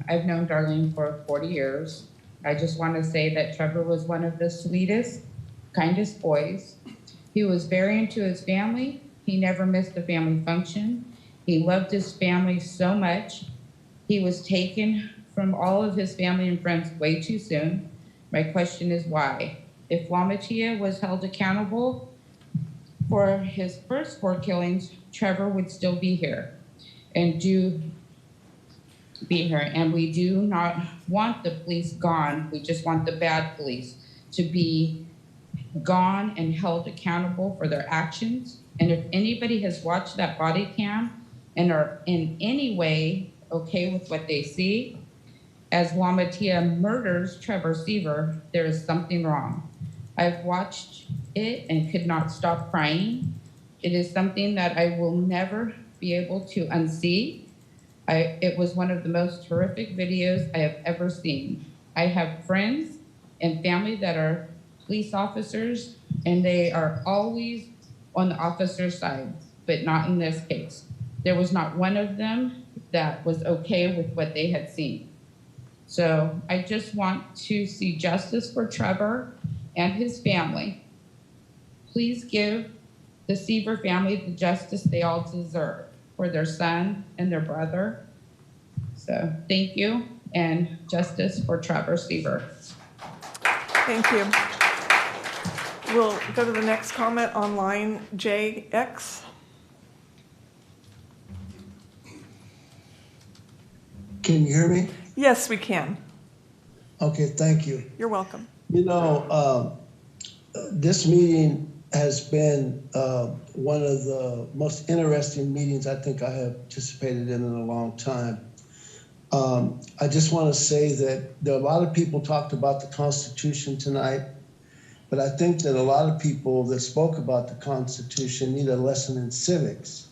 I've known Darlene for 40 years. I just want to say that Trevor was one of the sweetest, kindest boys. He was very into his family. He never missed a family function. He loved his family so much. He was taken from all of his family and friends way too soon. My question is why? If Lamatia was held accountable for his first 4 killings, Trevor would still be here and we do not want the police gone. We just want the bad police to be gone and held accountable for their actions. And if anybody has watched that body cam and are in any way okay with what they see, as Lamatia murders Trevor Seaver, there is something wrong. I've watched it and could not stop crying. It is something that I will never be able to unsee. It was one of the most horrific videos I have ever seen. I have friends and family that are police officers, and they are always on the officer's side, but not in this case. There was not one of them that was okay with what they had seen. So I just want to see justice for Trevor and his family. Please give the Seaver family the justice they all deserve for their son and their brother. So thank you, and justice for Trevor Seaver. Thank you. We'll go to the next comment online, JX. Can you hear me? Yes, we can. Okay, thank you. You're welcome. This meeting has been one of the most interesting meetings I think I have participated in a long time. I just want to say that there are a lot of people talked about the Constitution tonight, but I think that a lot of people that spoke about the Constitution need a lesson in civics.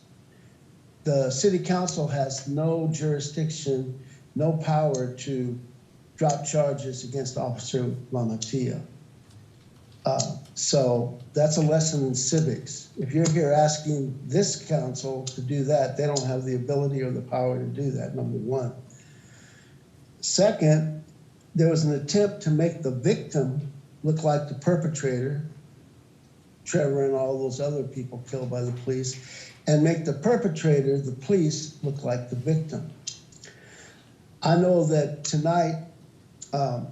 The City Council has no jurisdiction, no power to drop charges against Officer Lamatia. So that's a lesson in civics. If you're here asking this council to do that, they don't have the ability or the power to do that, number one. Second, there was an attempt to make the victim look like the perpetrator, Trevor and all those other people killed by the police, and make the perpetrator, the police, look like the victim. I know that tonight, I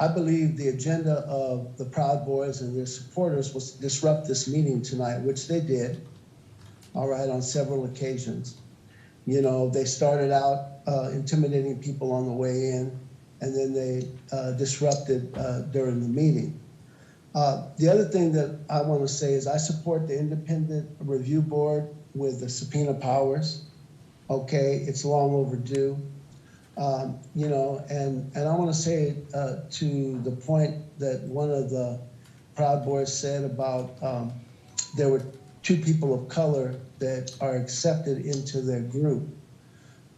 believe the agenda of the Proud Boys and their supporters was to disrupt this meeting tonight, which they did, all right, on several occasions. They started out intimidating people on the way in, and then they disrupted during the meeting. The other thing that I want to say is I support the independent review board with the subpoena powers. Okay, it's long overdue. And I want to say to the point that one of the Proud Boys said about there were 2 people of color that are accepted into their group.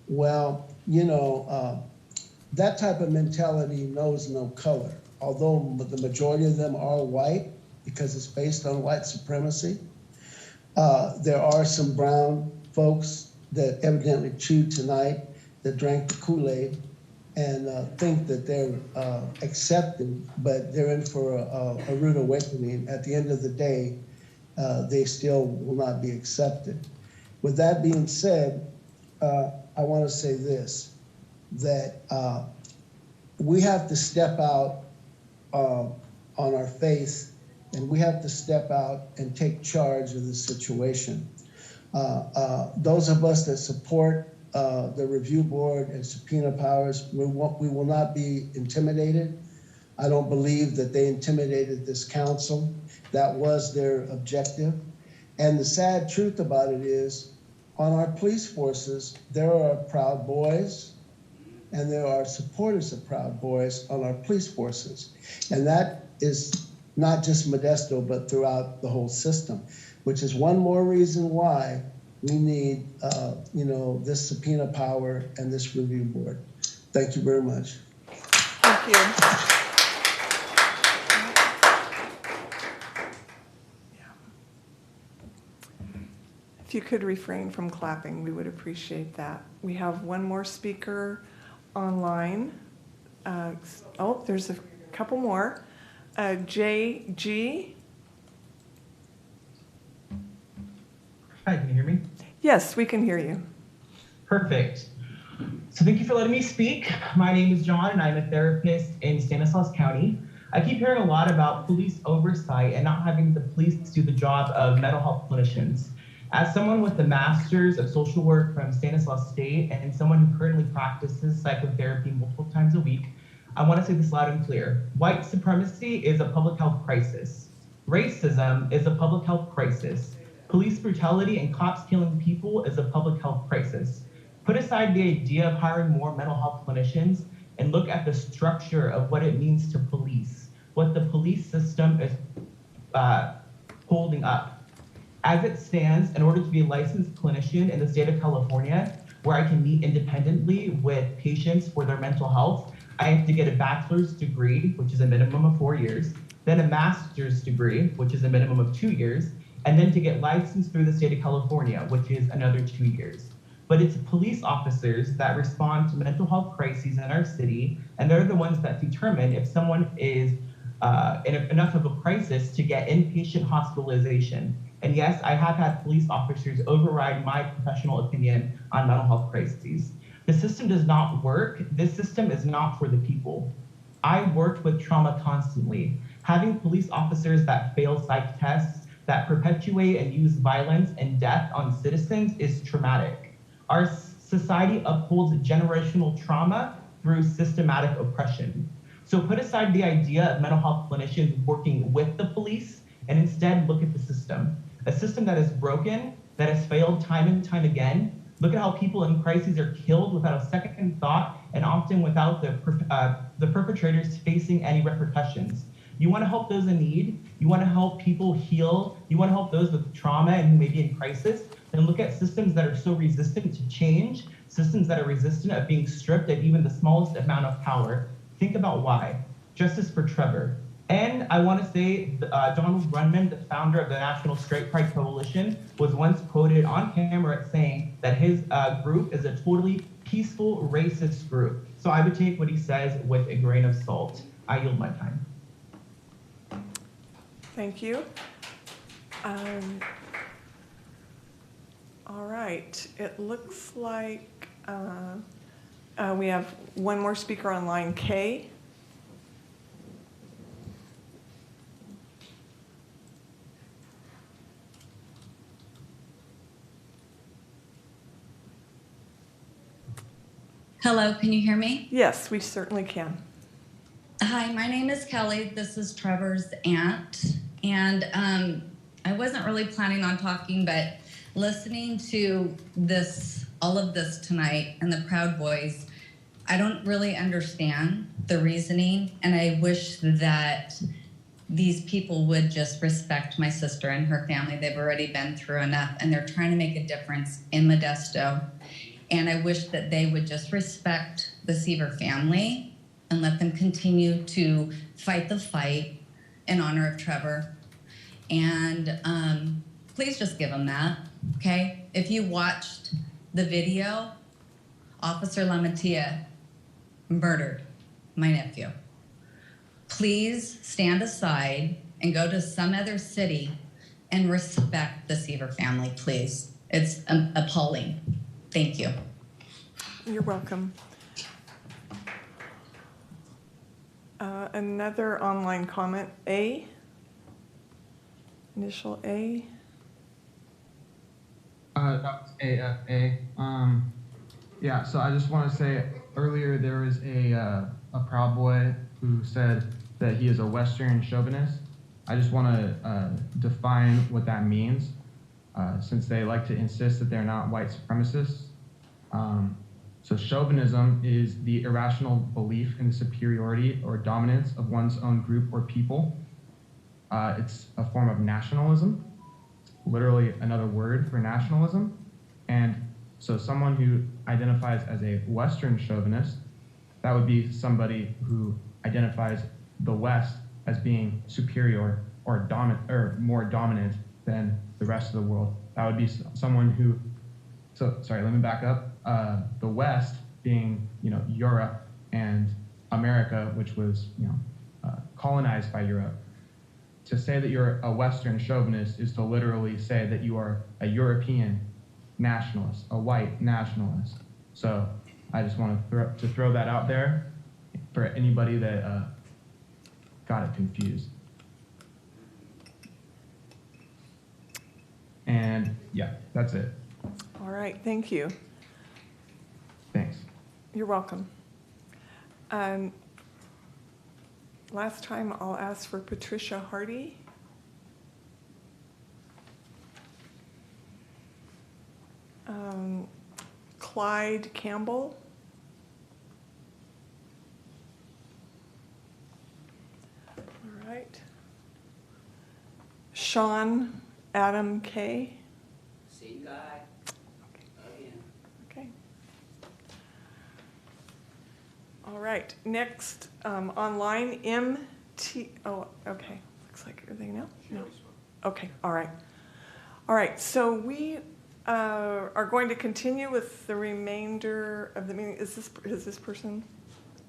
Well, that type of mentality knows no color. Although the majority of them are white, because it's based on white supremacy, there are some brown folks that evidently chewed tonight, that drank the Kool-Aid, and think that they're accepted, but they're in for a rude awakening. At the end of the day, they still will not be accepted. With that being said, I want to say this, that we have to step out on our faith, and we have to step out and take charge of the situation. Those of us that support the review board and subpoena powers, we will not be intimidated. I don't believe that they intimidated this council. That was their objective. And the sad truth about it is, on our police forces, there are Proud Boys and there are supporters of Proud Boys on our police forces. And that is not just Modesto, but throughout the whole system, which is one more reason why we need, this subpoena power and this review board. Thank you very much. Thank you. If you could refrain from clapping, we would appreciate that. We have one more speaker online. There's a couple more. JG. Hi, can you hear me? Yes, we can hear you. Perfect. So thank you for letting me speak. My name is John, and I'm a therapist in Stanislaus County. I keep hearing a lot about police oversight and not having the police do the job of mental health clinicians. As someone with a master's of social work from Stanislaus State and someone who currently practices psychotherapy multiple times a week, I want to say this loud and clear. White supremacy is a public health crisis. Racism is a public health crisis. Police brutality and cops killing people is a public health crisis. Put aside the idea of hiring more mental health clinicians and look at the structure of what it means to police, what the police system is holding up. As it stands, in order to be a licensed clinician in the state of California, where I can meet independently with patients for their mental health, I have to get a bachelor's degree, which is a minimum of 4 years, then a master's degree, which is a minimum of 2 years, and then to get licensed through the state of California, which is another 2 years. But it's police officers that respond to mental health crises in our city, and they're the ones that determine if someone is in enough of a crisis to get inpatient hospitalization. And yes, I have had police officers override my professional opinion on mental health crises. The system does not work. This system is not for the people. I worked with trauma constantly. Having police officers that fail psych tests, that perpetuate and use violence and death on citizens is traumatic. Our society upholds generational trauma through systematic oppression. So put aside the idea of mental health clinicians working with the police and instead look at the system. A system that is broken, that has failed time and time again. Look at how people in crises are killed without a second thought and often without the perpetrators facing any repercussions. You want to help those in need, you want to help people heal, you want to help those with trauma and who may be in crisis, then look at systems that are so resistant to change, systems that are resistant of being stripped of even the smallest amount of power. Think about why. justice for Trevor. And I want to say Donald Runman, the founder of the National Straight Pride Coalition, was once quoted on camera saying that his group is a totally peaceful racist group. So I would take what he says with a grain of salt. I yield my time. Thank you. All right, it looks like we have one more speaker on line K. Hello, can you hear me? Yes, we certainly can. Hi, my name is Kelly. This is Trevor's aunt. And I wasn't really planning on talking, but listening to all of this tonight and the Proud Boys, I don't really understand the reasoning. And I wish that these people would just respect my sister and her family. They've already been through enough, and they're trying to make a difference in Modesto. And I wish that they would just respect the Seaver family and let them continue to fight the fight in honor of Trevor. And please just give them that, okay? If you watched the video, Officer Lamatia murdered my nephew. Please stand aside and go to some other city and respect the Seaver family, please. It's appalling. Thank you. You're welcome. Another online comment, A. Initial A. That was AFA. Yeah, so I just want to say earlier there was a Proud Boy who said that he is a Western chauvinist. I just want to define what that means, since they like to insist that they're not white supremacists. So chauvinism is the irrational belief in the superiority or dominance of one's own group or people. It's a form of nationalism, literally another word for nationalism. And so someone who identifies as a Western chauvinist, that would be somebody who identifies the West as being superior or more dominant than the rest of the world. That would be someone who, sorry, let me back up. The West being, Europe and America, which was, colonized by Europe. To say that you're a Western chauvinist is to literally say that you are a European nationalist, a white nationalist. So I just want to throw that out there for anybody that got it confused. And yeah, that's it. All right, thank you. Thanks. You're welcome. Last time I'll ask for Patricia Hardy. Clyde Campbell. All right. Sean Adam K. Same guy. Again. Okay. All right, next, online, MT, oh, okay, looks like everything now? No. Okay, all right. All right, so we are going to continue with the remainder of the meeting. Is this person?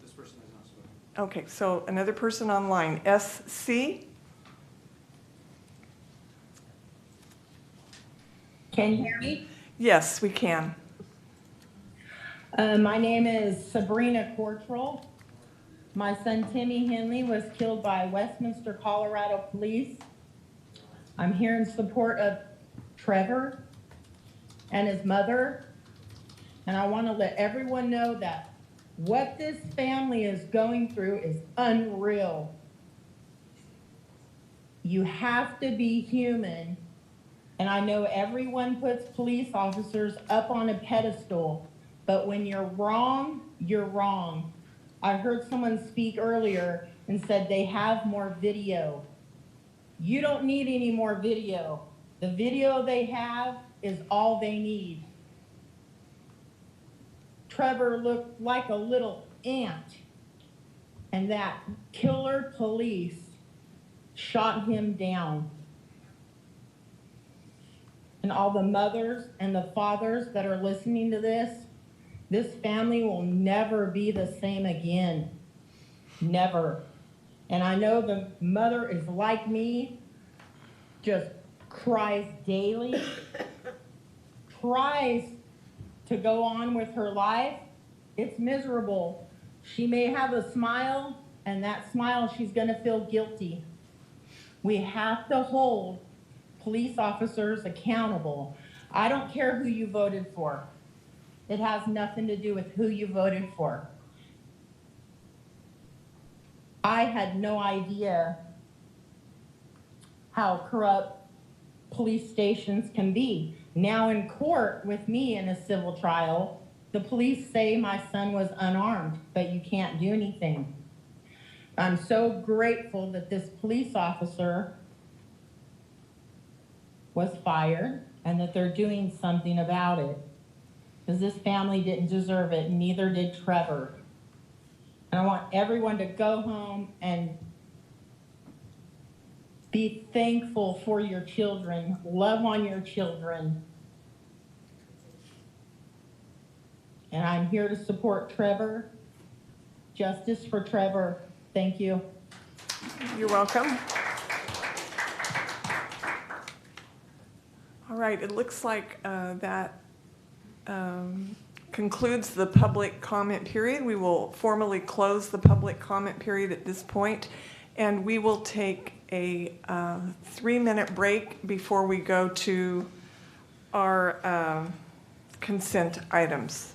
This person has not spoken. Okay, so another person online, SC? Can you hear me? Yes, we can. My name is Sabrina Cortrell. My son Timmy Henley was killed by Westminster, Colorado police. I'm here in support of Trevor and his mother. And I want to let everyone know that what this family is going through is unreal. You have to be human. And I know everyone puts police officers up on a pedestal, but when you're wrong, you're wrong. I heard someone speak earlier and said they have more video. You don't need any more video. The video they have is all they need. Trevor looked like a little ant, and that killer police shot him down. And all the mothers and the fathers that are listening to this family will never be the same again. Never. And I know the mother is like me, just cries daily, tries to go on with her life. It's miserable. She may have a smile, and that smile, she's gonna feel guilty. We have to hold police officers accountable. I don't care who you voted for. It has nothing to do with who you voted for. I had no idea how corrupt police stations can be. Now in court with me in a civil trial, the police say my son was unarmed, but you can't do anything. I'm so grateful that this police officer was fired and that they're doing something about it, because this family didn't deserve it, neither did Trevor. And I want everyone to go home and be thankful for your children, love on your children. And I'm here to support Trevor. Justice for Trevor. Thank you. You're welcome. All right, it looks like that concludes the public comment period. We will formally close the public comment period at this point, and we will take a 3-minute break before we go to our consent items.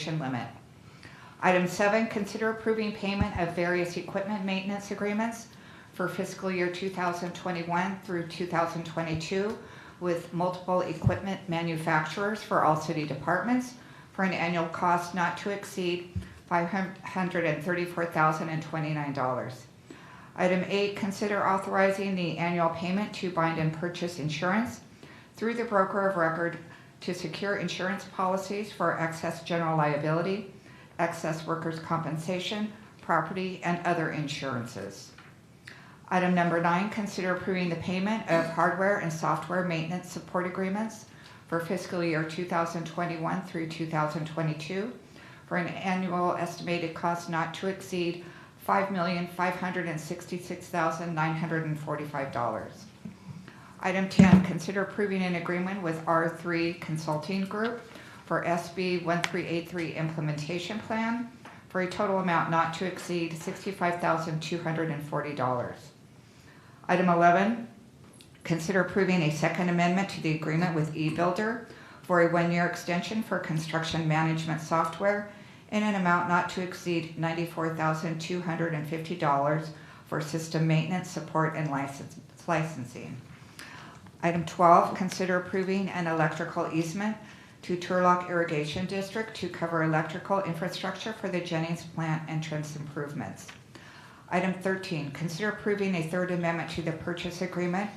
limit. Item 7, consider approving payment of various equipment maintenance agreements for fiscal year 2021 through 2022 with multiple equipment manufacturers for all city departments for an annual cost not to exceed $534,029. Item 8, consider authorizing the annual payment to bind and purchase insurance through the broker of record to secure insurance policies for excess general liability, excess workers' compensation, property, and other insurances. Item number 9, consider approving the payment of hardware and software maintenance support agreements for fiscal year 2021 through 2022 for an annual estimated cost not to exceed $5,566,945. Item 10, consider approving an agreement with R3 Consulting Group for SB 1383 implementation plan for a total amount not to exceed $65,240. Item 11, consider approving a second amendment to the agreement with eBuilder for a 1-year extension for construction management software in an amount not to exceed $94,250 for system maintenance, support, and licensing. Item 12, consider approving an electrical easement to Turlock Irrigation District to cover electrical infrastructure for the Jennings plant entrance improvements. Item 13, consider approving a third amendment to the purchase agreement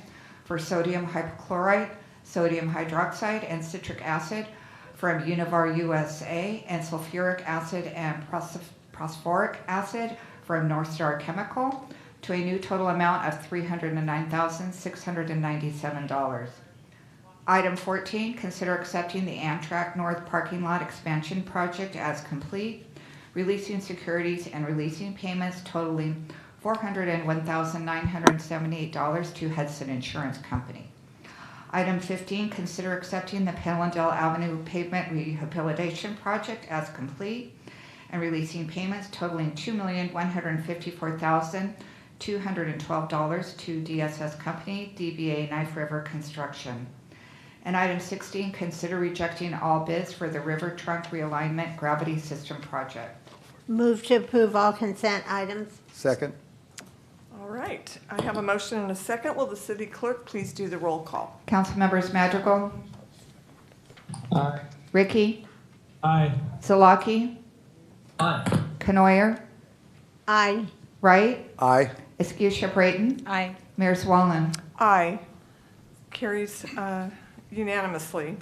for sodium hypochlorite, sodium hydroxide, and citric acid from Univar USA and sulfuric acid and phosphoric acid from North Star Chemical to a new total amount of $309,697. Item 14, consider accepting the Amtrak North Parking Lot Expansion Project as complete, releasing securities and releasing payments totaling $401,978 to Hudson Insurance Company. Item 15, consider accepting the Pellendale Avenue Pavement Rehabilitation Project as complete and releasing payments totaling $2,154,212 to DSS Company, DBA Knife River Construction. And item 16, consider rejecting all bids for the River Trunk Realignment Gravity System Project. Move to approve all consent items. Second. All right, I have a motion and a second. Will the city clerk please do the roll call? Council members Madrigal. Aye. Ricky. Aye. Zalaki. Aye. Canoyer. Aye. Wright. Aye. Escutia Brayton. Aye. Mayor Swallen. Aye. Carries unanimously.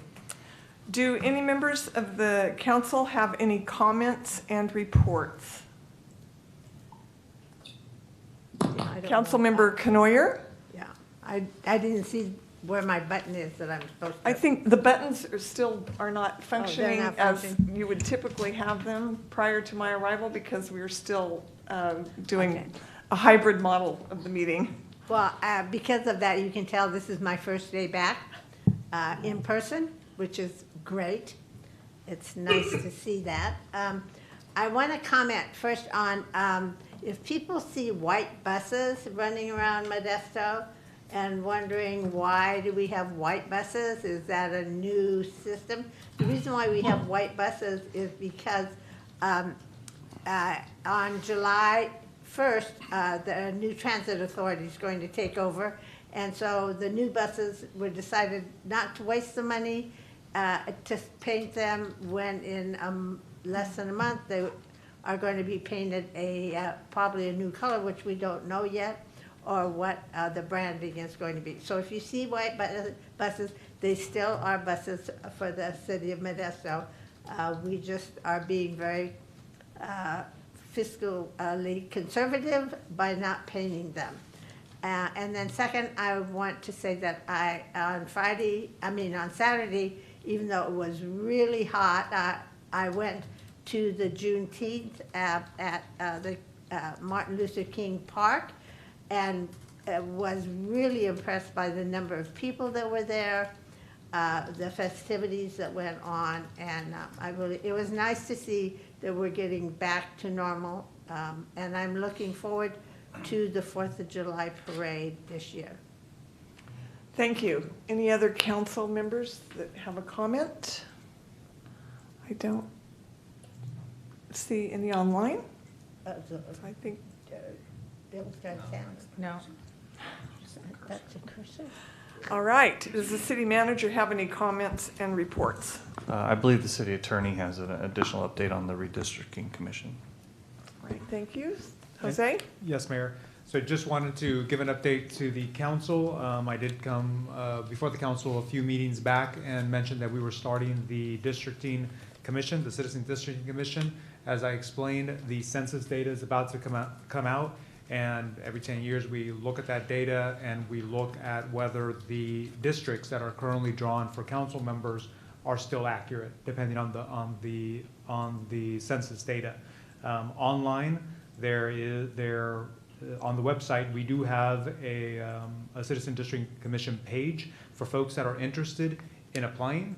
Do any members of the council have any comments and reports? Councilmember Canoyer? Yeah, I didn't see where my button is that I'm supposed to. I think the buttons are not functioning not as functioning. you would typically have them prior to my arrival because we're still doing a hybrid model of the meeting. Well, because of that, you can tell this is my first day back in person, which is great. It's nice to see that. I want to comment first on if people see white buses running around Modesto and wondering why do we have white buses, is that a new system? The reason why we have white buses is because on July 1st, the new transit authority is going to take over. And so the new buses were decided not to waste the money to paint them when in less than a month they are going to be painted probably a new color, which we don't know yet, or what the branding is going to be. So if you see white buses, they still are buses for the city of Modesto. We just are being very fiscally conservative by not painting them. And then second, I want to say that on Saturday, even though it was really hot, I went to the Juneteenth at the Martin Luther King Park and was really impressed by the number of people that were there, the festivities that went on, and it was nice to see that we're getting back to normal, and I'm looking forward to the 4th of July parade this year. Thank you. Any other council members that have a comment? I don't see any online. I I think, Bill's got sound. No. That's a cursive. all right. Does the city manager have any comments and reports? I believe the city attorney has an additional update on the redistricting commission. Great, thank you. Jose? Yes, Mayor. So just wanted to give an update to the council. I did come before the council a few meetings back and mentioned that we were starting the districting commission, the Citizen Districting Commission. As I explained, the census data is about to come out, and every 10 years we look at that data and we look at whether the districts that are currently drawn for council members are still accurate, depending on the census data. Online, on the website, we do have a Citizen District Commission page for folks that are interested in applying.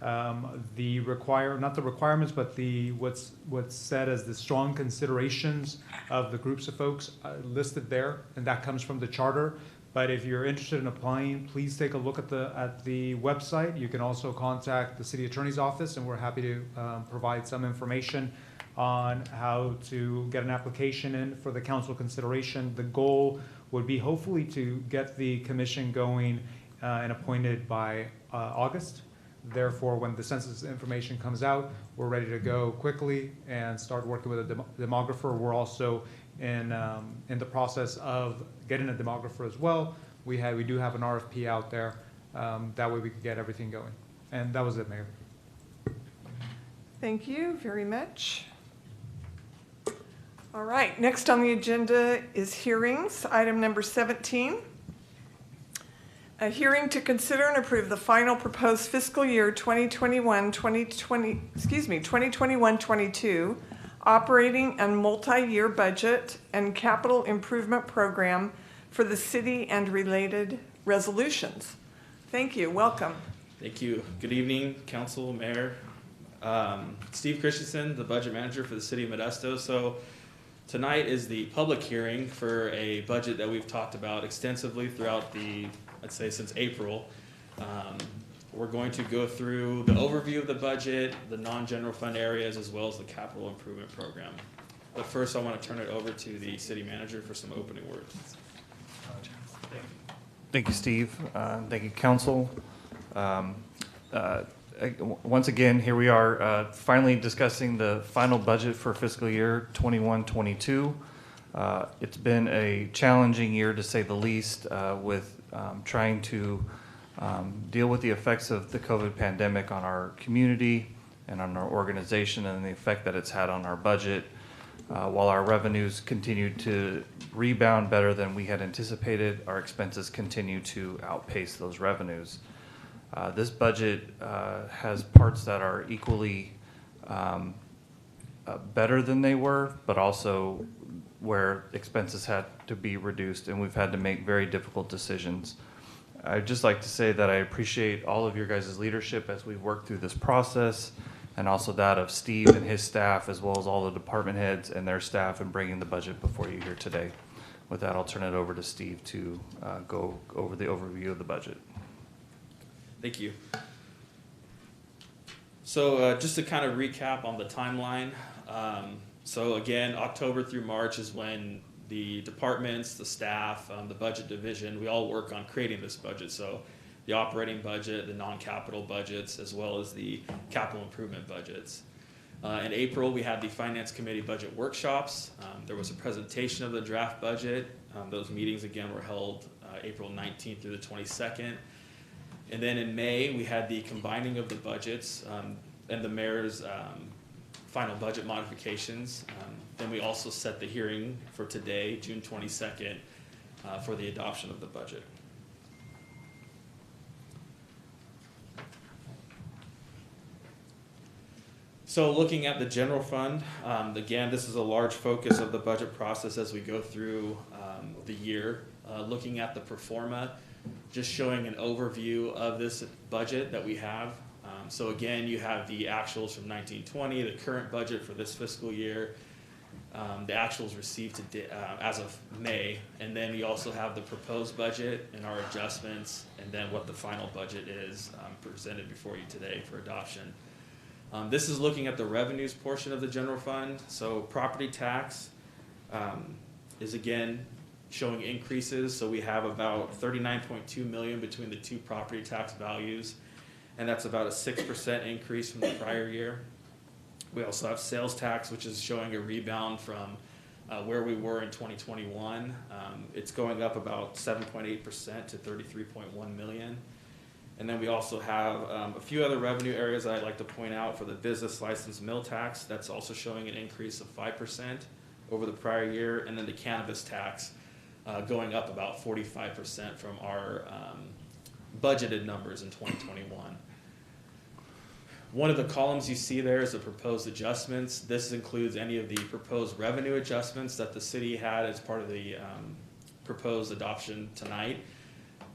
Not the requirements, but what's said as the strong considerations of the groups of folks listed there, and that comes from the charter. But if you're interested in applying, please take a look at the website. You can also contact the city attorney's office, and we're happy to provide some information on how to get an application in for the council consideration. The goal would be hopefully to get the commission going and appointed by August. Therefore, when the census information comes out, we're ready to go quickly and start working with a demographer. We're also in the process of getting a demographer as well. We do have an RFP out there. That way we can get everything going. And that was it, Mayor. Thank you very much. All right, next on the agenda is hearings. Item number 17. A hearing to consider and approve the final proposed fiscal year 2021-22 operating and multi-year budget and capital improvement program for the city and related resolutions. Thank you. Welcome. Thank you. Good evening, council, mayor. Steve Christensen, the budget manager for the city of Modesto. So tonight is the public hearing for a budget that we've talked about extensively throughout I'd say since April. We're going to go through the overview of the budget, the non-general fund areas, as well as the capital improvement program. But first, I want to turn it over to the city manager for some opening words. Thank you, Steve. Thank you, council. Once again, here we are finally discussing the final budget for fiscal year 21-22. It's been a challenging year, to say the least, with trying to deal with the effects of the COVID pandemic on our community and on our organization and the effect that it's had on our budget. While our revenues continue to rebound better than we had anticipated, our expenses continue to outpace those revenues. This budget has parts that are equally better than they were, but also where expenses had to be reduced, and we've had to make very difficult decisions. I'd just like to say that I appreciate all of your guys' leadership as we work through this process, and also that of Steve and his staff, as well as all the department heads and their staff in bringing the budget before you here today. With that, I'll turn it over to Steve to go over the overview of the budget. Thank you. So just to kind of recap on the timeline. So again, October through March is when the departments, the staff, the budget division, we all work on creating this budget. So the operating budget, the non-capital budgets, as well as the capital improvement budgets. In April, we had the Finance Committee budget workshops. There was a presentation of the draft budget. Those meetings, again, were held April 19th through the 22nd. And then in May, we had the combining of the budgets and the mayor's final budget modifications. Then we also set the hearing for today, June 22nd, for the adoption of the budget. So looking at the general fund, again, this is a large focus of the budget process as we go through the year. Looking at the pro forma, just showing an overview of this budget that we have. So again, you have the actuals from 1920, the current budget for this fiscal year, the actuals received as of May, and then we also have the proposed budget and our adjustments, and then what the final budget is presented before you today for adoption. This is looking at the revenues portion of the general fund. So property tax is again showing increases. So we have about 39.2 million between the two property tax values, and that's about a 6% increase from the prior year. We also have sales tax, which is showing a rebound from where we were in 2021. It's going up about 7.8% to 33.1 million. And then we also have a few other revenue areas that I'd like to point out for the business license mill tax. That's also showing an increase of 5% over the prior year. And then the cannabis tax going up about 45% from our budgeted numbers in 2021. One of the columns you see there is the proposed adjustments. This includes any of the proposed revenue adjustments that the city had as part of the proposed adoption tonight.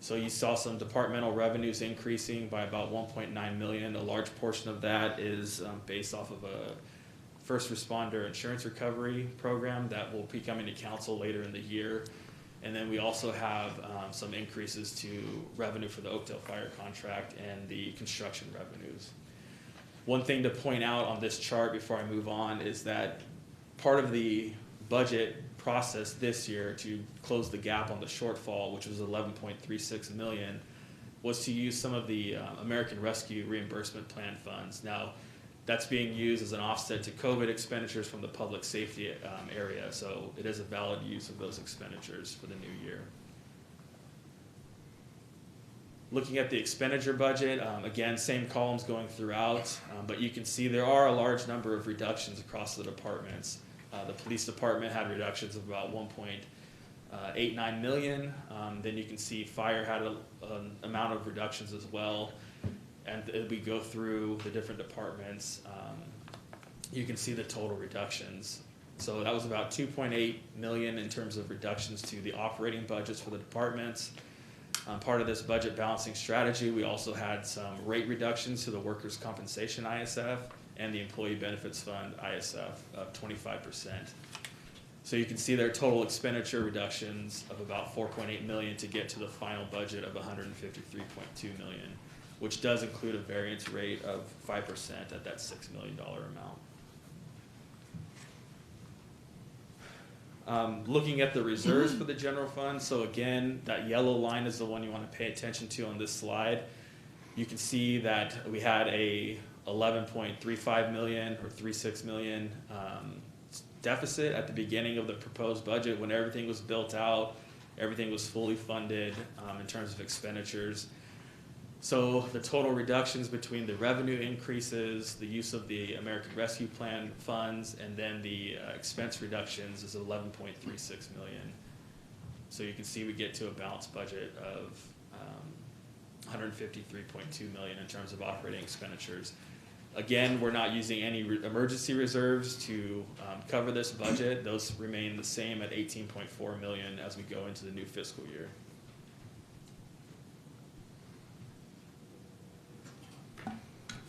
So you saw some departmental revenues increasing by about 1.9 million. A large portion of that is based off of a first responder insurance recovery program that will be coming to council later in the year. And then we also have some increases to revenue for the Oakdale Fire contract and the construction revenues. One thing to point out on this chart before I move on is that part of the budget process this year to close the gap on the shortfall, which was 11.36 million, was to use some of the American Rescue Reimbursement Plan funds. Now, that's being used as an offset to COVID expenditures from the public safety area, so it is a valid use of those expenditures for the new year. Looking at the expenditure budget, again, same columns going throughout, but you can see there are a large number of reductions across the departments. The police department had reductions of about 1.89 million. Then you can see fire had an amount of reductions as well. And as we go through the different departments, you can see the total reductions. So that was about 2.8 million in terms of reductions to the operating budgets for the departments. Part of this budget balancing strategy, we also had some rate reductions to the workers' compensation ISF and the employee benefits fund ISF of 25%. So you can see their total expenditure reductions of about 4.8 million to get to the final budget of 153.2 million, which does include a variance rate of 5% at that $6 million amount. Looking at the reserves for the general fund, so again, that yellow line is the one you want to pay attention to on this slide. You can see that we had a 11.35 million or 36 million deficit at the beginning of the proposed budget when everything was built out, everything was fully funded in terms of expenditures. So the total reductions between the revenue increases, the use of the American Rescue Plan funds, and then the expense reductions is 11.36 million. So you can see we get to a balanced budget of 153.2 million in terms of operating expenditures. Again, we're not using any emergency reserves to cover this budget. Those remain the same at 18.4 million as we go into the new fiscal year.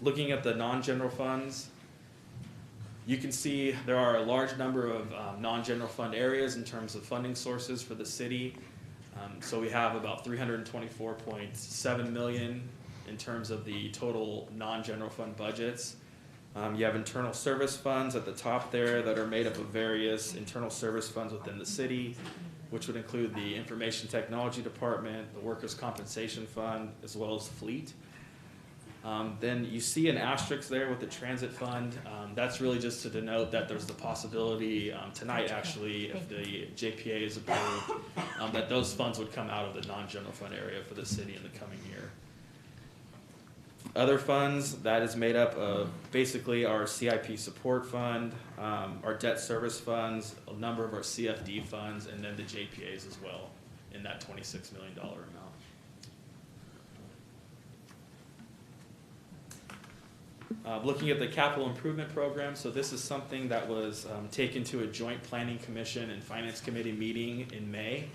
Looking at the non-general funds, you can see there are a large number of non-general fund areas in terms of funding sources for the city. So we have about 324.7 million in terms of the total non-general fund budgets. You have internal service funds at the top there that are made up of various internal service funds within the city, which would include the Information Technology Department, the Workers' Compensation Fund, as well as Fleet. Then you see an asterisk there with the transit fund. That's really just to denote that there's the possibility tonight, actually, if the JPA is approved, that those funds would come out of the non-general fund area for the city in the coming year. Other funds, that is made up of basically our CIP support fund, our debt service funds, a number of our CFD funds, and then the JPAs as well in that $26 million amount. Looking at the capital improvement program, so this is something that was taken to a joint planning commission and finance committee meeting in May.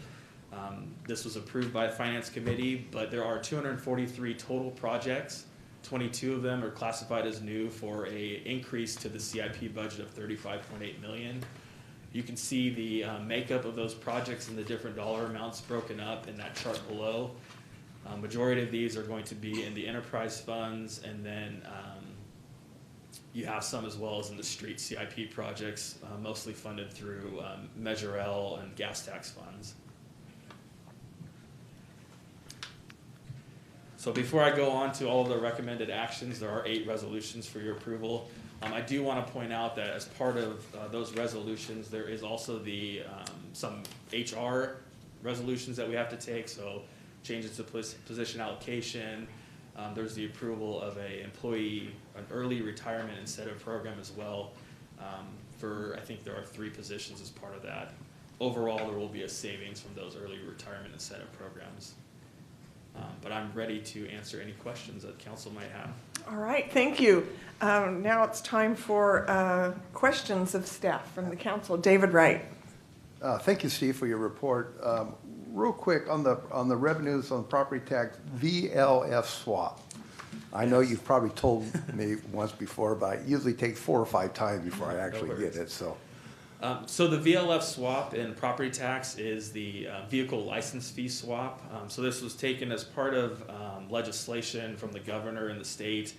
This was approved by the finance committee, but there are 243 total projects. 22 of them are classified as new for a increase to the CIP budget of 35.8 million. You can see the makeup of those projects and the different dollar amounts broken up in that chart below. Majority of these are going to be in the enterprise funds, and then you have some as well as in the street CIP projects, mostly funded through Measure L and gas tax funds. So before I go on to all of the recommended actions, there are 8 resolutions for your approval. I do want to point out that as part of those resolutions, there is also the some HR resolutions that we have to take. So changes to position allocation. There's the approval of an early retirement incentive program as well. I think there are 3 positions as part of that. Overall, there will be a savings from those early retirement incentive programs. But I'm ready to answer any questions that council might have. All right, thank you. Now it's time for questions of staff from the council. David Wright. Thank you, Steve, for your report. Real quick, on the revenues on property tax, VLF swap. I know you've probably told me once before, but I usually take 4 or 5 times before I actually get it, so. So the VLF swap in property tax is the vehicle license fee swap. So this was taken as part of legislation from the governor in the state.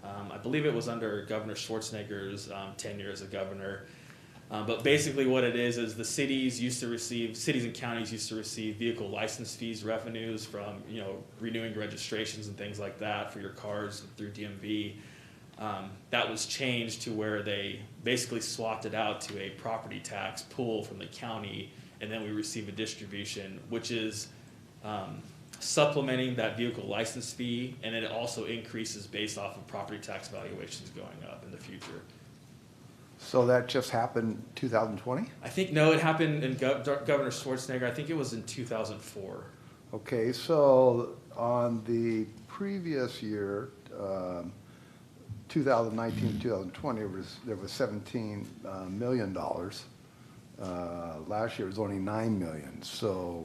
I believe it was under Governor Schwarzenegger's tenure as a governor. But basically what it is the cities and counties used to receive vehicle license fees revenues from, renewing registrations and things like that for your cars through DMV. That was changed to where they basically swapped it out to a property tax pool from the county, and then we receive a distribution, which is supplementing that vehicle license fee, and it also increases based off of property tax valuations going up in the future. So that just happened 2020? I think, no, it happened in Governor Schwarzenegger. I think it was in 2004. Okay, so on the previous year, 2019, 2020, there was $17 million. Last year it was only $9 million. So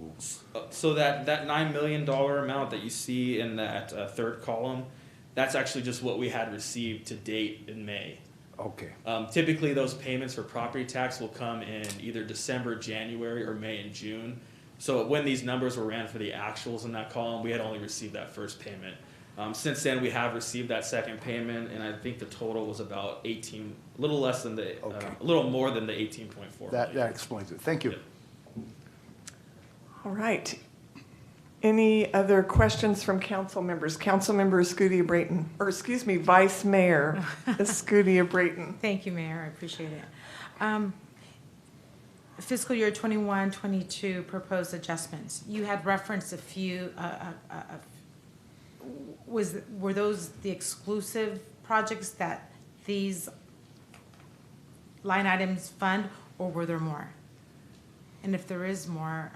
that $9 million amount that you see in that third column, that's actually just what we had received to date in May. Okay. Typically, those payments for property tax will come in either December, January, or May and June. So when these numbers were ran for the actuals in that column, we had only received that first payment. Since then, we have received that second payment, and I think the total was about a little more than the 18.4. That explains it. Thank you. Yeah. All right. Any other questions from council members? Council member Escudia Brayton, or excuse me, Vice Mayor Escudia Brayton. Thank you, Mayor. I appreciate it. Fiscal year 21-22 proposed adjustments. You had referenced a few. Were those the exclusive projects that these line items fund, or were there more? And if there is more,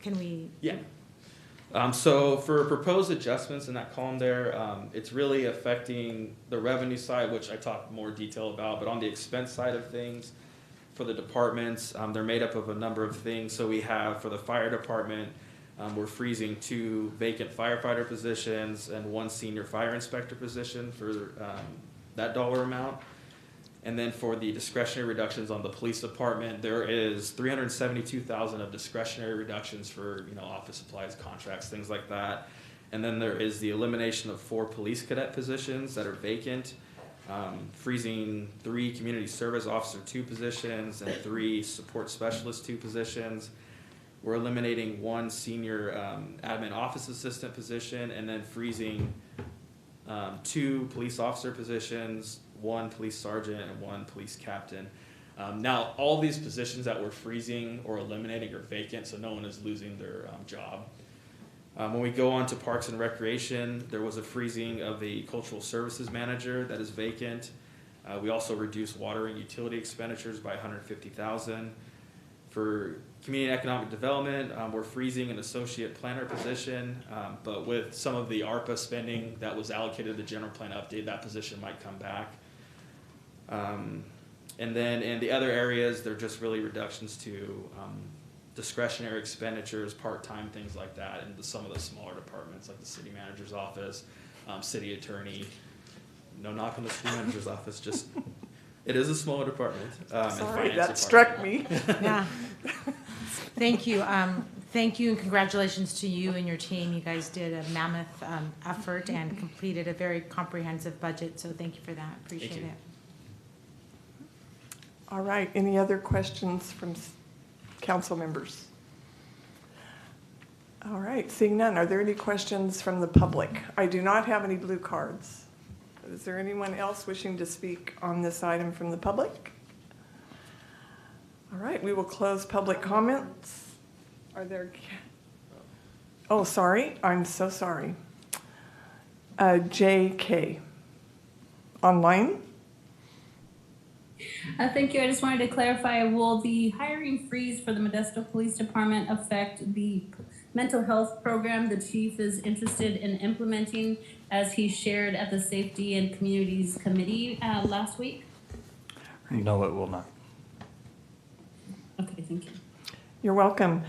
can we? Yeah. So for proposed adjustments in that column there, it's really affecting the revenue side, which I talked more detail about, but on the expense side of things, for the departments, they're made up of a number of things. So we have, for the fire department, we're freezing 2 vacant firefighter positions and 1 senior fire inspector position for that dollar amount. And then for the discretionary reductions on the police department, there is $372,000 of discretionary reductions for office supplies, contracts, things like that. And then there is the elimination of 4 police cadet positions that are vacant, freezing 3 community service officer 2 positions and 3 support specialist 2 positions. We're eliminating 1 senior admin office assistant position, and then freezing 2 police officer positions, 1 police sergeant, and 1 police captain. Now, all these positions that we're freezing or eliminating are vacant, so no one is losing their job. When we go on to Parks and Recreation, there was a freezing of the cultural services manager that is vacant. We also reduced water and utility expenditures by $150,000. For Community and Economic Development, we're freezing an associate planner position, but with some of the ARPA spending that was allocated to the general plan update, that position might come back. And then in the other areas, they're just really reductions to discretionary expenditures, part-time, things like that, and some of the smaller departments like the city manager's office, city attorney. No knock on the city manager's office, just it is a smaller department. Sorry, that struck me. Yeah. Thank you. Thank you and congratulations to you and your team. You guys did a mammoth effort and completed a very comprehensive budget, so thank you for that. Appreciate it. All right, any other questions from council members? All right, seeing none, are there any questions from the public? I do not have any blue cards. Is there anyone else wishing to speak on this item from the public? All right, we will close public comments. Are there, oh, sorry, I'm so sorry. JK, online? Thank you. I just wanted to clarify, will the hiring freeze for the Modesto Police Department affect the mental health program the chief is interested in implementing, as he shared at the Safety and Communities Committee last week? No, it will not. Okay, thank you. You're welcome.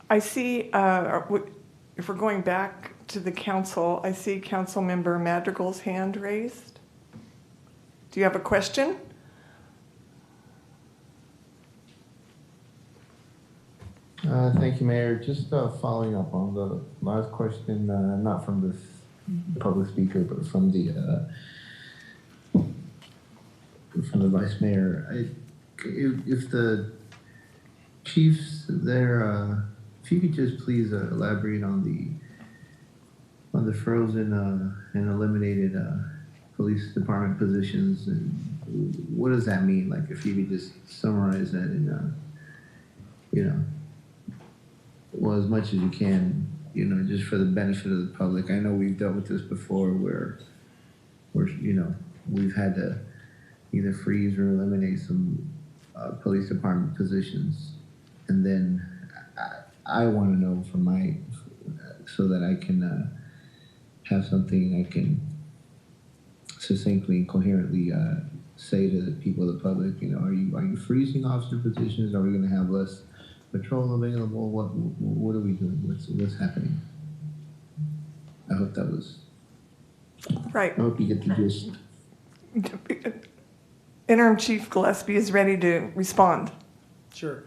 I see, if we're going back to the council, I see Councilmember Madrigal's hand raised. Do you have a question? Thank you, Mayor. Just following up on the last question, not from this public speaker, but from the Vice Mayor. If the chiefs there, if you could just please elaborate on the frozen and eliminated police department positions, and what does that mean? Like, if you could just summarize that in, well, as much as you can, just for the benefit of the public. I know we've dealt with this before where we've had to either freeze or eliminate some police department positions. And then I want to know so that I can have something I can succinctly and coherently say to the people of the public, are you freezing officer positions? Are we going to have less patrol available? What are we doing? What's happening? I hope that was right. I hope you get the gist. Interim Chief Gillespie is ready to respond. Sure.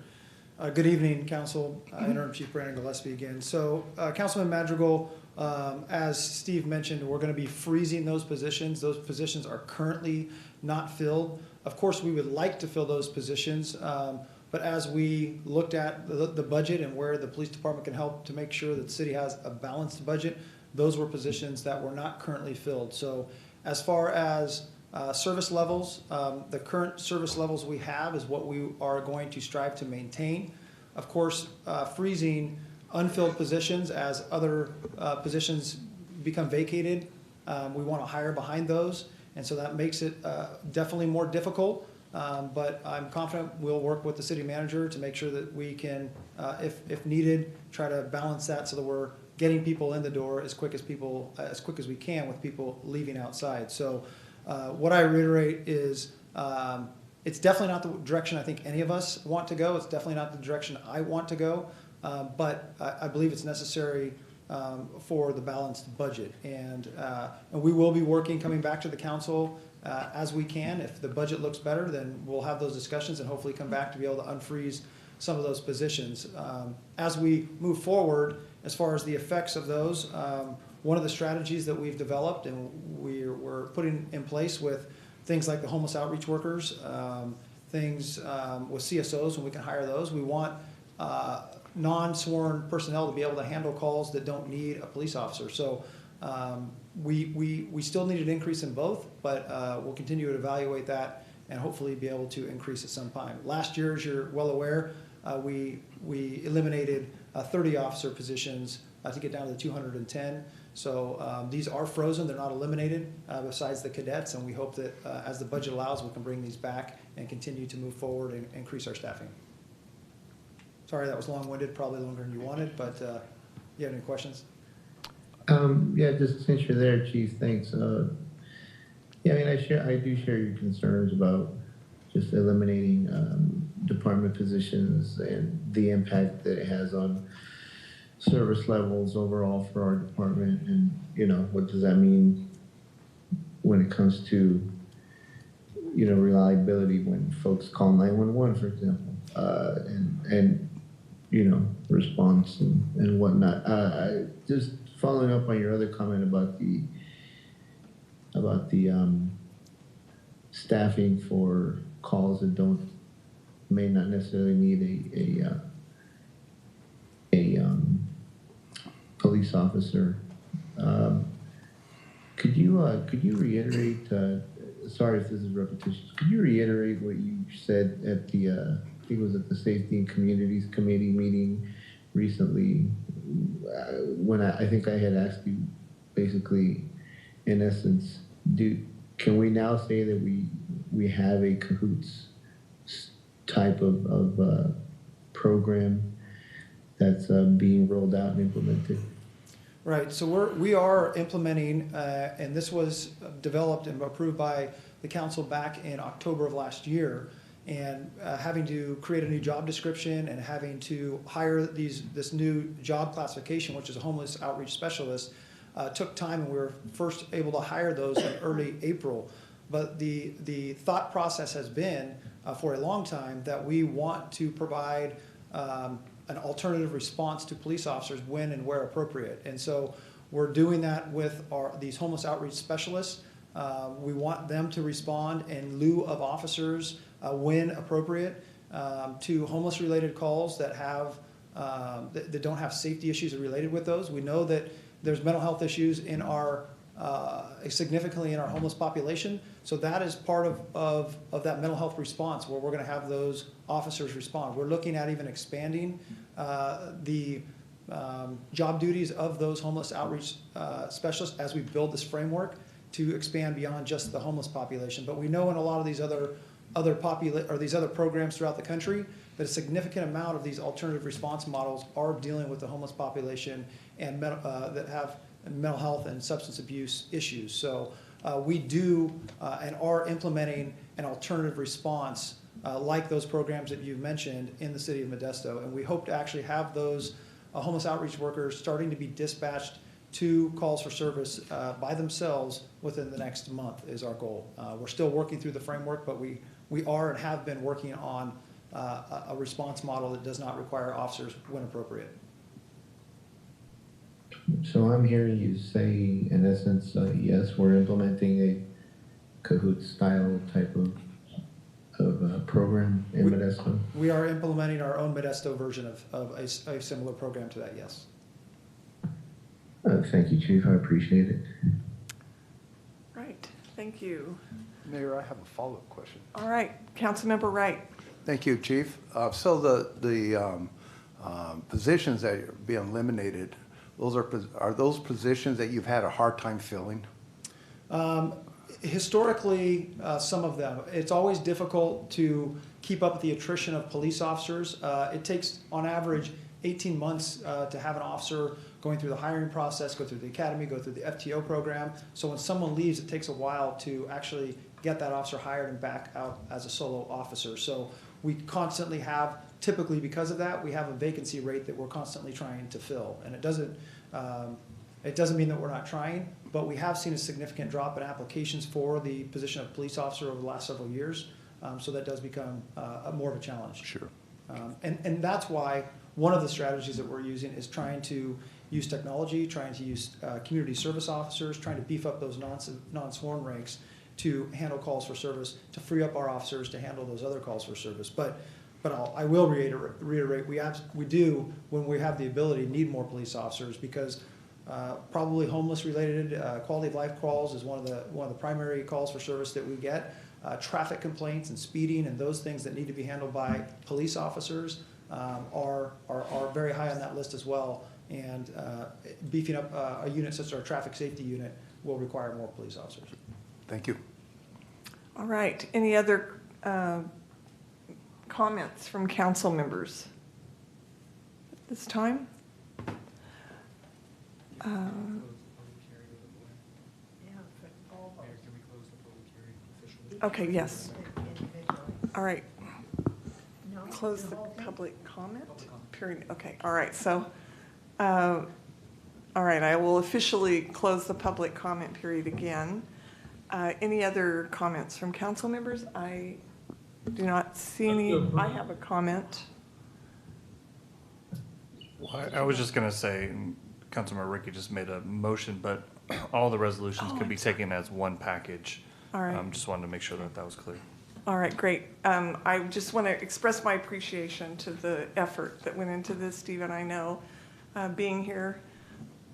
Good evening, Council. Interim Chief Brandon Gillespie again. So, Councilman Madrigal, as Steve mentioned, we're going to be freezing those positions. Those positions are currently not filled. Of course, we would like to fill those positions, but as we looked at the budget and where the police department can help to make sure that the city has a balanced budget, those were positions that were not currently filled. So as far as service levels, the current service levels we have is what we are going to strive to maintain. Of course, freezing unfilled positions as other positions become vacated, we want to hire behind those, and so that makes it definitely more difficult. But I'm confident we'll work with the city manager to make sure that we can, if needed, try to balance that so that we're getting people in the door as quick as we can with people leaving outside. So what I reiterate is it's definitely not the direction I think any of us want to go. It's definitely not the direction I want to go. But I believe it's necessary for the balanced budget. And we will be coming back to the council as we can. If the budget looks better, then we'll have those discussions and hopefully come back to be able to unfreeze some of those positions. As we move forward, as far as the effects of those, one of the strategies that we've developed and we're putting in place with things like the homeless outreach workers, things with CSOs when we can hire those. We want non-sworn personnel to be able to handle calls that don't need a police officer. So we still need an increase in both, but we'll continue to evaluate that and hopefully be able to increase at some time. Last year, as you're well aware, we eliminated 30 officer positions to get down to the 210. So these are frozen, they're not eliminated besides the cadets, and we hope that as the budget allows, we can bring these back and continue to move forward and increase our staffing. Sorry that was long-winded, probably longer than you wanted, but you have any questions? Yeah, just since you're there, Chief, thanks. Yeah, I mean, I do share your concerns about just eliminating department positions and the impact that it has on service levels overall for our department. And, what does that mean when it comes to, reliability when folks call 911, for example. And response and whatnot. Just following up on your other comment about the staffing for calls that may not necessarily need a police officer. Could you reiterate? Sorry if this is repetitious. Could you reiterate what you said at the I think it was at the Safety and Communities Committee meeting recently, when I think I had asked you, basically, in essence, can we now say that we have a cahoots type of program that's being rolled out and implemented? Right, so we are implementing, and this was developed and approved by the council back in October of last year, and having to create a new job description and having to hire this new job classification, which is a homeless outreach specialist, took time, and we were first able to hire those in early April. But the thought process has been for a long time that we want to provide an alternative response to police officers when and where appropriate. And so we're doing that with these homeless outreach specialists. We want them to respond in lieu of officers when appropriate to homeless related calls that that don't have safety issues related with those. We know that there's mental health issues in significantly in our homeless population. So that is part of that mental health response where we're going to have those officers respond. We're looking at even expanding the job duties of those homeless outreach specialists as we build this framework to expand beyond just the homeless population. But we know in a lot of these other programs throughout the country that a significant amount of these alternative response models are dealing with the homeless population and that have mental health and substance abuse issues. So we do and are implementing an alternative response like those programs that you've mentioned in the city of Modesto. And we hope to actually have those homeless outreach workers starting to be dispatched to calls for service by themselves within the next month is our goal. We're still working through the framework, but we are and have been working on a response model that does not require officers when appropriate. So I'm hearing you say, in essence, yes, we're implementing a Kahoot style type of program in Modesto. We are implementing our own Modesto version of a similar program to that, yes. Thank you, Chief. I appreciate it. Right, thank you. Mayor, I have a follow-up question. All right, Councilmember Wright. Thank you, Chief. So the positions that are being eliminated, are those positions that you've had a hard time filling? Historically, some of them. It's always difficult to keep up with the attrition of police officers. It takes, on average, 18 months to have an officer going through the hiring process, go through the academy, go through the FTO program. So when someone leaves, it takes a while to actually get that officer hired and back out as a solo officer. So we constantly have, typically because of that, we have a vacancy rate that we're constantly trying to fill. And it doesn't mean that we're not trying, but we have seen a significant drop in applications for the position of police officer over the last several years. So that does become more of a challenge. Sure. And that's why one of the strategies that we're using is trying to use technology, trying to use community service officers, trying to beef up those non-sworn ranks to handle calls for service, to free up our officers to handle those other calls for service. But I will reiterate, we do, when we have the ability, need more police officers because probably homeless-related quality of life calls is one of the primary calls for service that we get. Traffic complaints and speeding and those things that need to be handled by police officers are very high on that list as well. And beefing up a unit such as our traffic safety unit will require more police officers. Thank you. All right, any other comments from council members at this time? Okay, yes. All right. Close the public comment period. Okay, all right. So, all right, I will officially close the public comment period again. Any other comments from council members? I do not see any. I have a comment. Well, I was just gonna say, Councilmember Ricky just made a motion, but all the resolutions could be taken as one package. All right. Just wanted to make sure that that was clear. All right, great. I just want to express my appreciation to the effort that went into this, Stephen. I know being here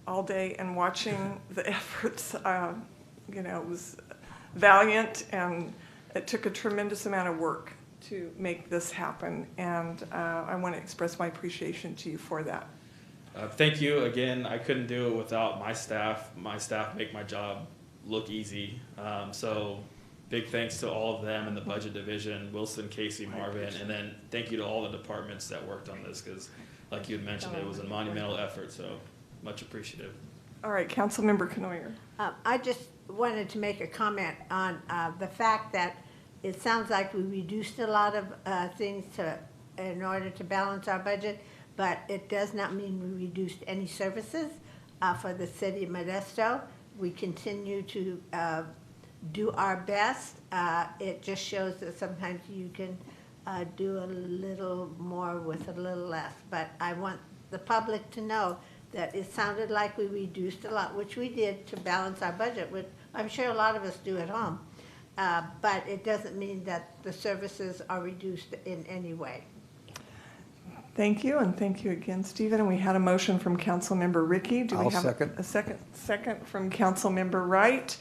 all day and watching the efforts, you know, it was valiant, and it took a tremendous amount of work to make this happen. And I want to express my appreciation to you for that. Thank you again. I couldn't do it without my staff. My staff make my job look easy. So big thanks to all of them in the budget division, Wilson, Casey, Marvin, and then thank you to all the departments that worked on this, because like you had mentioned, it was a monumental effort, so much appreciative. All right, Councilmember Knoyer. I just wanted to make a comment on the fact that it sounds like we reduced a lot of things in order to balance our budget, but it does not mean we reduced any services for the city of Modesto. We continue to do our best. It just shows that sometimes you can do a little more with a little less. But I want the public to know that it sounded like we reduced a lot, which we did to balance our budget, which I'm sure a lot of us do at home. But it doesn't mean that the services are reduced in any way. Thank you, and thank you again, Stephen. And we had a motion from Councilmember Ricky. Do we I'll have second. a second from Councilmember Wright?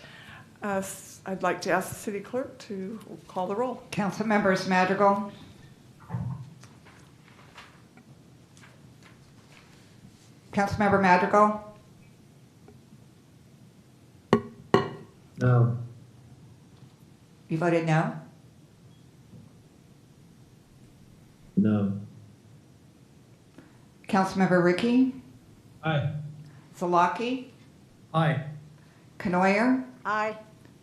I'd like to ask the city clerk to call the roll. Councilmembers Madrigal, Councilmember Madrigal, No. you voted no? No. Councilmember Ricky, Aye. Zalaki, Aye. Knoyer, Aye.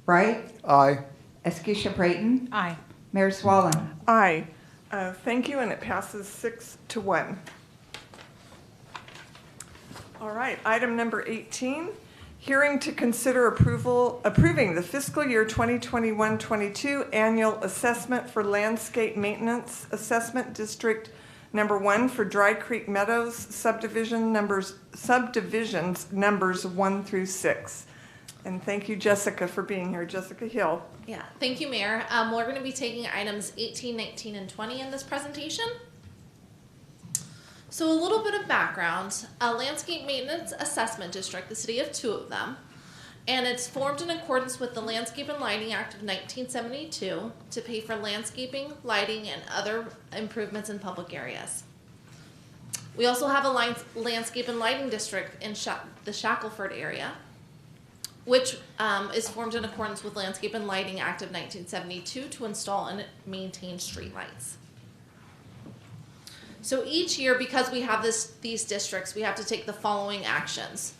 Wright, Aye. Eskisha Brayton, Aye. Mayor Swallen. Aye. Thank you, and it passes 6-1. All right, item number 18, hearing to consider approving the fiscal year 2021-22 annual assessment for landscape maintenance assessment district number 1 for Dry Creek Meadows subdivisions numbers 1 through 6. And thank you, Jessica, for being here. Jessica Hill. Yeah, thank you, Mayor. We're going to be taking items 18, 19, and 20 in this presentation. So a little bit of background. A landscape maintenance assessment district, the city of 2 of them, and it's formed in accordance with the Landscape and Lighting Act of 1972 to pay for landscaping, lighting, and other improvements in public areas. We also have a landscape and lighting district in the Shackelford area, which is formed in accordance with Landscape and Lighting Act of 1972 to install and maintain streetlights. So each year, because we have these districts, we have to take the following actions.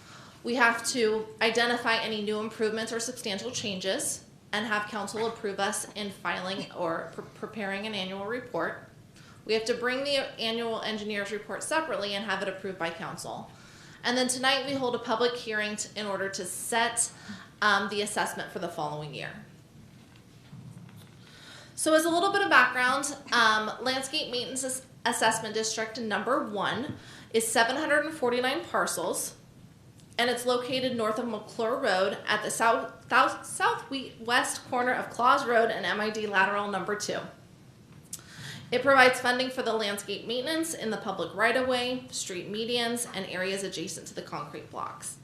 We have to identify any new improvements or substantial changes and have council approve us in filing or preparing an annual report. We have to bring the annual engineer's report separately and have it approved by council. And then tonight we hold a public hearing in order to set the assessment for the following year. So as a little bit of background, Landscape Maintenance Assessment District number 1 is 749 parcels, and it's located north of McClure Road at the southwest corner of Claus Road and MID lateral number 2. It provides funding for the landscape maintenance in the public right-of-way, street medians, and areas adjacent to the concrete blocks.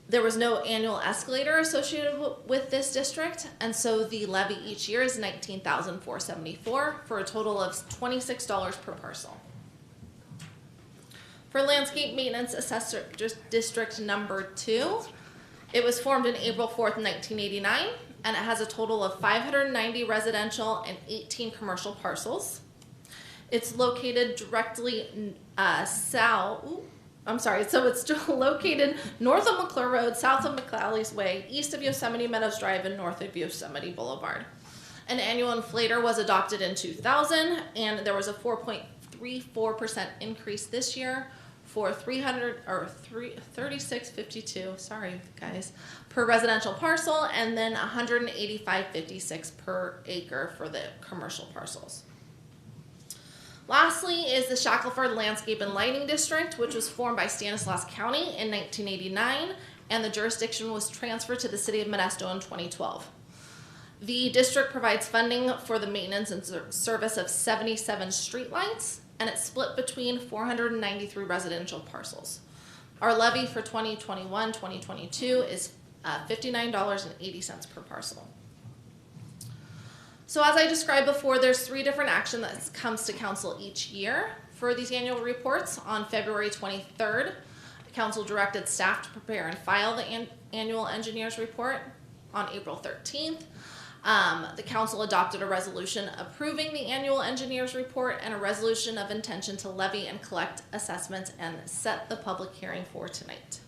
There was no annual escalator associated with this district, and so the levy each year is $19,474 for a total of $26 per parcel. For Landscape Maintenance Assessor District number 2, it was formed in April 4th, 1989, and it has a total of 590 residential and 18 commercial parcels. It's located directly so it's located north of McClure Road, south of McClally's Way, east of Yosemite Meadows Drive, and north of Yosemite Boulevard. An annual inflator was adopted in 2000, and there was a 4.34% increase this year for $36.52. Sorry, guys, per residential parcel, and then $185.56 per acre for the commercial parcels. Lastly is the Shackelford Landscape and Lighting District, which was formed by Stanislaus County in 1989, and the jurisdiction was transferred to the City of Modesto in 2012. The district provides funding for the maintenance and service of 77 streetlights, and it's split between 493 residential parcels. Our levy for 2021-2022 is $59.80 per parcel. So as I described before, there's 3 different actions that comes to council each year for these annual reports. On February 23rd, council directed staff to prepare and file the annual engineer's report. On April 13th, the council adopted a resolution approving the annual engineer's report and a resolution of intention to levy and collect assessments and set the public hearing for tonight.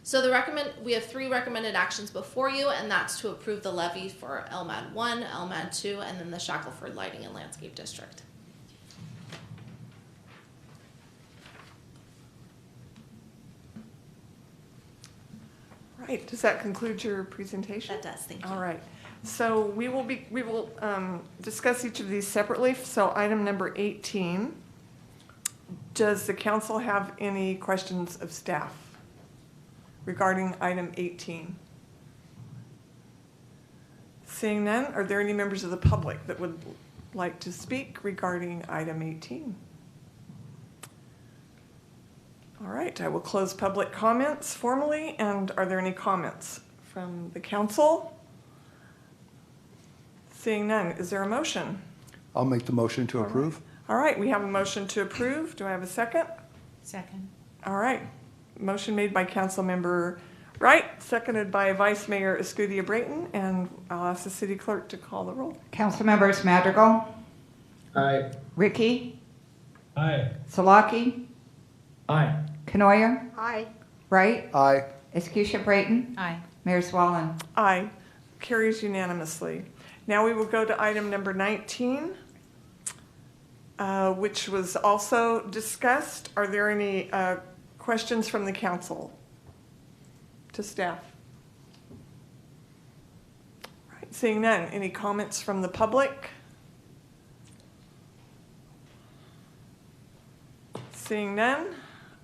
So we have 3 recommended actions before you, and that's to approve the levy for LMAD 1, LMAD 2, and then the Shackelford Lighting and Landscape District. Right, does that conclude your presentation? That does, thank you. All right, so we will discuss each of these separately. So item number 18, does the council have any questions of staff regarding item 18? Seeing none, are there any members of the public that would like to speak regarding item 18? All right, I will close public comments formally. And are there any comments from the council? Seeing none, is there a motion? I'll make the motion to approve. All right, we have a motion to approve. Do I have a second? Second. All right, motion made by Councilmember Wright, seconded by Vice Mayor Escudia Brayton, and I'll ask the city clerk to call the roll. Councilmembers Madrigal, Aye. Ricky, Aye. Salaki, Aye. Canoyer, Aye. Wright, Aye. Escutia Brayton, Aye. Mayor Swallen. Aye, carries unanimously. Now we will go to item number 19, which was also discussed. Are there any questions from the council to staff? Right, seeing none, any comments from the public? Seeing none,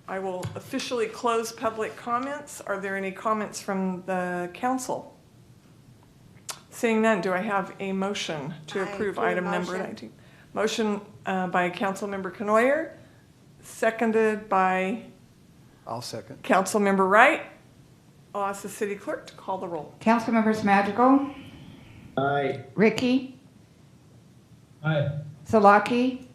I will officially close public comments. Are there any comments from the council? Seeing none, do I have a motion to approve item number 19? Motion by Councilmember Canoyer, seconded by I'll second. Councilmember Wright. I'll ask the city clerk to call the roll. Councilmembers Madrigal, Aye. Ricky, Aye. Salaki,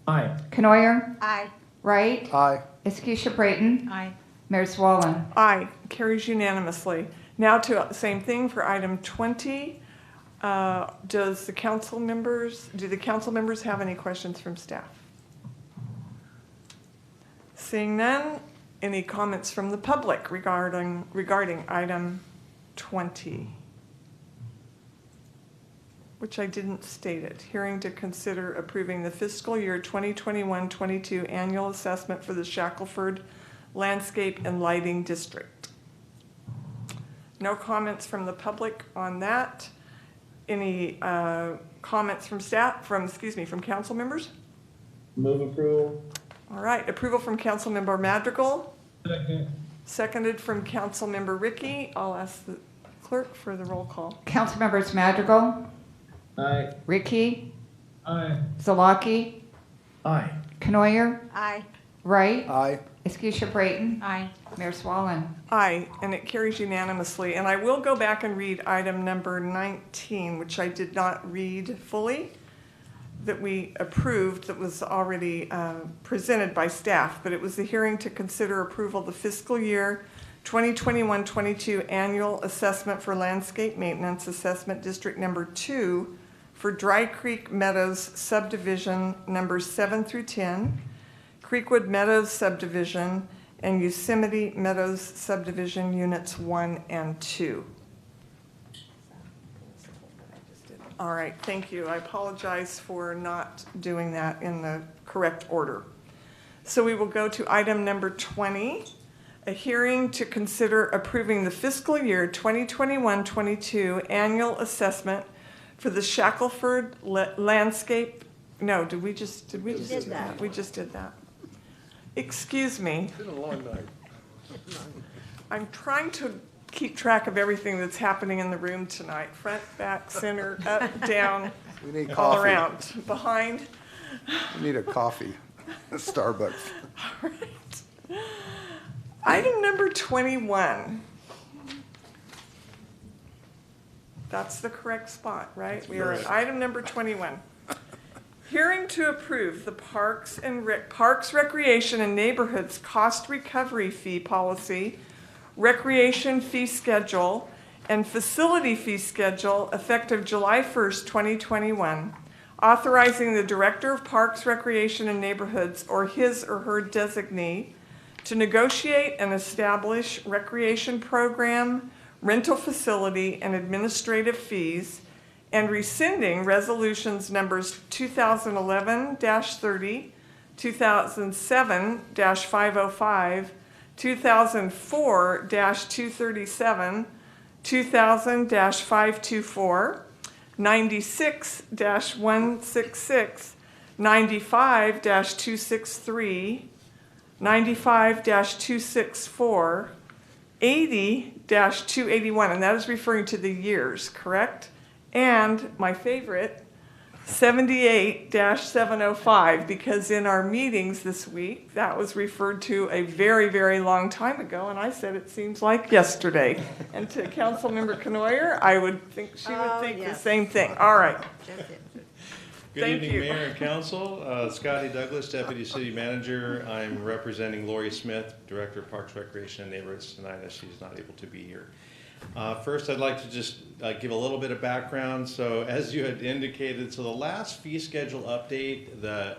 Aye. Canoyer, Aye. Wright, Aye. Escutia Brayton, Aye. Mayor Swallen. Aye, carries unanimously. Now to same thing for item 20. Do the council members have any questions from staff? Seeing none, any comments from the public regarding item 20? Which I didn't state it. Hearing to consider approving the fiscal year 2021-22 annual assessment for the Shackelford Landscape and Lighting District. No comments from the public on that. Any comments from staff, from council members? Move approval. All right, approval from Councilmember Madrigal, Second. seconded from Councilmember Ricky. I'll ask the clerk for the roll call. Councilmembers Madrigal, Aye. Ricky, Aye. Salaki, Aye. Canoyer, Aye. Wright, Aye. Escutia Brayton, Aye. Mayor Swallen. Aye, and it carries unanimously. And I will go back and read item number 19, which I did not read fully, that we approved, that was already presented by staff. But it was the hearing to consider approval of the fiscal year 2021-22 annual assessment for landscape maintenance, assessment district number 2 for Dry Creek Meadows subdivision numbers 7 through 10, Creekwood Meadows subdivision, and Yosemite Meadows subdivision units 1 and 2. All right, thank you. I apologize for not doing that in the correct order. So we will go to item number 20, a hearing to consider approving the fiscal year 2021-22 annual assessment for the Shackelford Landscape No, did we just do did that? that. We just did that. Excuse me. It's been a long night. I'm trying to keep track of everything that's happening in the room tonight. Front, back, center, up, down, We need all coffee. around, behind. We need a coffee, Starbucks. All right. Item number 21. That's the correct spot, right? We are at item number 21. Hearing to approve the Parks, Recreation, and Neighborhoods Cost Recovery Fee Policy, Recreation Fee Schedule, and Facility Fee Schedule effective July 1st, 2021, authorizing the Director of Parks, Recreation, and Neighborhoods or his or her designee to negotiate and establish recreation program, rental facility, and administrative fees, and rescinding resolutions numbers 2011-30, 2007-505, 2004-237, 2000-524, 96-166, 95-263, 95-264, 80-281, and that is referring to the years, correct? And my favorite, 78-705, because in our meetings this week, that was referred to a very, very long time ago, and I said it seems like yesterday. And to Councilmember Canoyer, I would think she would think the same thing. All right. Good Thank evening, you. Mayor and Council. Scotty Douglas, Deputy City Manager. I'm representing Lori Smith, Director of Parks, Recreation, and Neighborhoods tonight, as she's not able to be here. First, I'd like to just give a little bit of background. So as you had indicated, so the last fee schedule update the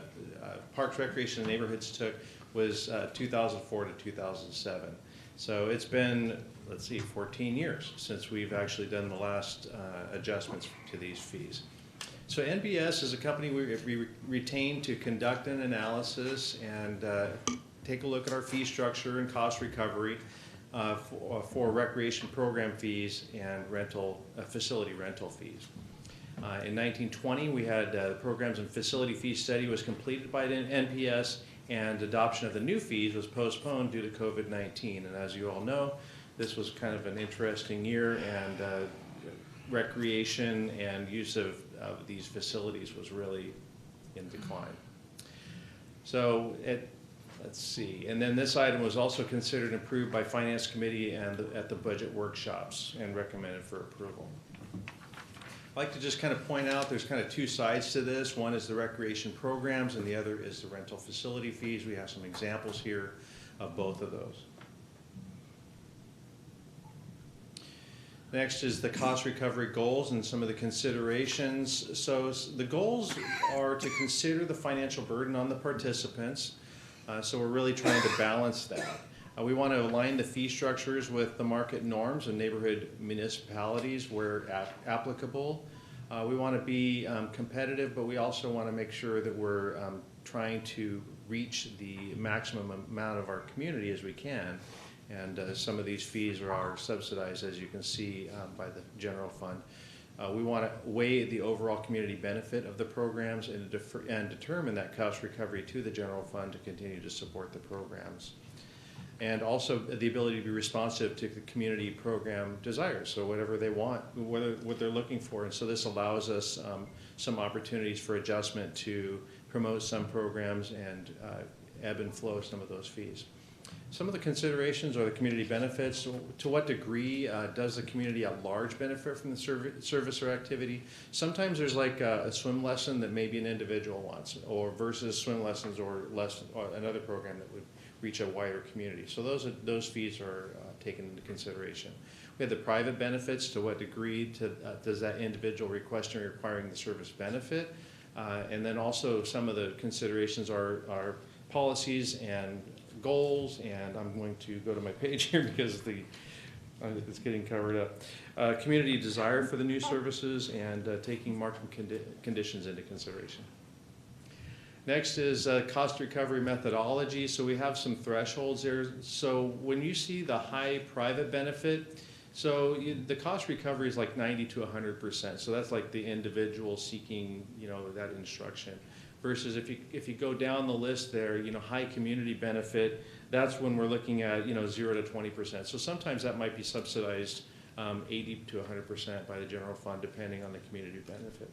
Parks, Recreation, and Neighborhoods took was 2004 to 2007. So it's been, let's see, 14 years since we've actually done the last adjustments to these fees. So NBS is a company we retain to conduct an analysis and take a look at our fee structure and cost recovery for recreation program fees and rental facility rental fees. In 1920, we had the programs and facility fee study was completed by the NPS, and adoption of the new fees was postponed due to COVID-19. And as you all know, this was kind of an interesting year, and recreation and use of these facilities was really in decline. So let's see, and then this item was also considered and approved by Finance Committee and at the budget workshops and recommended for approval. I'd like to just kind of point out there's kind of two sides to this. One is the recreation programs and the other is the rental facility fees. We have some examples here of both of those. Next is the cost recovery goals and some of the considerations. So the goals are to consider the financial burden on the participants. So we're really trying to balance that. We want to align the fee structures with the market norms and neighborhood municipalities where applicable. We want to be competitive, but we also want to make sure that we're trying to reach the maximum amount of our community as we can. And some of these fees are subsidized, as you can see, by the general fund. We want to weigh the overall community benefit of the programs and determine that cost recovery to the general fund to continue to support the programs. And also the ability to be responsive to the community program desires, so whatever they want, what they're looking for. And so this allows us some opportunities for adjustment to promote some programs and ebb and flow some of those fees. Some of the considerations are the community benefits. To what degree does the community at large benefit from the service or activity? Sometimes there's like a swim lesson that maybe an individual wants, or versus swim lessons or another program that would reach a wider community. So those fees are taken into consideration. We have the private benefits. To what degree does that individual requesting or requiring the service benefit? And then also some of the considerations are policies and goals, and I'm going to go to my page here because it's getting covered up. Community desire for the new services and taking market conditions into consideration. Next is cost recovery methodology. So we have some thresholds there. So when you see the high private benefit, so the cost recovery is like 90 to 100%. So that's like the individual seeking, that instruction. versus if you go down the list there, high community benefit, that's when we're looking at 0 to 20%. So sometimes that might be subsidized 80 to 100% by the general fund, depending on the community benefit.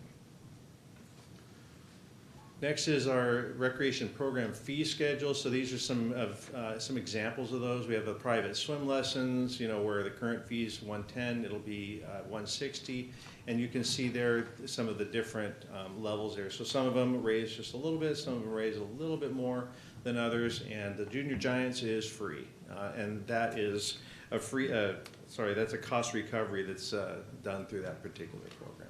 Next is our recreation program fee schedule. So these are some examples of those. We have the private swim lessons, where the current fee is $110, it'll be $160, and you can see there some of the different levels there. So some of them raise just a little bit, some of them raise a little bit more than others, and the Junior Giants is free, and that is a free. That's a cost recovery that's done through that particular program.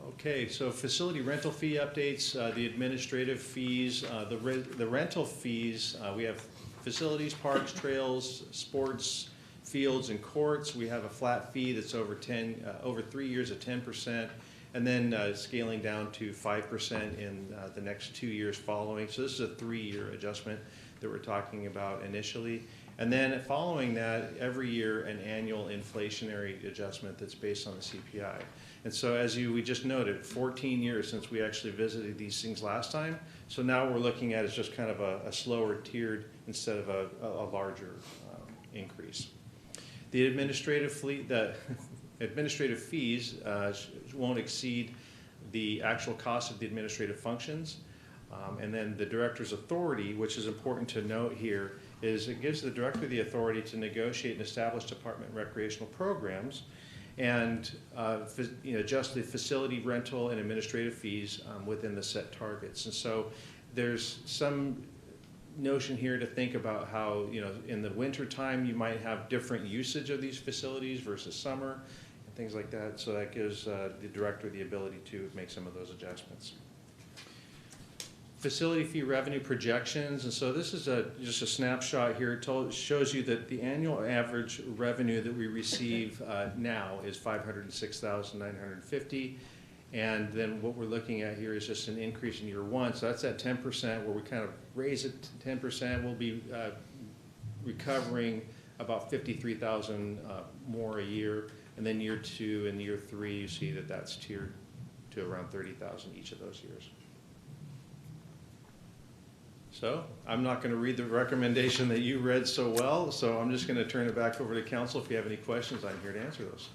Okay, so facility rental fee updates, the administrative fees, the rental fees, we have facilities, parks, trails, sports, fields, and courts. We have a flat fee that's over 3 years at 10%, and then scaling down to 5% in the next 2 years following. So this is a 3-year adjustment that we're talking about initially. And then following that, every year an annual inflationary adjustment that's based on the CPI. And so as we just noted, 14 years since we actually visited these things last time. So now we're looking at it's just kind of a slower tiered instead of a larger increase. The administrative fees won't exceed the actual cost of the administrative functions. And then the director's authority, which is important to note here, is it gives the director the authority to negotiate and establish department recreational programs and adjust the facility rental and administrative fees within the set targets. And so there's some notion here to think about how, in the winter time you might have different usage of these facilities versus summer and things like that. So that gives the director the ability to make some of those adjustments. Facility fee revenue projections, and so this is just a snapshot here. It shows you that the annual average revenue that we receive now is $506,950, and then what we're looking at here is just an increase in year one. So that's at 10%, where we kind of raise it to 10%. We'll be recovering about $53,000 more a year, and then year two and year three, you see that that's tiered to around $30,000 each of those years. So I'm not going to read the recommendation that you read so well, so I'm just going to turn it back over to council. If you have any questions, I'm here to answer those.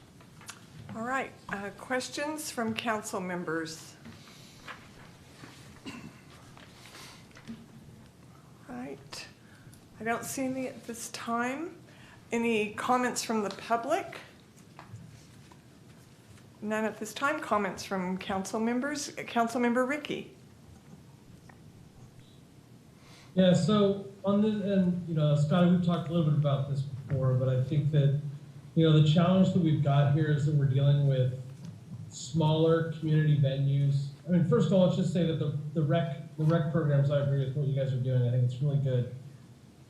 All right, questions from council members? Right, I don't see any at this time. Any comments from the public? None at this time. Comments from council members? Councilmember Ricky. Yeah, so on this, and Scotty, we've talked a little bit about this before, but I think that, the challenge that we've got here is that we're dealing with smaller community venues. I mean, first of all, let's just say that the rec programs, I agree with what you guys are doing. I think it's really good.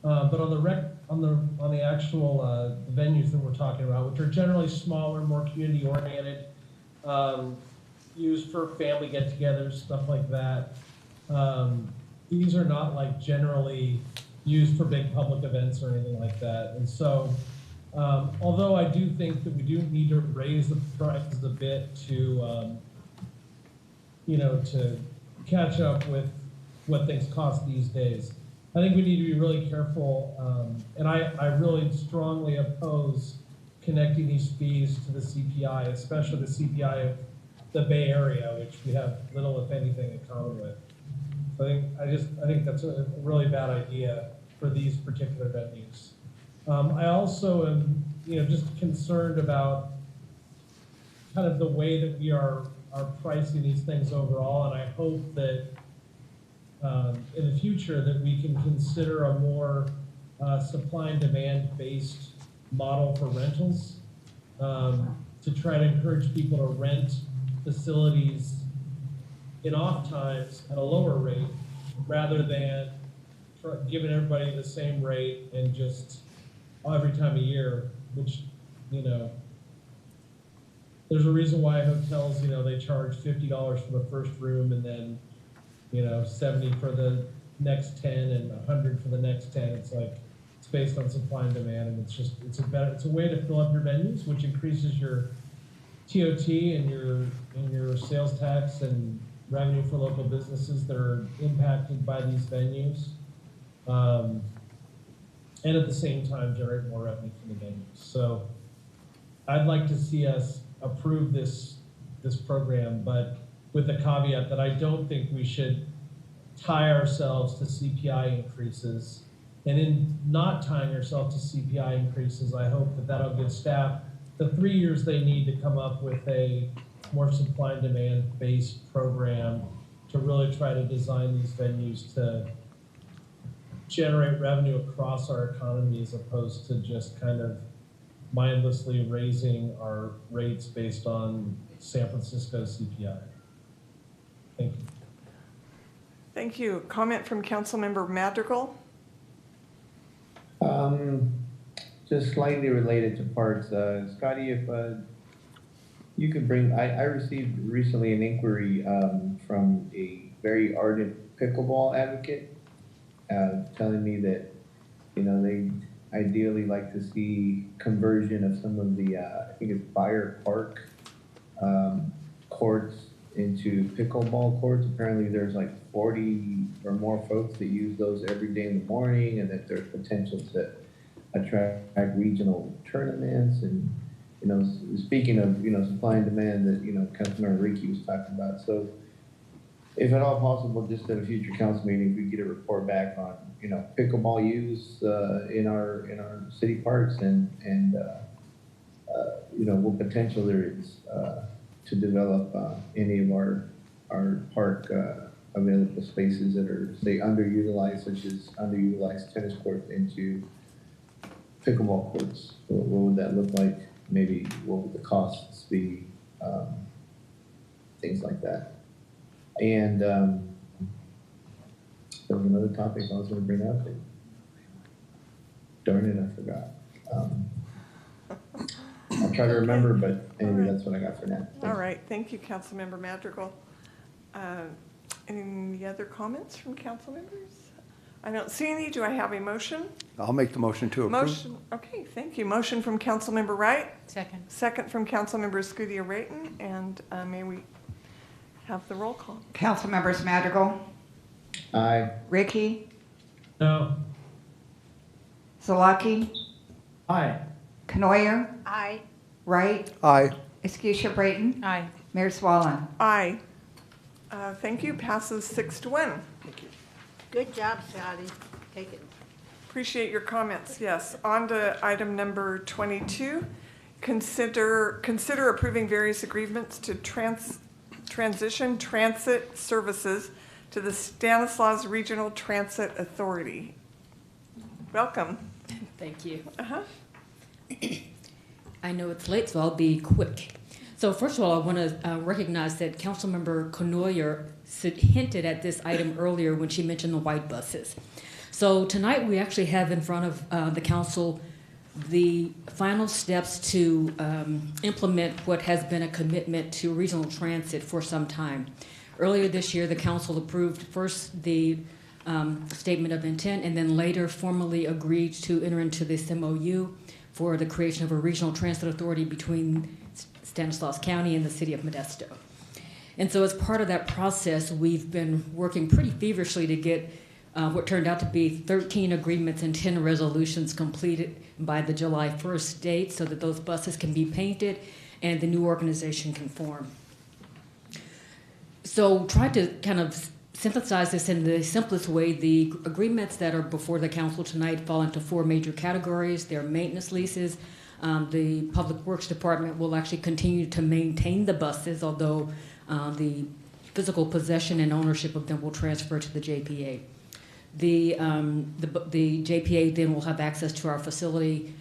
But on the actual venues that we're talking about, which are generally smaller, more community oriented, used for family get-togethers, stuff like that. These are not like generally used for big public events or anything like that. And so, although I do think that we do need to raise the prices a bit to, to catch up with what things cost these days, I think we need to be really careful. And I really strongly oppose connecting these fees to the CPI, especially the CPI of the Bay Area, which we have little, if anything, in common with. I think that's a really bad idea for these particular venues. I also am, just concerned about kind of the way that we are pricing these things overall, and I hope that in the future that we can consider a more supply and demand based model for rentals to try to encourage people to rent facilities in off times at a lower rate rather than giving everybody the same rate and just every time a year, which, there's a reason why hotels, they charge $50 for the first room and then, 70 for the next 10 and 100 for the next 10. It's like, it's based on supply and demand, and it's a way to fill up your venues, which increases your TOT and your sales tax and revenue for local businesses that are impacted by these venues. And at the same time, generate more revenue from the venues. So I'd like to see us approve this program, but with the caveat that I don't think we should tie ourselves to CPI increases. And in not tying ourselves to CPI increases, I hope that that'll give staff the 3 years they need to come up with a more supply and demand based program to really try to design these venues to generate revenue across our economy as opposed to just kind of mindlessly raising our rates based on San Francisco CPI. Thank you. Thank you. Comment from Councilmember Madrigal. Just slightly related to parks. Scotty, if you could bring, I received recently an inquiry from a very ardent pickleball advocate telling me that, you know, they ideally like to see conversion of some of the, I think it's Bayer Park courts into pickleball courts. Apparently there's like 40 or more folks that use those every day in the morning, and that there's potential to attract regional tournaments. And, you know, speaking of, you know, supply and demand that, you know, Councilmember Ricky was talking about. So if at all possible, just at a future council meeting, if we get a report back on, you know, pickleball use in our city parks and you know, what potential there is to develop any of our park available spaces that are, say, underutilized, such as underutilized tennis courts, into pickleball courts. What would that look like? Maybe what would the costs be? Things like that. And there was another topic I was going to bring up. Darn it, I forgot. I'll try to remember, but anyway, that's what I got for now. All right, thank you, Councilmember Madrigal. Any other comments from council members? I don't see any. Do I have a motion? I'll make the motion to approve. Motion, okay, thank you. Motion from Councilmember Wright. Second. Second from Councilmember Scudia-Rayton, and may we have the roll call? Councilmembers Madrigal. Aye. Ricky. No. Zalaki. Aye. Canoyer. Aye. Wright. Aye. Esketia Brayton. Aye. Mayor Swallen. Aye. Thank you. Passes 6-1. Good job, Scotty. Take it. Appreciate your comments. Yes. On to item number 22. Consider approving various agreements to transition transit services to the Stanislaus Regional Transit Authority. Welcome. Thank you. Uh-huh. I know it's late, so I'll be quick. So first of all, I want to recognize that Councilmember Conoyer hinted at this item earlier when she mentioned the white buses. So tonight we actually have in front of the council the final steps to implement what has been a commitment to regional transit for some time. Earlier this year, the council approved first the statement of intent, and then later formally agreed to enter into this MOU for the creation of a regional transit authority between Stanislaus County and the City of Modesto. And so as part of that process, we've been working pretty feverishly to get what turned out to be 13 agreements and 10 resolutions completed by the July 1st date so that those buses can be painted and the new organization can form. So try to kind of synthesize this in the simplest way. The agreements that are before the council tonight fall into 4 major categories. They're maintenance leases. The Public Works Department will actually continue to maintain the buses, although the physical possession and ownership of them will transfer to the JPA. The JPA then will have access to our facility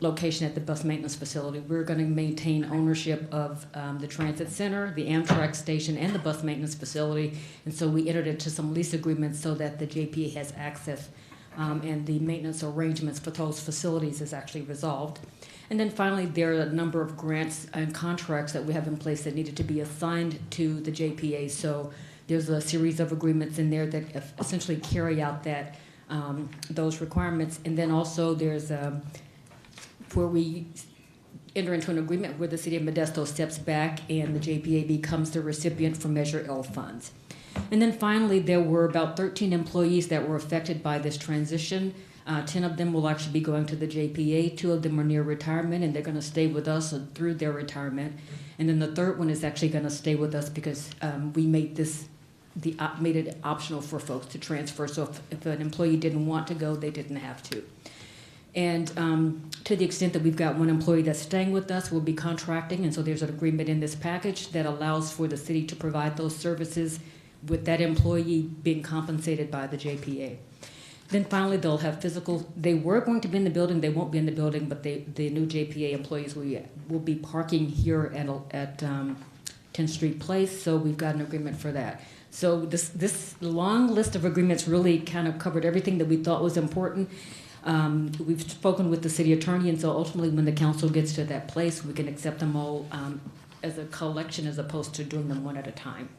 location at the bus maintenance facility. We're going to maintain ownership of the transit center, the Amtrak station, and the bus maintenance facility. And so we entered into some lease agreements so that the JPA has access and the maintenance arrangements for those facilities is actually resolved. And then finally, there are a number of grants and contracts that we have in place that needed to be assigned to the JPA. So there's a series of agreements in there that essentially carry out that those requirements. And then also there's where we enter into an agreement where the City of Modesto steps back and the JPA becomes the recipient for Measure L funds. And then finally, there were about 13 employees that were affected by this transition. 10 of them will actually be going to the JPA. 2 of them are near retirement, and they're going to stay with us through their retirement. And then the third one is actually going to stay with us because we made made it optional for folks to transfer. So if an employee didn't want to go, they didn't have to. And to the extent that we've got one employee that's staying with us, we'll be contracting. And so there's an agreement in this package that allows for the city to provide those services with that employee being compensated by the JPA. Then finally, they'll have physical, they were going to be in the building, they won't be in the building, but the new JPA employees will be parking here at 10th Street Place, so we've got an agreement for that. So this long list of agreements really kind of covered everything that we thought was important. We've spoken with the city attorney, and so ultimately when the council gets to that place, we can accept them all as a collection as opposed to doing them one at a time.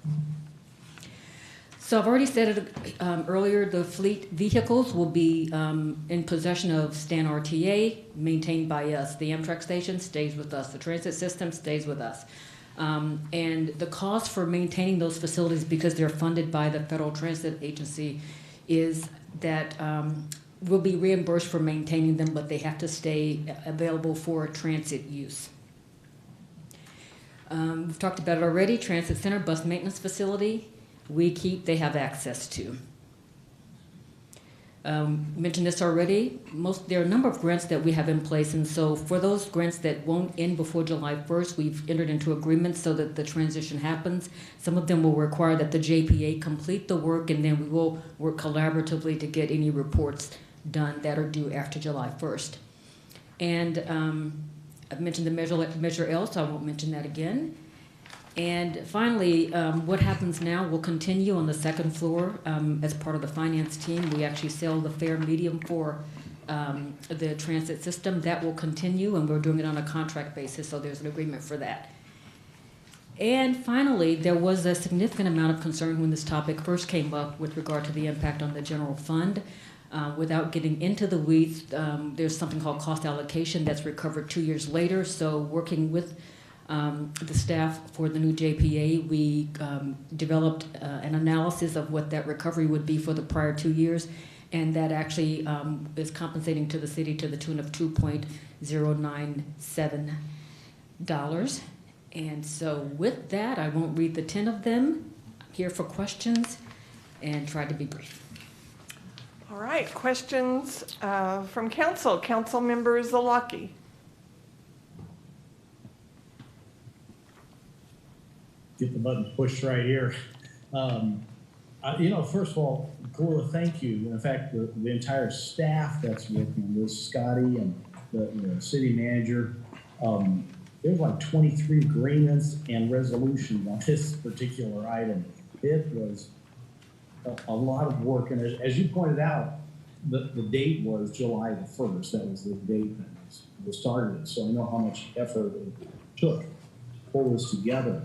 So I've already said it earlier, the fleet vehicles will be in possession of Stan RTA, maintained by us. The Amtrak station stays with us. The transit system stays with us. And the cost for maintaining those facilities, because they're funded by the Federal Transit Agency, is that we'll be reimbursed for maintaining them, but they have to stay available for transit use. We've talked about it already, transit center, bus maintenance facility. They have access to. Mentioned this already. There are a number of grants that we have in place, and so for those grants that won't end before July 1st, we've entered into agreements so that the transition happens. Some of them will require that the JPA complete the work, and then we will work collaboratively to get any reports done that are due after July 1st. And I've mentioned the Measure L, so I won't mention that again. And finally, what happens now will continue on the second floor as part of the finance team. We actually sell the fare medium for the transit system. That will continue, and we're doing it on a contract basis, so there's an agreement for that. And finally, there was a significant amount of concern when this topic first came up with regard to the impact on the general fund. Without getting into the weeds, there's something called cost allocation that's recovered 2 years later. So working with the staff for the new JPA, we developed an analysis of what that recovery would be for the prior 2 years, and that actually is compensating to the city to the tune of $2.097. And so with that, I won't read the 10 of them. I'm here for questions and try to be brief. All right, questions from council. Council member Zalaki. Get the button pushed right here. First of all, Cora, thank you. In fact, the entire staff that's working on this, Scotty and the city manager, there's like 23 agreements and resolutions on this particular item. It was a lot of work, and as you pointed out, the date was July the 1st. That was the date that was targeted. So I know how much effort it took to pull this together.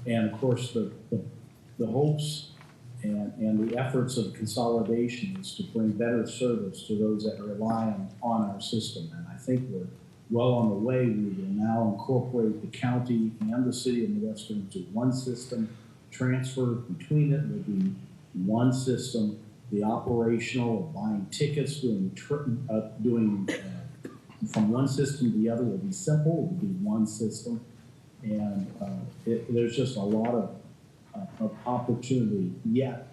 And of course, the hopes and the efforts of consolidation is to bring better service to those that rely on our system. And I think we're well on the way. We will now incorporate the county and the city of Modesto into one system. Transfer between it will be one system. The operational of buying tickets, doing from one system to the other will be simple. It will be one system. And there's just a lot of opportunity yet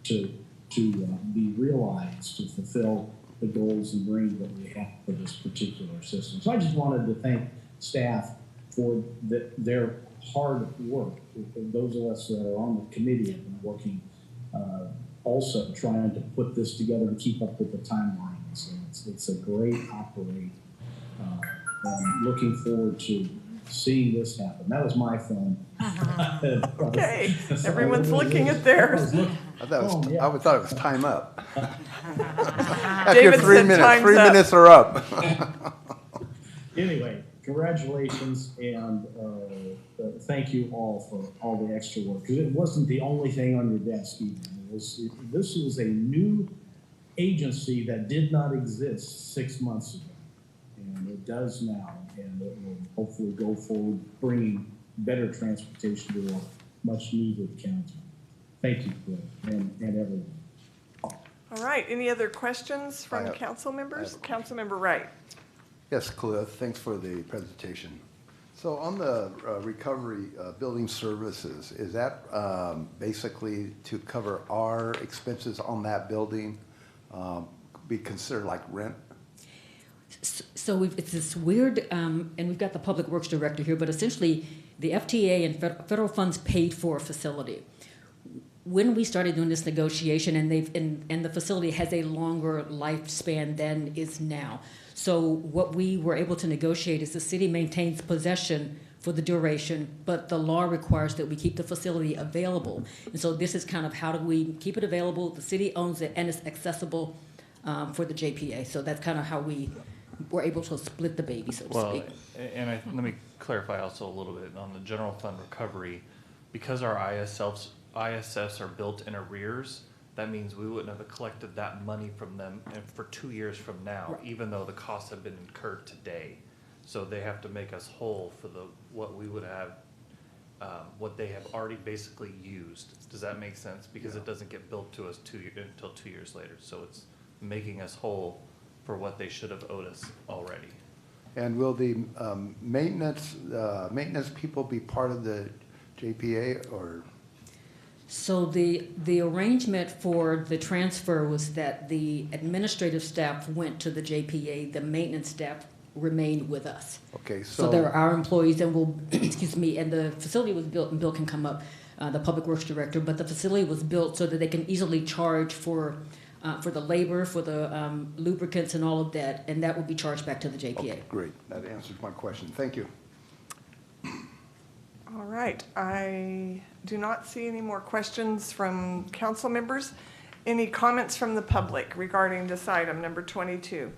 to be realized to fulfill the goals and dreams that we have for this particular system. So I just wanted to thank staff for their hard work. Those of us that are on the committee have been working also trying to put this together and keep up with the timeline. So it's a great operate. And looking forward to seeing this happen. That was my phone. Okay, everyone's looking at theirs. I thought it was time up. After David 3 said minutes, time's 3 up. minutes are up. Anyway, congratulations, and thank you all for all the extra work. Because it wasn't the only thing on your desk either. This was a new agency that did not exist 6 months ago. and it does now, and it will hopefully go forward, bringing better transportation to a much-needed county. Thank you, Cliff, and everyone. All right, any other questions from council members? Councilmember Wright. Yes, Cliff, thanks for the presentation. So on the recovery building services, is that basically to cover our expenses on that building, be considered like rent? So it's this weird, and we've got the Public Works Director here, but essentially the FTA and federal funds paid for a facility. When we started doing this negotiation, and the facility has a longer lifespan than is now. So what we were able to negotiate is the city maintains possession for the duration, but the law requires that we keep the facility available. And so this is kind of how do we keep it available? The city owns it and it's accessible for the JPA. So that's kind of how we were able to split the baby, so to speak. And let me clarify also a little bit on the general fund recovery, because our ISFs are built in arrears. That means we wouldn't have collected that money from them for 2 years from now, right, even though the costs have been incurred today. So they have to make us whole for what we would have, what they have already basically used. Does that make sense? Because it doesn't get billed to us until 2 years later. So it's making us whole for what they should have owed us already. And will the maintenance people be part of the JPA or? So the arrangement for the transfer was that the administrative staff went to the JPA, the maintenance staff remained with us. Okay, so they're our employees, and we'll, excuse me, and the facility was built, and Bill can come up, the Public Works Director, but the facility was built so that they can easily charge for the labor, for the lubricants and all of that, and that will be charged back to the JPA. Okay, great, that answers my question. Thank you. All right, I do not see any more questions from council members. Any comments from the public regarding this item, number 22?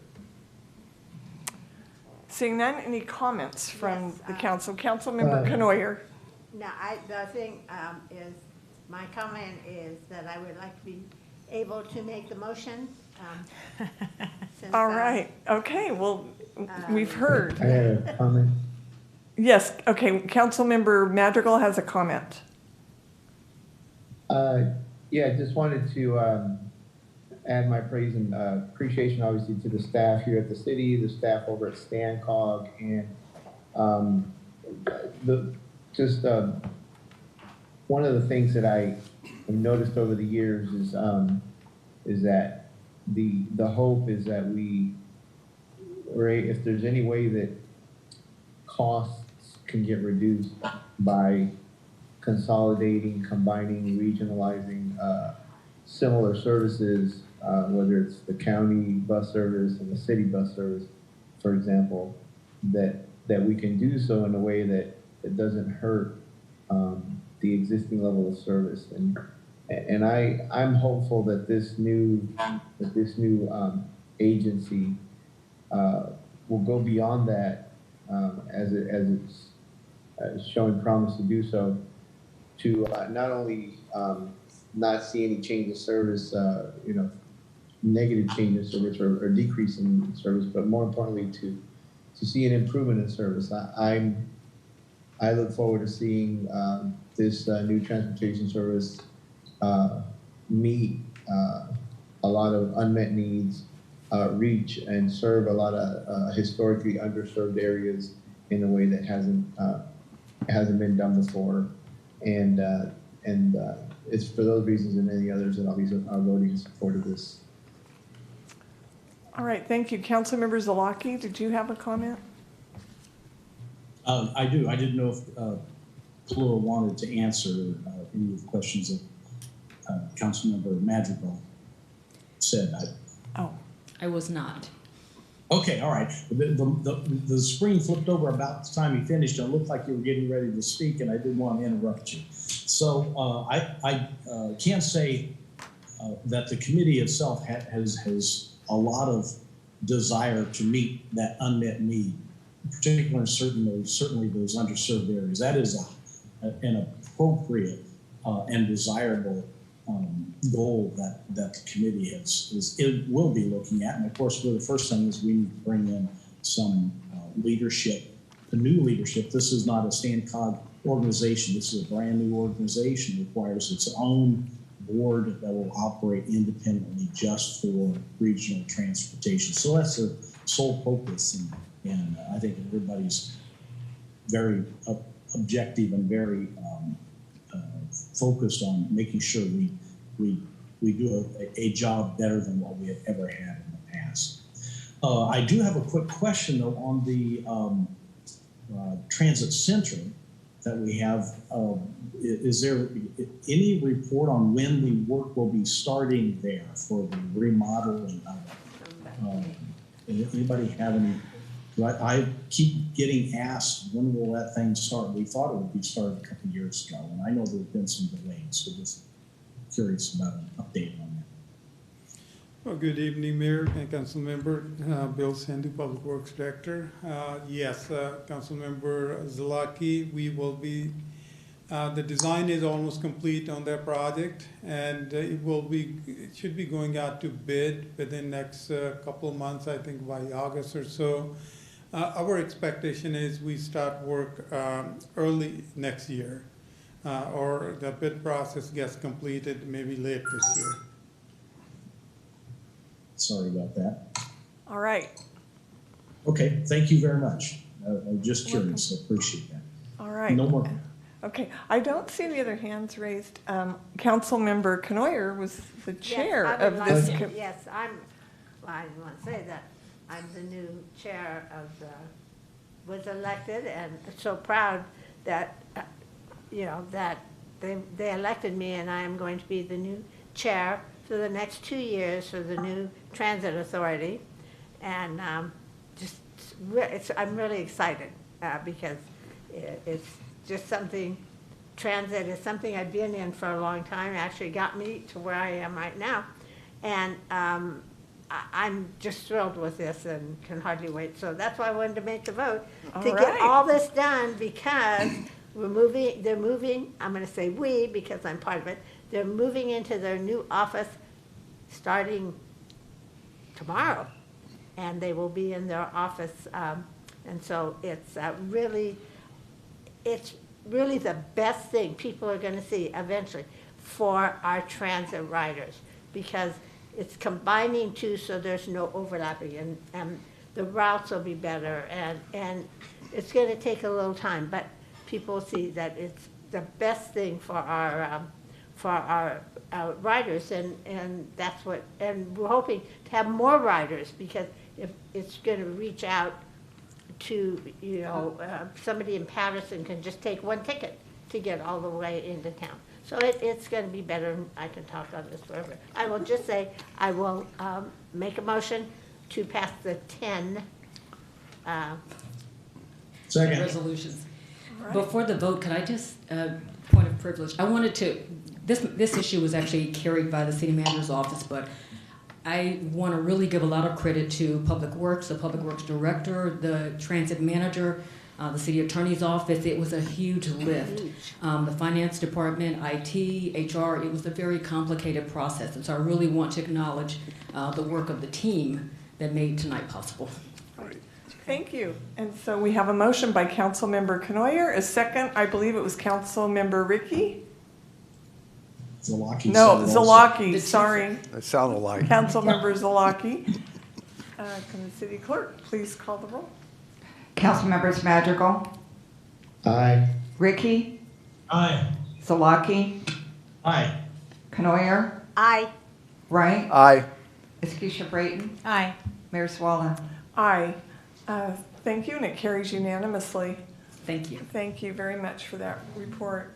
Seeing none, any comments from the council? Councilmember Canoyer. No, the thing is, my comment is that I would like to be able to make the motion. All right, okay, well, we've heard. I had a comment. Yes, okay, Councilmember Madrigal has a comment. Yeah, just wanted to add my praise and appreciation, obviously, to the staff here at the city, the staff over at StanCog, and one of the things that I have noticed over the years is that the hope is that if there's any way that costs can get reduced by consolidating, combining, regionalizing similar services, whether it's the county bus service and the city bus service, for example, that we can do so in a way that it doesn't hurt the existing level of service. And I'm hopeful that this new agency will go beyond that as it's showing promise to do so, to not only not see any change of service, negative change of service or decrease in service, but more importantly to see an improvement in service. I look forward to seeing this new transportation service meet a lot of unmet needs, reach and serve a lot of historically underserved areas in a way that hasn't been done before, and it's for those reasons and many others that I'll be voting in support of this. All right, thank you. Councilmember Zalaki, did you have a comment? I do. I didn't know if Flora wanted to answer any of the questions that Councilmember Madrigal said. I was not. Okay, all right. The screen flipped over about the time you finished, and it looked like you were getting ready to speak, and I didn't want to interrupt you. So I can say that the committee itself has a lot of desire to meet that unmet need, particularly certainly those underserved areas. That is an appropriate and desirable goal that the committee will be looking at. And of course, the first thing is we need to bring in some leadership, the new leadership. This is not a StanCog organization. This is a brand new organization. It requires its own board that will operate independently just for regional transportation. So that's their sole focus, and I think everybody's very objective and very focused on making sure we do a job better than what we have ever had in the past. I do have a quick question though on the transit center that we have. Is there any report on when the work will be starting there for the remodeling of it? Anybody have any? I keep getting asked, when will that thing start? We thought it would be started a couple of years ago, and I know there have been some delays, so just curious about an update on that. Well, good evening, Mayor and Council Member. Bill Sandu, Public Works Director. Yes, Council Member Zalaki, we will be, the design is almost complete on that project, and it should be going out to bid within the next couple of months, I think by August or so. Our expectation is we start work early next year, or the bid process gets completed maybe late this year. Sorry about that. All right. Okay, thank you very much. I'm just curious, I appreciate that. All right. No more. Okay, I don't see any other hands raised. Councilmember Knoyer was the chair of this. Yes, I want to say that I'm the new chair of was elected, and so proud that, that they elected me, and I am going to be the new chair for the next 2 years for the new transit authority. And I'm really excited because it's just something, transit is something I've been in for a long time. It actually got me to where I am right now. And I'm just thrilled with this and can hardly wait. So that's why I wanted to make the vote to get all this done, because they're moving, I'm going to say we because I'm part of it, they're moving into their new office starting tomorrow, and they will be in their office. And so it's really the best thing people are going to see eventually for our transit riders, because it's combining two, so there's no overlapping, and the routes will be better, and it's going to take a little time, but people see that it's the best thing for our riders, and that's what, and we're hoping to have more riders, because if it's going to reach out to, somebody in Patterson can just take one ticket to get all the way into town. So it's going to be better. I can talk on this forever. I will just say I will make a motion to pass the 10 Second. resolutions. Right. Before the vote, could I just, point of privilege, I wanted to, this issue was actually carried by the city manager's office, but I want to really give a lot of credit to Public Works, the Public Works Director, the Transit Manager, the City Attorney's Office. It was a huge lift. The Finance Department, IT, HR, it was a very complicated process. And so I really want to acknowledge the work of the team that made tonight possible. Thank you. And so we have a motion by Councilmember Knoyer. A second, I believe it was Councilmember Ricky. Zalaki. No, Zalaki, sorry. It sounded like. Councilmember Zalaki. Can the city clerk please call the roll? Councilmembers Madrigal, Aye. Ricky, Aye. Zalaki, Aye. Knoyer, Aye. Wright, Aye. Iskisha Brayton, Aye. Mayor Swallen. Aye. Thank you, and it carries unanimously. Thank you. Thank you very much for that report.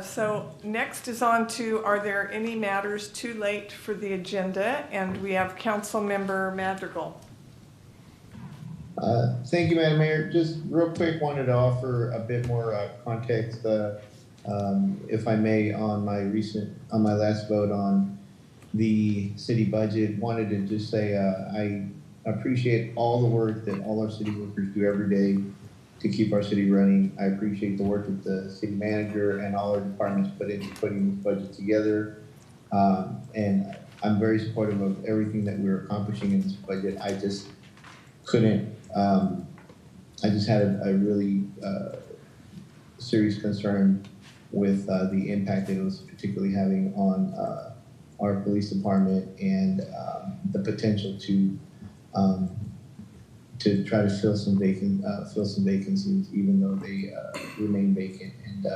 So next is on to, are there any matters too late for the agenda? And we have Councilmember Madrigal. Thank you, Madam Mayor. Just real quick, wanted to offer a bit more context, if I may, on my last vote on the city budget. Wanted to just say I appreciate all the work that all our city workers do every day to keep our city running. I appreciate the work that the city manager and all our departments put into putting this budget together. And I'm very supportive of everything that we're accomplishing in this budget. I just couldn't, I just had a really serious concern with the impact that it was particularly having on our police department and the potential to try to fill some vacancies, even though they remain vacant. And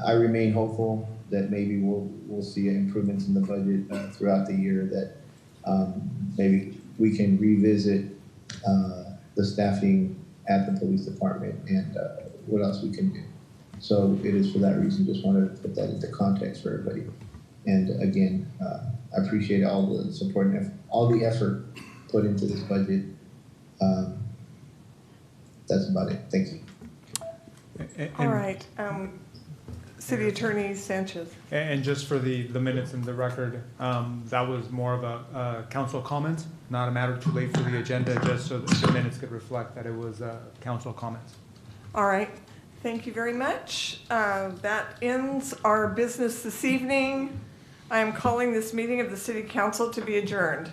I remain hopeful that maybe we'll see improvements in the budget throughout the year, that maybe we can revisit the staffing at the police department and what else we can do. So it is for that reason, just wanted to put that into context for everybody. And again, I appreciate all the support and all the effort put into this budget. That's about it. Thank you. All right. City Attorney Sanchez. And just for the minutes and the record, that was more of a council comment, not a matter too late for the agenda, just so that the minutes could reflect that it was council comments. All right. Thank you very much. That ends our business this evening. I am calling this meeting of the City Council to be adjourned.